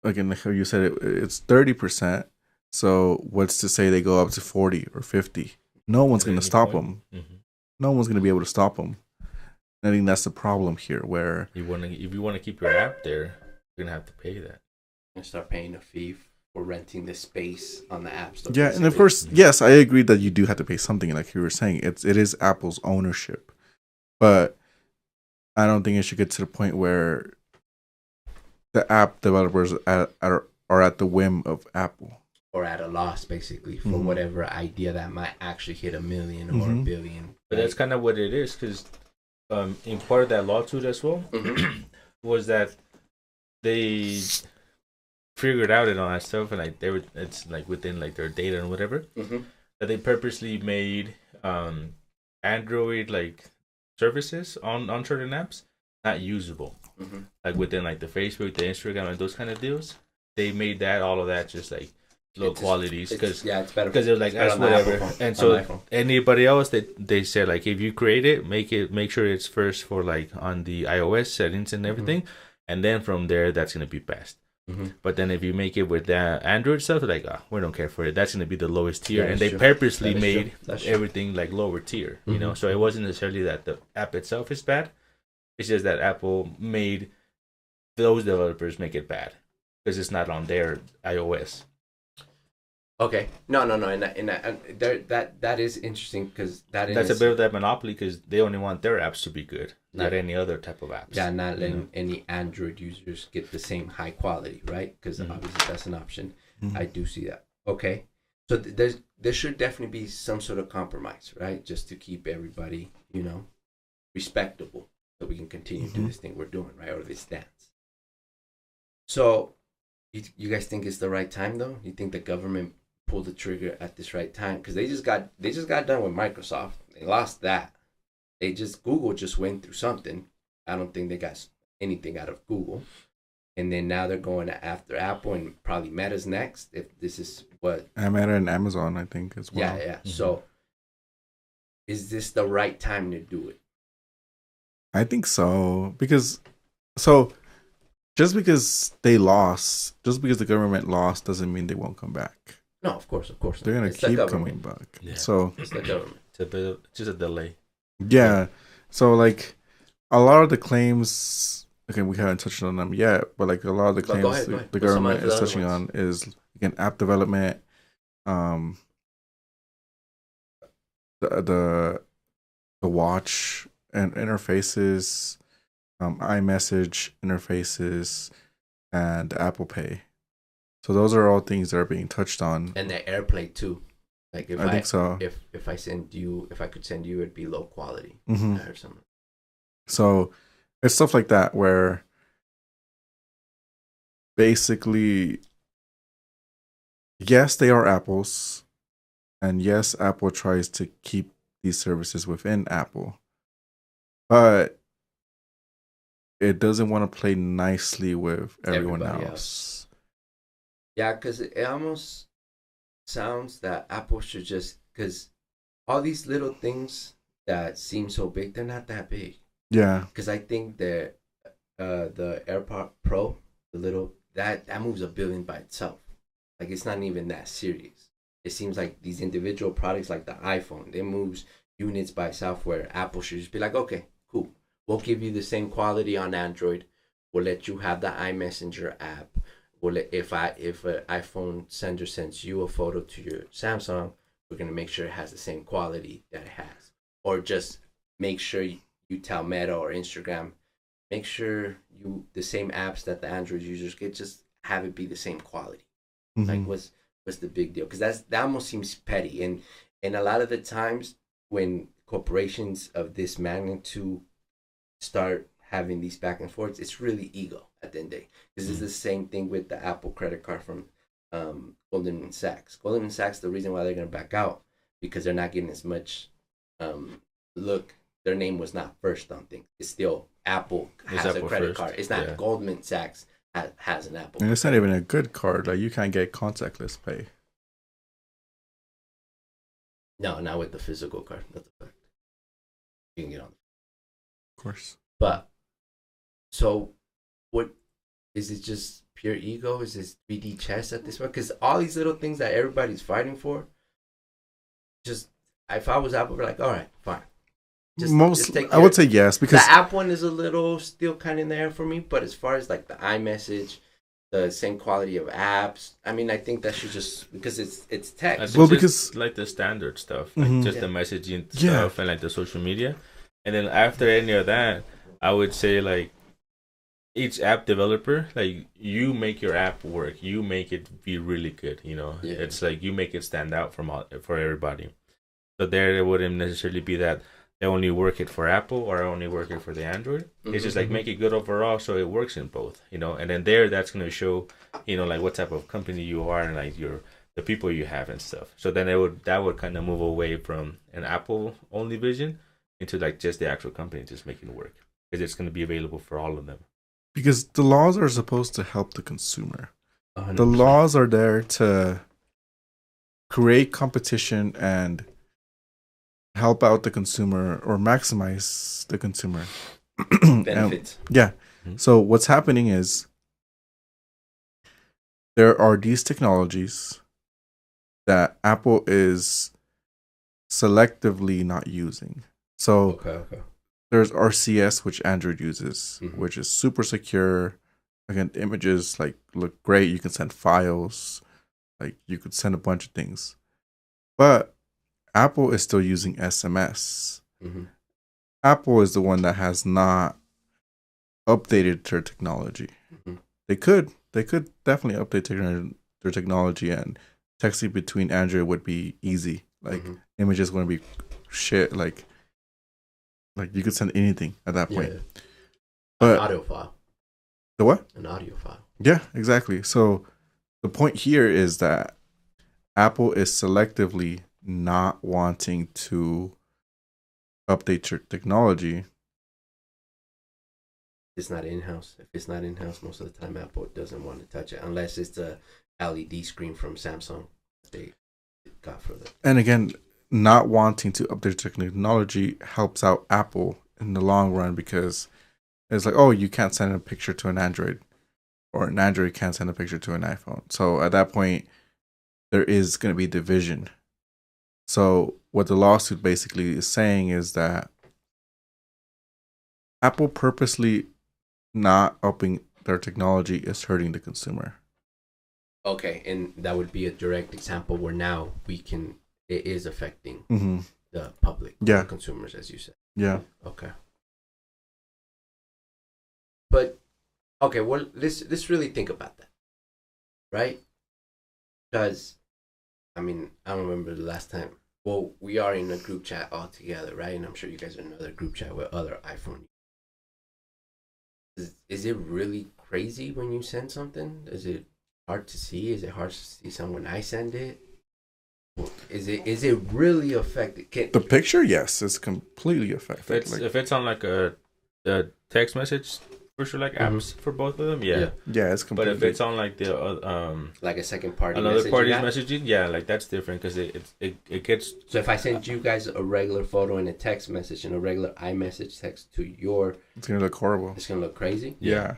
like how you said, it's 30%. So what's to say they go up to 40 or 50? No one's going to stop them. No one's going to be able to stop them. I think that's the problem here. Where if you want to keep your app there, you're gonna have to pay that. And start paying a fee for renting the space on the app store. Yeah, and of course, yes, I agree that you do have to pay something. Like you were saying, it is Apple's ownership, but I don't think it should get to the point where the app developers are at the whim of Apple, or at a loss, basically, for whatever idea that might actually hit $1 million or $1 billion. But that's kind of what it is, because in part of that lawsuit as well was that they figured out and all that stuff, and like it's like within like their data and whatever, that they purposely made Android like services on certain apps not usable, like within like the Facebook, the Instagram, and those kind of deals. They made all of that just like low qualities because it's better because it was like that's whatever. And so anybody else that they said like if you create it, make sure it's first for like on the iOS settings and everything, and then from there that's gonna be passed. But then if you make it with that Android stuff, like we don't care for it. That's gonna be the lowest tier, and they purposely made everything like lower tier. You know, so it wasn't necessarily that the app itself is bad. It's just that Apple made those developers make it bad because it's not on their iOS. Okay. No. That is interesting because that's a bit of that monopoly because they only want their apps to be good, not any other type of apps. Yeah, not letting any Android users get the same high quality, right? Because obviously that's an option. I do see that. Okay. So there should definitely be some sort of compromise, right? Just to keep everybody, respectable, so we can continue to do this thing we're doing, right? Or this dance. So, you guys think it's the right time though? You think the government pulled the trigger at this right time? Because they just got done with Microsoft. They lost that. Google just went through something. I don't think they got anything out of Google. And then now they're going after Apple and probably Meta's next. If this is what Meta and Amazon, I think as well. Yeah. So, is this the right time to do it? I think so just because they lost, just because the government lost, doesn't mean they won't come back. No, of course. They're gonna keep coming back. Yeah. So it's the government. It's just a delay. Yeah. So like a lot of the claims. Okay, we haven't touched on them yet, but like a lot of the claims go ahead. the government is touching on is again app development, the watch and interfaces, iMessage interfaces, and Apple Pay. So those are all things that are being touched on. And the AirPlay too. Like I think so. If I could send you, it'd be low quality or something. So it's stuff like that where basically, yes, they are Apple's, and yes, Apple tries to keep these services within Apple, but it doesn't want to play nicely with everyone else. Yeah, because it almost sounds that Apple should just, because all these little things that seem so big, they're not that big. Yeah. Because I think that the AirPod Pro, the little, that moves $1 billion by itself. Like, it's not even that serious. It seems like these individual products, like the iPhone, they moves units by itself, where Apple should just be like, okay, cool. We'll give you the same quality on Android. We'll let you have the iMessenger app. If an iPhone sender sends you a photo to your Samsung, we're gonna make sure it has the same quality that it has. Or just make sure you tell Meta or Instagram, make sure the same apps that the Android users get, just have it be the same quality. Like what's the big deal? Because that almost seems petty. And a lot of the times when corporations of this magnitude start having these back and forths, it's really ego at the end of the day. This is the same thing with the Apple credit card from Goldman Sachs. Goldman Sachs, the reason why they're going to back out, because they're not getting as much look. Their name was not first on things. It's still Apple has a credit card. It's not Goldman Sachs has an Apple. And it's not even a good card. Like, you can't get contactless pay. No, not with the physical card. That's a fact. You can get on. Of course. But so, what is it? Just pure ego? Is this 3D chess at this point? Because all these little things that everybody's fighting for, just if I was Apple, I'd be like, all right, fine. I would say yes, because the app one is a little still kind of in there for me. But as far as like the iMessage, the same quality of apps, I mean, I think that should just, because it's text. Well, because like the standard stuff, like just the messaging stuff and like the social media, and then after any of that, I would say like each app developer, like you make your app work, you make it be really good. It's like you make it stand out for everybody. So there, it wouldn't necessarily be that they only work it for Apple or only work it for the Android. It's just like make it good overall, so it works in both. And then that's going to show, like what type of company you are and like the people you have and stuff. So then that would kind of move away from an Apple only vision into like just the actual company just making it work, because it's going to be available for all of them. Because the laws are supposed to help the consumer. 100%. The laws are there to create competition and help out the consumer or maximize the consumer benefits. So what's happening is there are these technologies that Apple is selectively not using. So there's RCS, which Android uses, which is super secure. Again, images like look great. You can send files. Like you could send a bunch of things. But Apple is still using SMS. Mm-hmm. Apple is the one that has not updated their technology. Mm-hmm. They could definitely update their technology, and texting between Android would be easy. Like images wouldn't be shit. Like you could send anything at that point. Yeah. But an audio file. The what? An audio file. Yeah, exactly. So the point here is that Apple is selectively not wanting to update your technology. It's not in-house. If it's not in-house, most of the time Apple doesn't want to touch it unless it's the LED screen from Samsung they got for them. And again, not wanting to update technology helps out Apple in the long run, because it's like, oh, you can't send a picture to an Android, or an Android can't send a picture to an iPhone. So at that point, there is going to be division. So what the lawsuit basically is saying is that Apple purposely not upping their technology is hurting the consumer. Okay, and that would be a direct example where now it is affecting the public, the consumers, as you said. Yeah. Okay. But, okay, well, let's really think about that, right? Because, I mean, I don't remember the last time. Well, we are in a group chat all together, right? And I'm sure you guys are in another group chat with other iPhone. Is it really crazy when you send something? Is it hard to see? Is it hard to see someone I send it? Is it really affected? The picture, yes, it's completely affected. If it's on like a text message, for sure, like apps for both of them, yeah, it's completely. But if it's on like the like a second party, another party's messaging, yeah, like that's different, because it gets. So if I send you guys a regular photo and a text message and a regular iMessage text to your, it's gonna look horrible. It's gonna look crazy. Yeah.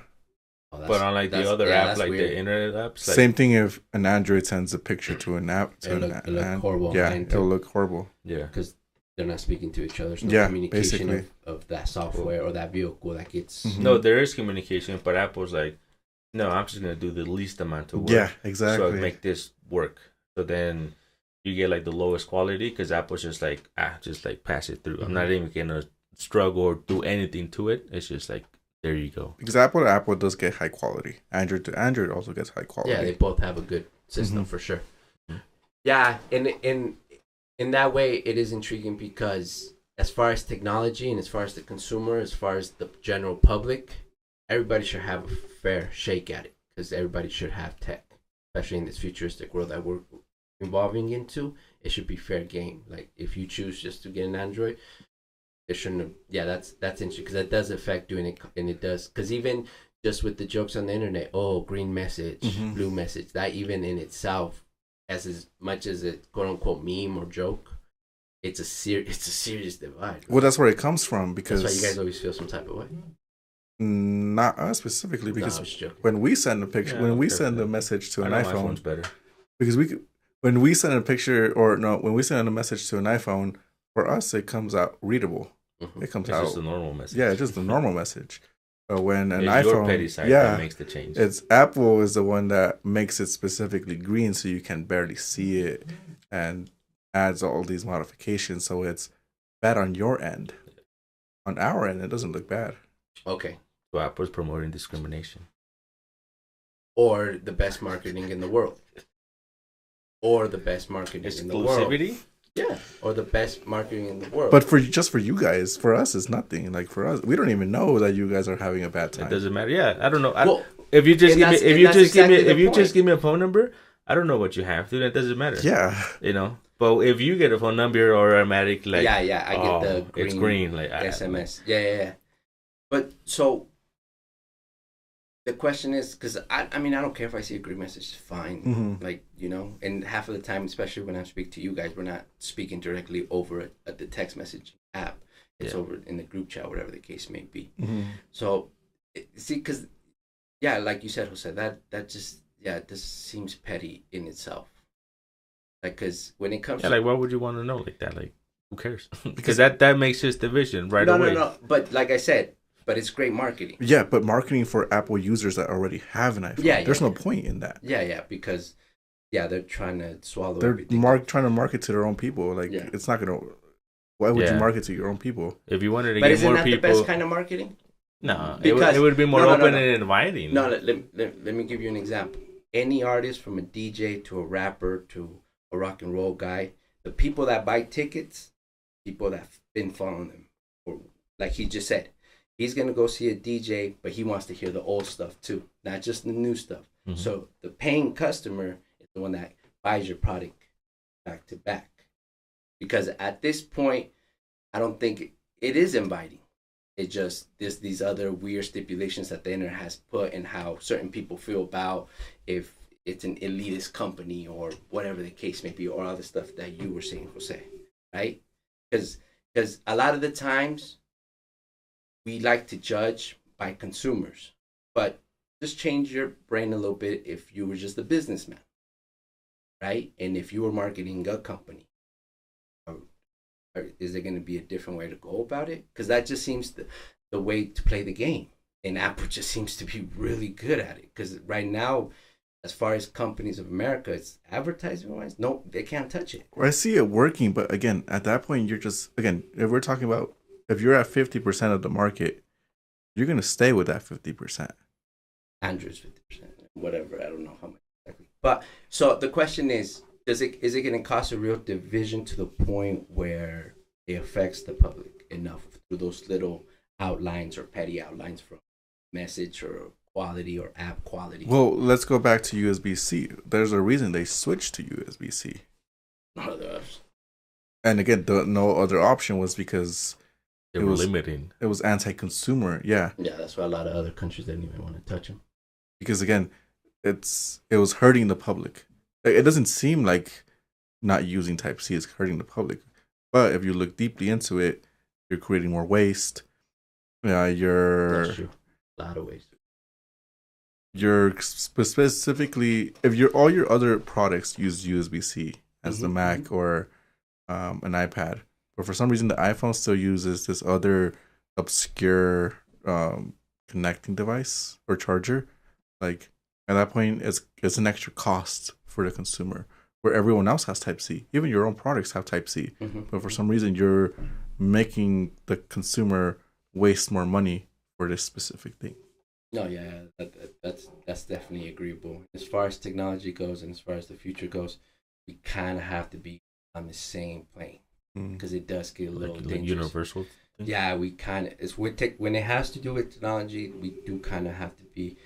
Oh, but on like the other app, like weird. The internet apps, like, same thing. If an Android sends a picture to an app, it'll look horrible. Yeah, it'll look horrible. Yeah, because they're not speaking to each other. There's no communication of that software or that vehicle that gets. No, there is communication, but Apple's like, no, I'm just gonna do the least amount of work. Yeah, exactly. So I make this work. So then you get like the lowest quality, because Apple's just like, just like pass it through. I'm not even gonna struggle or do anything to it. It's just like, there you go. Because Apple to Apple does get high quality. Android to Android also gets high quality. Yeah, they both have a good system for sure. Yeah, and in that way, it is intriguing, because as far as technology and as far as the consumer, as far as the general public, everybody should have a fair shake at it, because everybody should have tech, especially in this futuristic world that we're evolving into. It should be fair game. Like if you choose just to get an Android, it shouldn't have. Yeah, that's interesting, because that does affect doing it, and it does, because even just with the jokes on the internet, green message, blue message, that even in itself, as much as a quote unquote meme or joke, it's a serious divide. Well, that's where it comes from, because that's why you guys always feel some type of way. Not us specifically, because when we send a picture, when we send a message to an iPhone, better. Because when we send a picture, when we send a message to an iPhone, for us it comes out readable. It comes out just a normal message. Yeah, it's just a normal message. But when an it's iPhone, your petty side that makes the change. It's Apple is the one that makes it specifically green, so you can barely see it, and adds all these modifications, so it's bad on your end. On our end, it doesn't look bad. Okay. So Apple's promoting discrimination, or the best marketing in the world, or the best marketing in the world. Exclusivity. Yeah, or the best marketing in the world. But for you guys, for us, it's nothing. Like for us, we don't even know that you guys are having a bad time. It doesn't matter. Yeah, I don't know. If you just give me a phone number, I don't know what you have, dude. It doesn't matter. Yeah, But if you get a phone number or automatic, like I get the green, it's green, like SMS. Yeah. But so the question is, because I mean, I don't care if I see a green message, it's fine. Like, and half of the time, especially when I speak to you guys, we're not speaking directly over at the text message app. It's over in the group chat, whatever the case may be. So, see, because, like you said, Jose, that just, this seems petty in itself. Like, because when it comes to... like, why would you want to know like that? Like, who cares? Because that makes this division away. No. But like I said, but it's great marketing. Yeah, but marketing for Apple users that already have an iPhone. There's no point in that. Yeah, because Yeah, they're trying to swallow They're everything. trying to market to their own people. Like it's not gonna. Why would you market to your own people? If you wanted to but get more people, isn't that the best kind of marketing? No, because it would be more open and inviting. No, let me give you an example. Any artist, from a DJ to a rapper to a rock and roll guy, the people that buy tickets, people that've been following them, or like he just said, he's gonna go see a DJ, but he wants to hear the old stuff too, not just the new stuff. Mm-hmm. So the paying customer is the one that buys your product back to back. Because at this point, I don't think it is inviting. It just there's these other weird stipulations that the internet has put in how certain people feel about if it's an elitist company or whatever the case may be, or other stuff that you were saying, Jose, right? Because a lot of the times we like to judge by consumers, but just change your brain a little bit if you were just a businessman, right? And if you were marketing a company, is there going to be a different way to go about it? Because that just seems the way to play the game. And Apple just seems to be really good at it. Because right now, as far as companies of America, it's advertising-wise, no, they can't touch it. Well, I see it working, but again, at that point, you're just, again, if we're talking about, if you're at 50% of the market, you're going to stay with that 50%. Andrew's 50%, whatever, I don't know how much exactly. But, so the question is it going to cause a real division to the point where it affects the public enough through those little outlines or petty outlines from message or quality or app quality? Well, let's go back to USB-C. There's a reason they switched to USB-C. And again, no other option was because they were limiting. It was anti-consumer. Yeah. Yeah, that's why a lot of other countries didn't even want to touch them. Because again, it was hurting the public. It doesn't seem like not using Type-C is hurting the public, but if you look deeply into it, you're creating more waste. That's true. A lot of waste. You're specifically, if all your other products use USB-C as the Mac or an iPad, but for some reason the iPhone still uses this other obscure connecting device or charger, like at that point it's an extra cost for the consumer, where everyone else has Type-C. Even your own products have Type-C. But for some reason, you're making the consumer waste more money for this specific thing. No, yeah, that's definitely agreeable. As far as technology goes and as far as the future goes, we kind of have to be on the same plane because it does get a little dangerous. Universal thing? Yeah, we kind of, when it has to do with technology, we do kind of have to be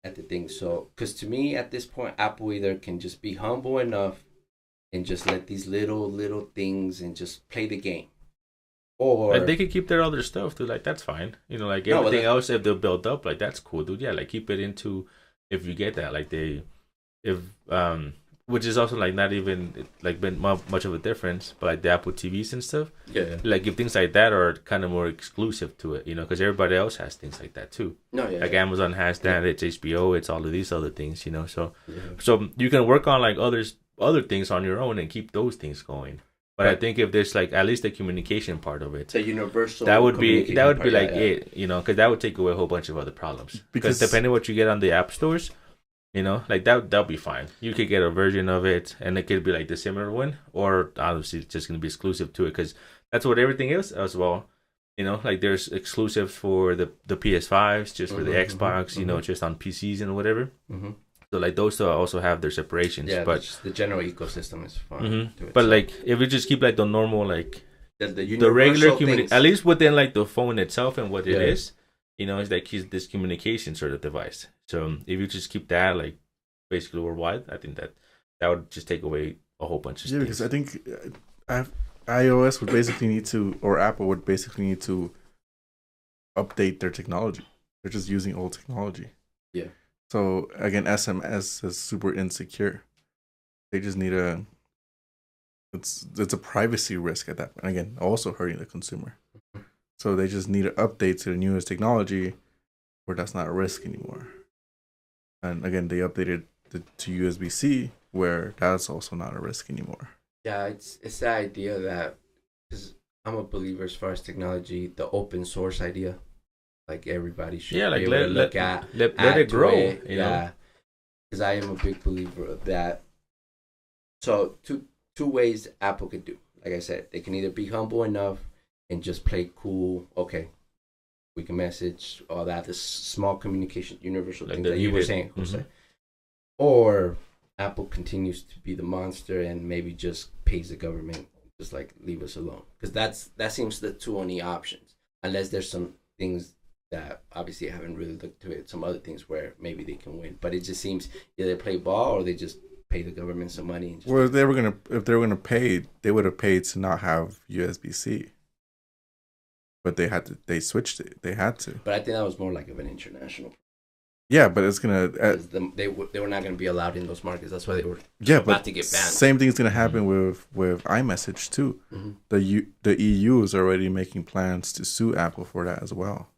at the thing. So, because to me, at this point, Apple either can just be humble enough and just let these little things and just play the game, or like they could keep their other stuff, dude. Like that's fine, you know. Like everything else, if they'll build up, like that's cool, dude. Yeah, like keep it into if you get that, like which is also like not even like been much of a difference, but like the Apple TVs and stuff. Yeah. Like if things like that are kind of more exclusive to it, you know, because everybody else has things like that too. No, yeah. Like Amazon has that, it's HBO, it's all of these other things, you know. So you can work on like other things on your own and keep those things going. But I think if there's like at least the communication part of it, it's a universal. That would be like it, you know, because that would take away a whole bunch of other problems. Because depending on what you get on the app stores. You know, like that'll be fine. You could get a version of it, and it could be like the similar one, or obviously it's just gonna be exclusive to it, because that's what everything is as well. You know, like there's exclusives for the PS5s, just for the Xbox. You know, just on PCs and whatever. So like those also have their separations. Yeah, but the general ecosystem is fine. But like if we just keep like the normal like the regular community, at least within like the phone itself and what it is. You know, it's like this communication sort of device. So if you just keep that like basically worldwide, I think that would just take away a whole bunch of things. Because I think iOS would basically need to, or Apple would basically need to update their technology. They're just using old technology. Yeah. So again, SMS is super insecure. They just need it's a privacy risk at that point. Again, also hurting the consumer. So they just need to update to the newest technology where that's not a risk anymore. And again, they updated to USB-C where that's also not a risk anymore. Yeah, it's the idea that, because I'm a believer as far as technology, the open source idea, like everybody should be able to look at let it grow. Yeah, because I am a big believer of that. So two ways Apple could do. Like I said, they can either be humble enough and just play cool. Okay, we can message all that. This small communication, universal Like thing the that you were EBIT. saying, Jose. Mhm. Or Apple continues to be the monster and maybe just pays the government, just like leave us alone. Because that seems the two only options. Unless there's some things that obviously I haven't really looked to it. Some other things where maybe they can win, but it just seems either they play ball or they just pay the government some money. And just Well, if they were gonna pay, they would have paid to not have USB-C. But they had to. They switched it. They had to. But I think that was more like of an international. Yeah, but it's gonna. They were not going to be allowed in those markets. That's why they were Yeah, about but to get banned. same thing's gonna happen with iMessage too. Mm-hmm. The EU is already making plans to sue Apple for that as well.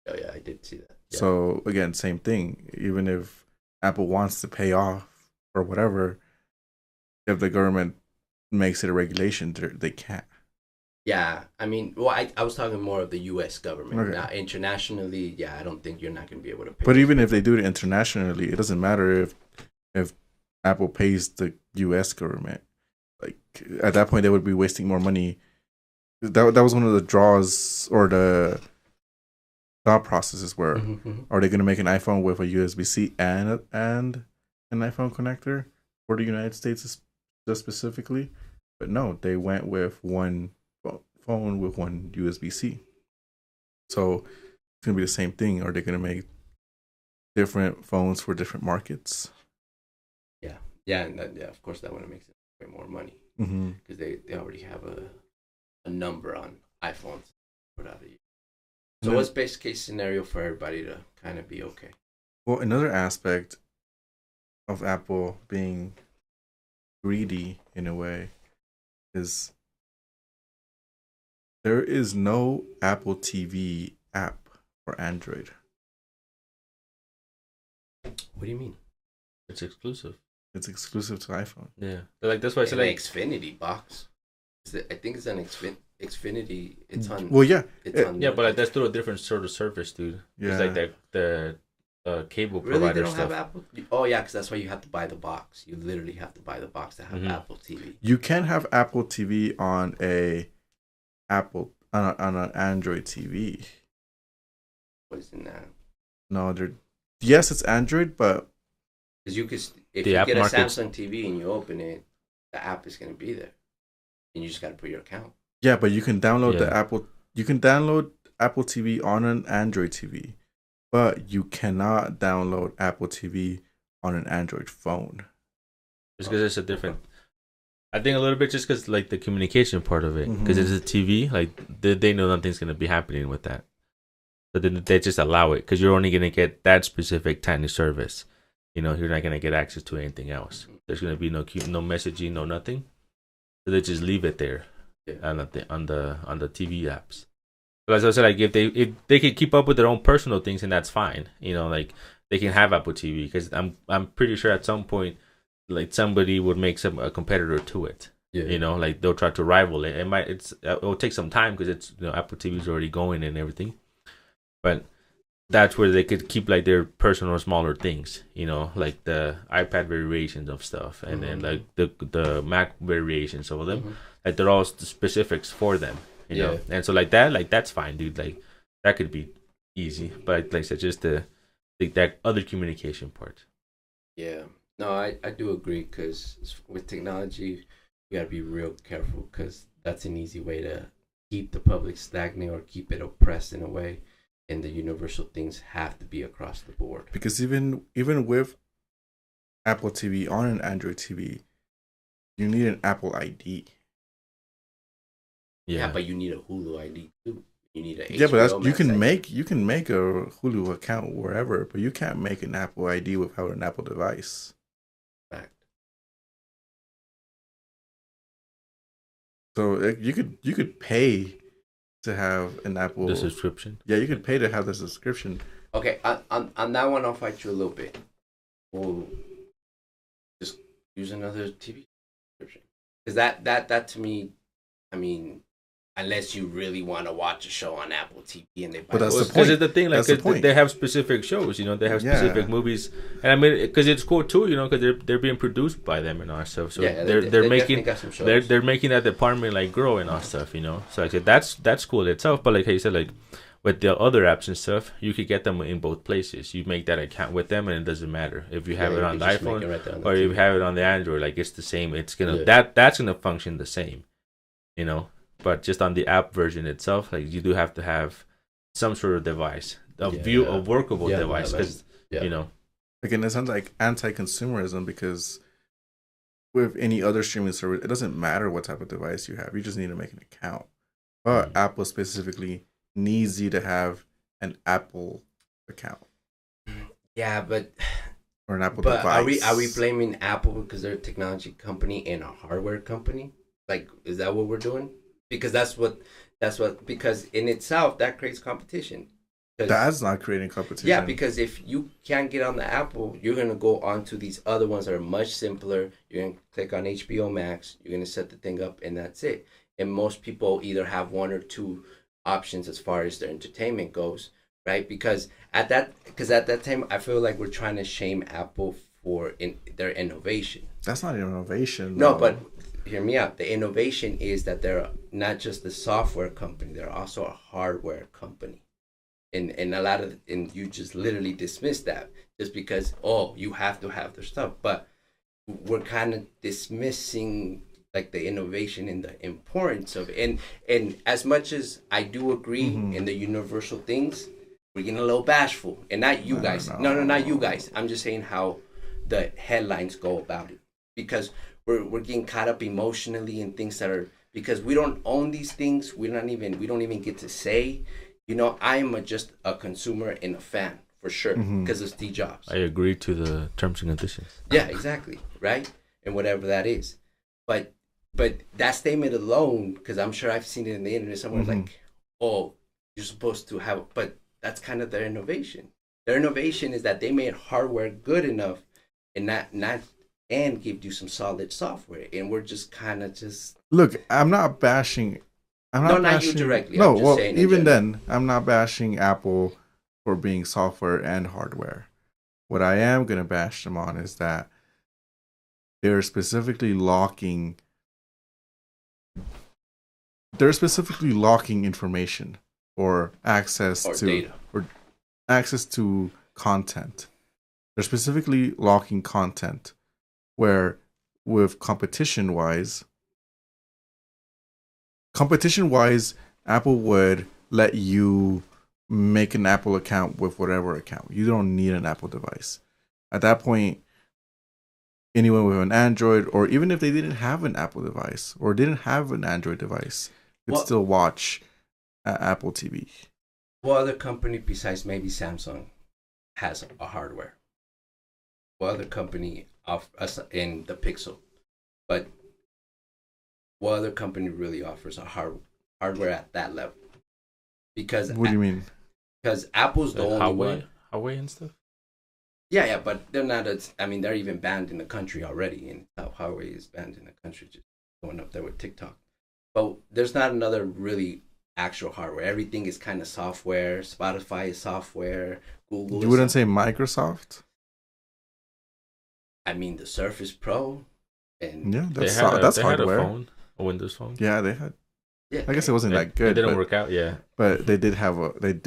Oh yeah, I did see that. Yeah. So again, same thing. Even if Apple wants to pay off or whatever, if the government makes it a regulation, they can't. Yeah, I mean, well, I was talking more of the U.S. government. Okay. Now, internationally, yeah, I don't think you're not going to be able to pay. But even if they do it internationally, it doesn't matter if Apple pays the U.S. government. Like at that point, they would be wasting more money. That was one of the draws or the thought processes where are they going to make an iPhone with a USB-C and an iPhone connector for the United States just specifically? But no, they went with one phone with one USB-C. So it's going to be the same thing. Are they going to make different phones for different markets? Yeah, and of course that one makes it way more money because they already have a number on iPhones put out a year. So what's best case scenario for everybody to kind of be okay? Well, another aspect of Apple being greedy in a way is there is no Apple TV app for Android. What do you mean? It's exclusive. It's exclusive to iPhone. Yeah, like that's why I said An like Xfinity box. I think it's an Xfinity. It's on. Well, yeah. It's on. yeah, but like that's still a different sort of service, dude. Yeah. It's like the cable Really, provider they don't stuff. have Apple. Oh yeah, because that's why you have to buy the box. You literally have to buy the box to have Mhm. Apple TV. You can have Apple TV on an Android TV. What is in that? No, yes, it's Android, but Because you could, if The you app get a markets- Samsung TV and you open it, the app is going to be there, and you just got to put your account. yeah, but you can download Yeah. You can download Apple TV on an Android TV, but you cannot download Apple TV on an Android phone. Just because it's a different. I think a little bit just because like the communication part of it, because it's a TV, like they know nothing's gonna be happening with that, so then they just allow it because you're only gonna get that specific tiny service. You know, you're not gonna get access to anything else. There's gonna be no messaging, no nothing. So they just leave it there, on the TV apps. But as I said, like if they can keep up with their own personal things, and that's fine. You know, like they can have Apple TV because I'm pretty sure at some point, like somebody would make a competitor to it. Yeah. You know, like they'll try to rival it. It'll take some time because it's Apple TV is already going and everything, but that's where they could keep like their personal smaller things. You know, like the iPad variations of stuff, and then like the Mac variations of them. Like they're all specifics for them. You know, and so like that's fine, dude. Like that could be easy, but like I said, just that other communication part. Yeah. No, I do agree because with technology, you got to be real careful because that's an easy way to keep the public stagnant or keep it oppressed in a way. And the universal things have to be across the board. Because even with Apple TV on an Android TV, you need an Apple ID. Yeah, but you need a Hulu ID too. You need a Yeah, but HBO you Max can ID. make a Hulu account wherever, but you can't make an Apple ID without an Apple device. Fact. So you could pay to have an Apple The subscription. Yeah, you could pay to have the subscription. Okay, on that one, I'll fight you a little bit. We'll just use another TV subscription because that to me, I mean, unless you really want to watch a show on Apple TV and they buy. But that's the point. Because it's the thing, like That's the point. they have specific shows, they have specific movies, and I mean, because it's cool too, because they're being produced by them and all that stuff. So they're making they're making that department like grow and all stuff, So like that's cool itself. But like how you said, like with the other apps and stuff, you could get them in both places. You make that account with them, and it doesn't matter if you have it on the iPhone or if you have it on the Android. Like it's the same. It's gonna that's gonna function the same, But just on the app version itself, like you do have to have some sort of device, a workable device, because Again, it sounds like anti-consumerism because with any other streaming service, it doesn't matter what type of device you have. You just need to make an account. But Apple specifically needs you to have an Apple account. Yeah, but or an Apple device. Are we blaming Apple because they're a technology company and a hardware company? Like, is that what we're doing? Because because in itself that creates competition. That's not creating competition. Yeah, because if you can't get on the Apple, you're gonna go on to these other ones that are much simpler. You're gonna click on HBO Max. You're gonna set the thing up, and that's it. And most people either have one or two options as far as their entertainment goes, right? Because at that time, I feel like we're trying to shame Apple for their innovation. That's not innovation. No, but hear me out. The innovation is that they're not just a software company; they're also a hardware company, and you just literally dismiss that just because you have to have their stuff. But we're kind of dismissing like the innovation and the importance of it. And as much as I do agree in the universal things, we're getting a little bashful, and not you guys. No, not you guys. I'm just saying how the headlines go about it because. We're getting caught up emotionally in things that are because we don't own these things. We don't even get to say, I'm just a consumer and a fan for sure because of Steve Jobs. I agree to the terms and conditions. Yeah, exactly, right, and whatever that is, but that statement alone, because I'm sure I've seen it in the internet somewhere like, you're supposed to have, but that's kind of their innovation. Their innovation is that they made hardware good enough and not. And give you some solid software, and we're just kind of just look. I'm not bashing. Not you directly. No, well, even then, I'm not bashing Apple for being software and hardware. What I am gonna bash them on is that they're specifically locking information or access to data or access to content. They're specifically locking content. Where with competition wise, Apple would let you make an Apple account with whatever account. You don't need an Apple device. At that point, anyone with an Android, or even if they didn't have an Apple device or didn't have an Android device, could still watch Apple TV. What other company besides maybe Samsung has a hardware? What other company us in the Pixel, but what other company really offers a hardware at that level? Because what do you mean? Because Apple's the only one. Huawei and stuff. Yeah, but they're not. They're even banned in the country already, and Huawei is banned in the country, just going up there with TikTok. But there's not another really actual hardware. Everything is kind of software. Spotify is software. Google. You wouldn't say Microsoft? I mean, the Surface Pro, and that's hardware. Had a Windows phone. Yeah, they had. Yeah, I guess it wasn't that good. It didn't work out. Yeah, but they do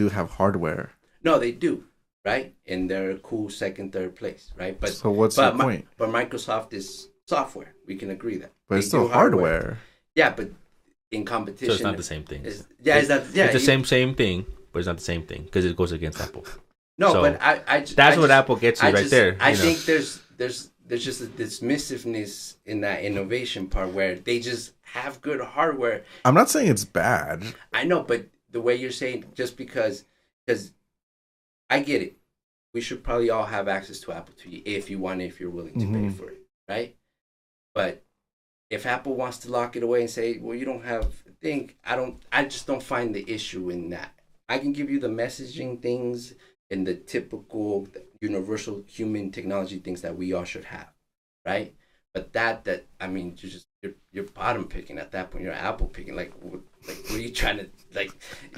have hardware. No, they do, right? And they're a cool second, third place, right? But so what's the point? But Microsoft is software. We can agree that. But it's still hardware. Yeah, but in competition, so it's not the same thing. It's the same thing, but it's not the same thing because it goes against Apple. No, so but that's what Apple gets you there. I think there's just a dismissiveness in that innovation part where they just have good hardware. I'm not saying it's bad. I know, but the way you're saying, just because I get it. We should probably all have access to Apple TV if you're willing to pay for it, right? But if Apple wants to lock it away and say, well, you don't have a thing, I just don't find the issue in that. I can give you the messaging things and the typical universal human technology things that we all should have, right? But you're just you're bottom picking at that point. You're apple picking. Like what are you trying to like?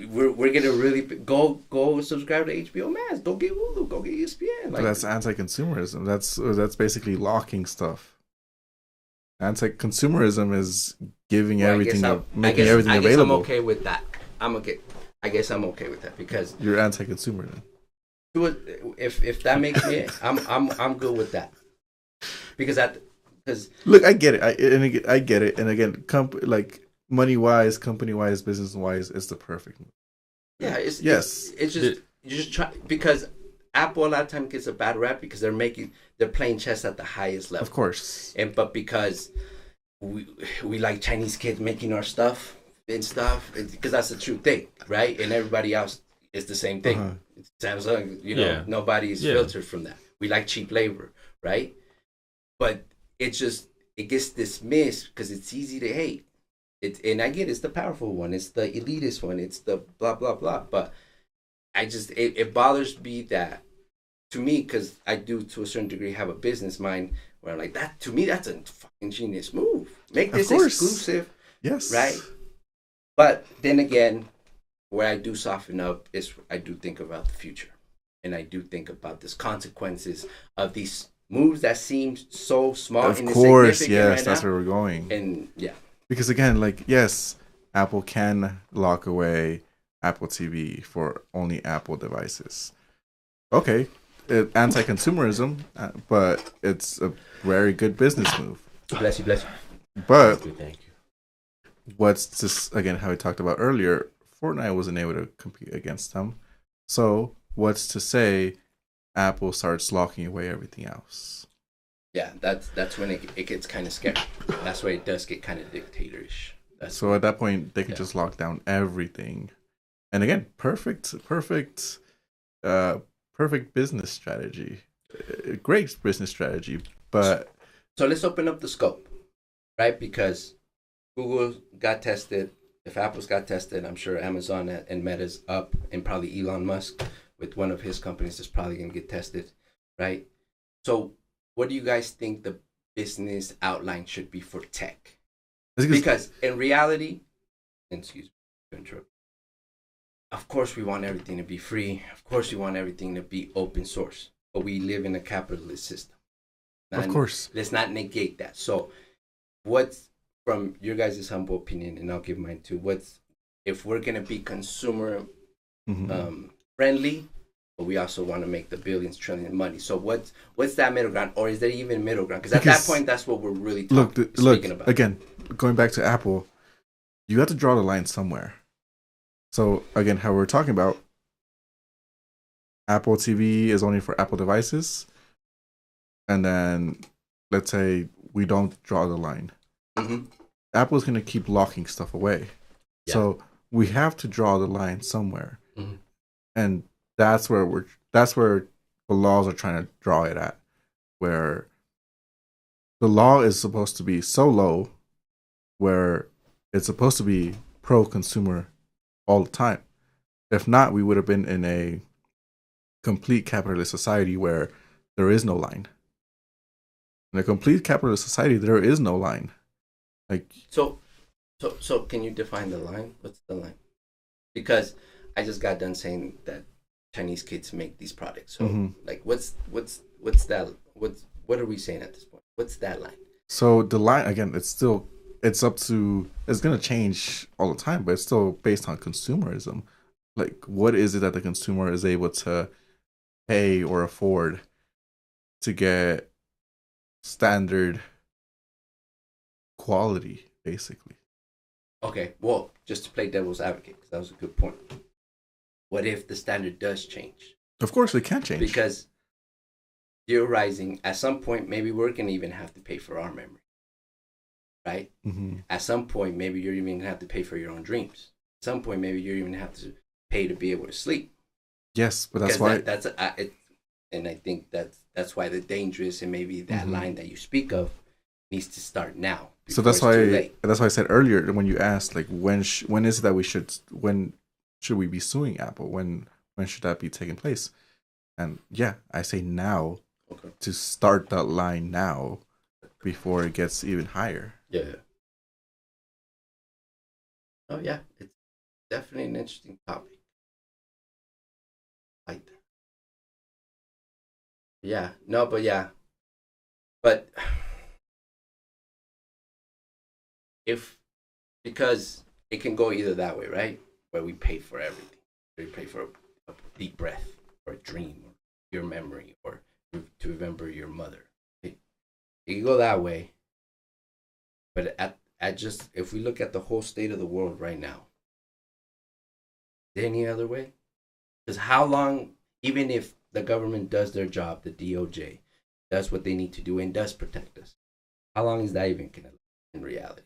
We're gonna really go subscribe to HBO Max. Go get Hulu. Go get ESPN. Like, but that's anti-consumerism. That's basically locking stuff. Anti-consumerism is giving making everything available. I'm okay with that. I guess I'm okay with that because you're anti-consumer then. If that makes me, I'm good with that because look, I get it. I get it. And again, like money wise, company wise, business wise, it's the perfect. Yeah. It's just you just try because Apple a lot of times gets a bad rap because they're playing chess at the highest level. Of course. But because we like Chinese kids making our stuff and stuff, because that's the true thing, right? And everybody else is the same thing. Uh-huh. Samsung, nobody's filtered from that. We like cheap labor, right? But it gets dismissed because it's easy to hate. And I get it's the powerful one, it's the elitist one, it's the blah blah blah. But it bothers me that, to me, because I do to a certain degree have a business mind where I'm like, that to me that's a fucking genius move. Make this exclusive, yes, right? But then again, where I do soften up is I do think about the future, and I do think about the consequences of these moves that seem so small. Of course, yes, right that's now. where we're going. And yeah, because again, like yes, Apple can lock away Apple TV for only Apple devices. Okay, anti-consumerism, but it's a very good business move. Bless you. But thank you. What's this again? How we talked about earlier, Fortnite wasn't able to compete against them. So what's to say Apple starts locking away everything else? Yeah, that's when it gets kind of scary. That's where it does get kind of dictatorish. So at that point, they can just lock down everything. And again, perfect business strategy. Great business strategy. But so let's open up the scope, right? Because Google got tested. If Apple's got tested, I'm sure Amazon and Meta's up, and probably Elon Musk with one of his companies is probably going to get tested, right? So what do you guys think the business outline should be for tech? Because in reality, excuse me to interrupt, of course we want everything to be free. Of course we want everything to be open source. But we live in a capitalist system. Of course. Let's not negate that. So what's, from your guys' humble opinion, and I'll give mine too, if we're going to be consumer friendly, but we also want to make the billions, trillions of money. So what's that middle ground? Or is there even middle ground? Because at that point, that's what we're really speaking about. Again, going back to Apple, you have to draw the line somewhere. So again, how we're talking about, Apple TV is only for Apple devices. And then let's say we don't draw the line. Mm-hmm. Apple's going to keep locking stuff away. Yeah. So we have to draw the line somewhere. Mm-hmm. And that's where the laws are trying to draw it at, where the law is supposed to be so low where it's supposed to be pro-consumer all the time. If not, we would have been in a complete capitalist society where there is no line. In a complete capitalist society, there is no line. Like so can you define the line? What's the line? Because I just got done saying that Chinese kids make these products. So like what's that, what are we saying at this point? What's that line? So the line, again, it's gonna change all the time, but it's still based on consumerism. Like what is it that the consumer is able to pay or afford to get standard quality, basically? Okay, well, just to play devil's advocate, because that was a good point. What if the standard does change? Of course, it can change. Because theorizing, at some point, maybe we're going to even have to pay for our memory, right? Mm-hmm. At some point, maybe you're even going to have to pay for your own dreams. At some point, maybe you're even have to pay to be able to sleep. Yes, but that's why. And I think that's why the dangerous and maybe that line that you speak of needs to start now. So that's why I said earlier when you asked like when is it that when should we be suing Apple? When should that be taking place? And yeah, I say now, to start that line now before it gets even higher. Yeah. Oh yeah, it's definitely an interesting topic. Like that. Yeah, no, but yeah, but if because it can go either that way, right? Where we pay for everything, we pay for a deep breath or a dream, or your memory, or to remember your mother. It can go that way, but at just if we look at the whole state of the world right now, is there any other way? Because how long, even if the government does their job, the DOJ does what they need to do and does protect us, how long is that even going to in reality?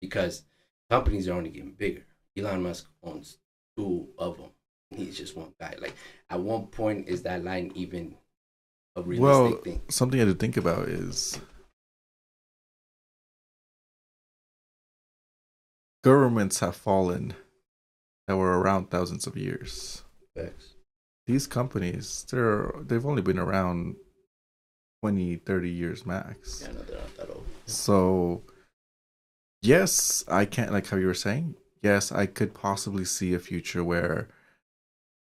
Because companies are only getting bigger. Elon Musk owns two of them. He's just one guy. Like, at one point, is that line even a realistic thing? Something I had to think about is governments have fallen that were around thousands of years. Facts. These companies, they've only been around 20, 30 years max. Yeah, no, they're not that old. So, yes, I can't, like how you were saying, yes, I could possibly see a future where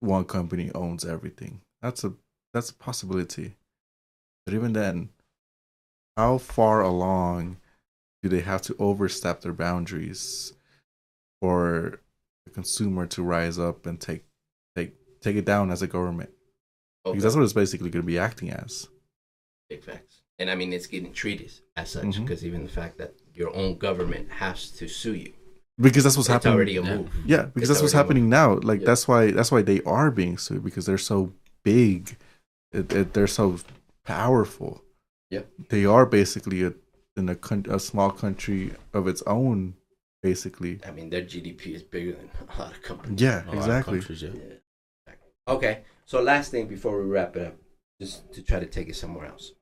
one company owns everything. That's a possibility. But even then, how far along do they have to overstep their boundaries for the consumer to rise up and take it down as a government? Okay. Because that's what it's basically going to be acting as. Big facts. And I mean, it's getting treated as such, because even the fact that your own government has to sue you. Because that's what's happening. It's already a move. Yeah, because that's what's happening now. Like, that's why they are being sued, because they're so big. They're so powerful. Yeah. They are basically a small country of its own, basically. I mean, their GDP is bigger than a lot of companies. Yeah, exactly. Yeah. Okay, so last thing before we wrap it up, just to try to take it somewhere else.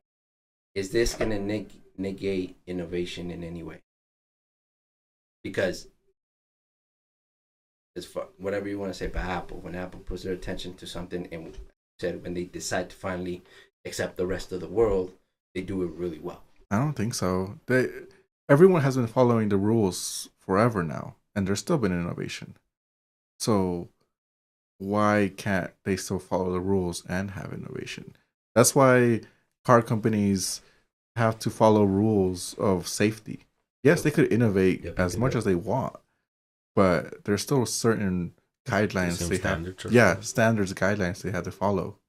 Is this going to negate innovation in any way? Because, as far, whatever you want to say about Apple, when Apple puts their attention to something and said when they decide to finally accept the rest of the world, they do it really well. I don't think so. Everyone has been following the rules forever now, and there's still been innovation. So why can't they still follow the rules and have innovation? That's why car companies have to follow rules of safety. Yes, they could innovate as much as they want, but there's still certain guidelines they have. Standards, guidelines they have to follow.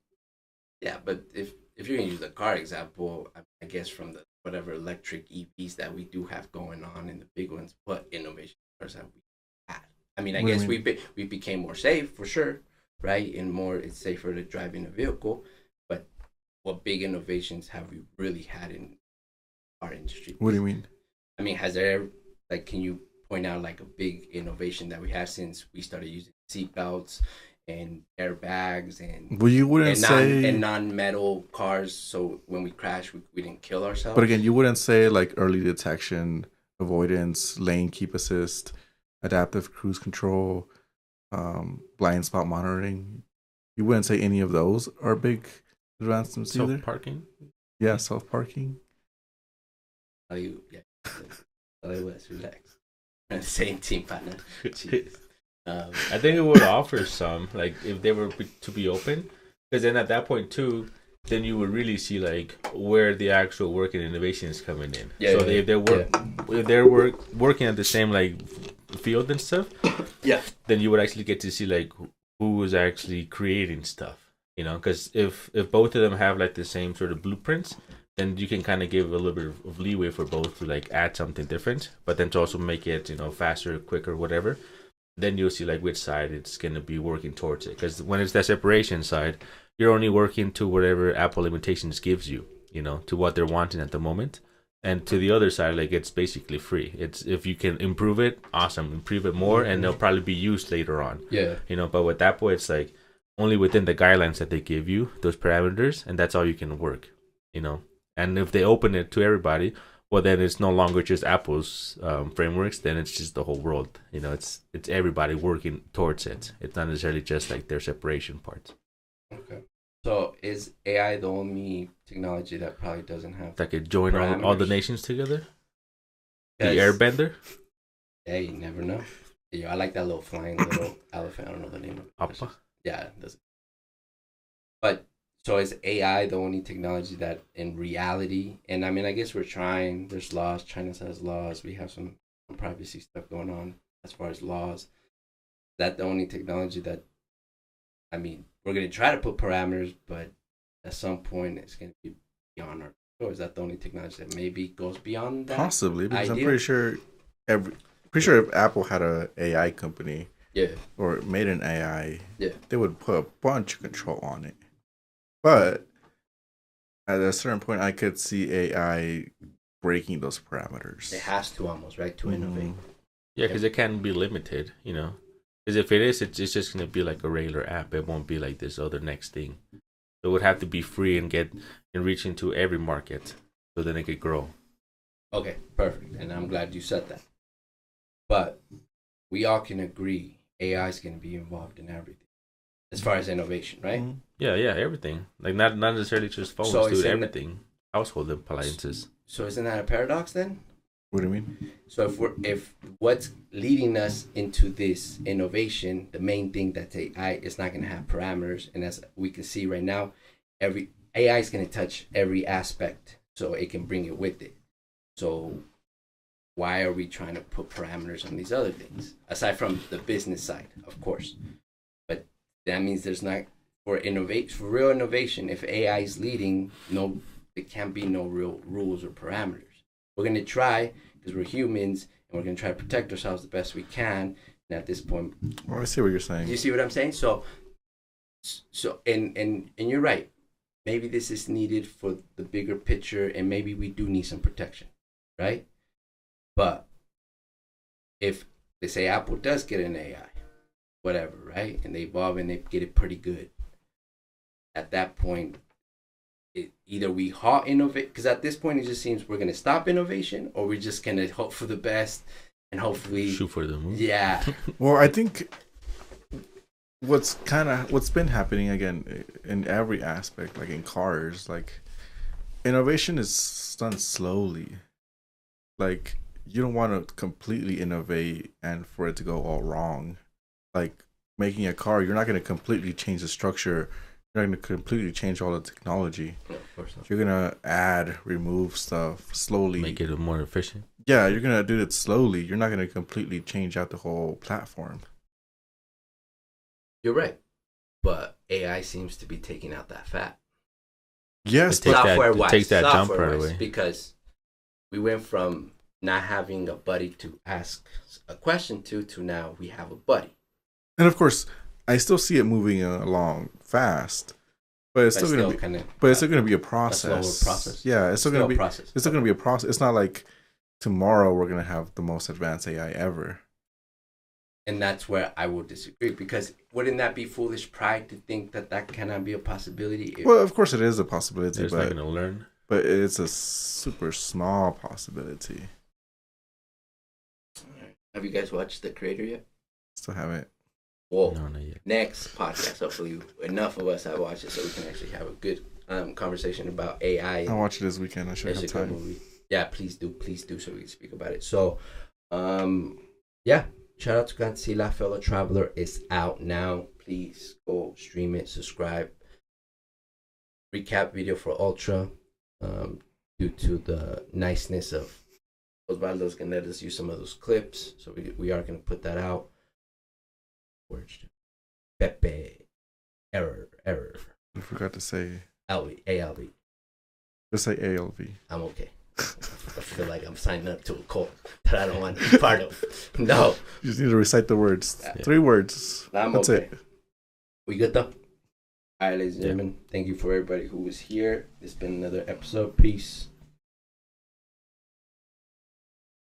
Yeah, but if you're gonna use the car example, I guess from the whatever electric EVs that we do have going on and the big ones, what innovation have we had? I mean, I guess we became more safe for sure, right? And it's safer to drive in a vehicle. But what big innovations have we really had in our industry? What do you mean? I mean, has there ever, like, can you point out like a big innovation that we have since we started using seatbelts and airbags and non-metal cars, so when we crash we didn't kill ourselves? But again, you wouldn't say like early detection, avoidance, lane keep assist, adaptive cruise control, blind spot monitoring. You wouldn't say any of those are big advancements either. Self-parking? Yeah, self-parking. Relax. We're on the same team, partner. I think it would offer some, like, if they were to be open, because then at that point too, then you would really see like where the actual work and innovation is coming in. If they're working at the same like field and stuff, then you would actually get to see like who is actually creating stuff. You know, because if both of them have like the same sort of blueprints, then you can kind of give a little bit of leeway for both to like add something different, but then to also make it, you know, faster, quicker, whatever. Then you'll see like which side it's going to be working towards it. Because when it's that separation side, you're only working to whatever Apple limitations gives you, you know, to what they're wanting at the moment. And to the other side, like, it's basically free. It's, if you can improve it, awesome. Improve it more, and they'll probably be used later on. Yeah. You know, but with Apple, it's like only within the guidelines that they give you, those parameters, and that's all you can work, you know. And if they open it to everybody, well, then it's no longer just Apple's frameworks. Then it's just the whole world. You know, it's everybody working towards it. It's not necessarily just like their separation parts. Okay. So is AI the only technology that probably doesn't have that could join all the nations together? The airbender? Yeah, you never know. Yeah, I like that little flying little elephant. I don't know the name of it. Appa? Yeah, but so is AI the only technology that in reality? And I mean, I guess we're trying. There's laws. China has laws. We have some privacy stuff going on as far as laws. Is that the only technology that? I mean, we're gonna try to put parameters, but at some point it's gonna be beyond our. Or is that the only technology that maybe goes beyond that? Possibly, because idea? I'm pretty sure if Apple had a AI company, Yeah, or made an AI, yeah, they would put a bunch of control on it. But at a certain point, I could see AI breaking those parameters. it has to almost right to innovate. Yeah, because it can be limited, you know. Because if it is, it's just going to be like a regular app. It won't be like this other next thing. So it would have to be free and reach into every market so then it could grow. Okay, perfect. And I'm glad you said that. But we all can agree AI is going to be involved in everything as far as innovation, right? Mhm. Yeah, everything. Like not necessarily just phones, So dude. isn't Everything, household appliances. So isn't that a paradox then? What do you mean? So if what's leading us into this innovation, the main thing that AI is not going to have parameters, and as we can see right now, every AI is going to touch every aspect, so it can bring it with it. So why are we trying to put parameters on these other things aside from the business side, of course? But that means there's not for real innovation. If AI is leading, there can't be no real rules or parameters. We're going to try because we're humans and we're going to try to protect ourselves the best we can. And at this point, I see what you're saying. you see what I'm saying? So and you're right. Maybe this is needed for the bigger picture, and maybe we do need some protection, right? But if they say Apple does get an AI, whatever, right, and they evolve and they get it pretty good, at that point, either we halt innovate, because at this point it just seems we're going to stop innovation, or we're just going to hope for the best and hopefully Shoot for the moon. Yeah. Well, I think what's been happening again in every aspect, like in cars, like innovation is done slowly. Like you don't want to completely innovate and for it to go all wrong. Like making a car, you're not going to completely change the structure. You're not going to completely change all the technology. No, of course not. You're going to add, remove stuff slowly. Make it more efficient. Yeah, you're going to do it slowly. You're not going to completely change out the whole platform. You're right. But AI seems to be taking out that fat. Yes, It takes that- Software-wise, it takes that jump right software-wise, away. because we went from not having a buddy to ask a question to now we have a buddy. and of course, I still see it moving along fast, but it's still going to be. But it's still going to be a process. slower process. Yeah, it's still going to be. process. It's still going to be a process. It's not like tomorrow we're going to have the most advanced AI ever. And that's where I will disagree, because wouldn't that be foolish pride to think that that cannot be a possibility? Well, of course it is a possibility, They're just not but going to learn. it's a super small possibility. Have you guys watched The Creator yet? Still haven't. Whoa. No, not yet. Next podcast, hopefully enough of us have watched it so we can actually have a good conversation about AI. I'll watch it this weekend. I should It's have a good time. movie. Yeah, please do, so we can speak about it. So, yeah, shout out to Godzilla, Fellow Traveler is out now. Please go stream it, subscribe. Recap video for Ultra, due to the niceness of Osvaldo's gonna let us use some of those clips, so we are gonna put that out. Words. Pepe, error. I forgot to say. ALV. Just say ALV. I'm okay. I feel like I'm signing up to a cult that I don't want to be part of. No. You just need to recite the words. Yeah. 3 words. I'm That's okay. it. We good though? All right, ladies and gentlemen. Thank you for everybody who was here. It's been another episode. Peace.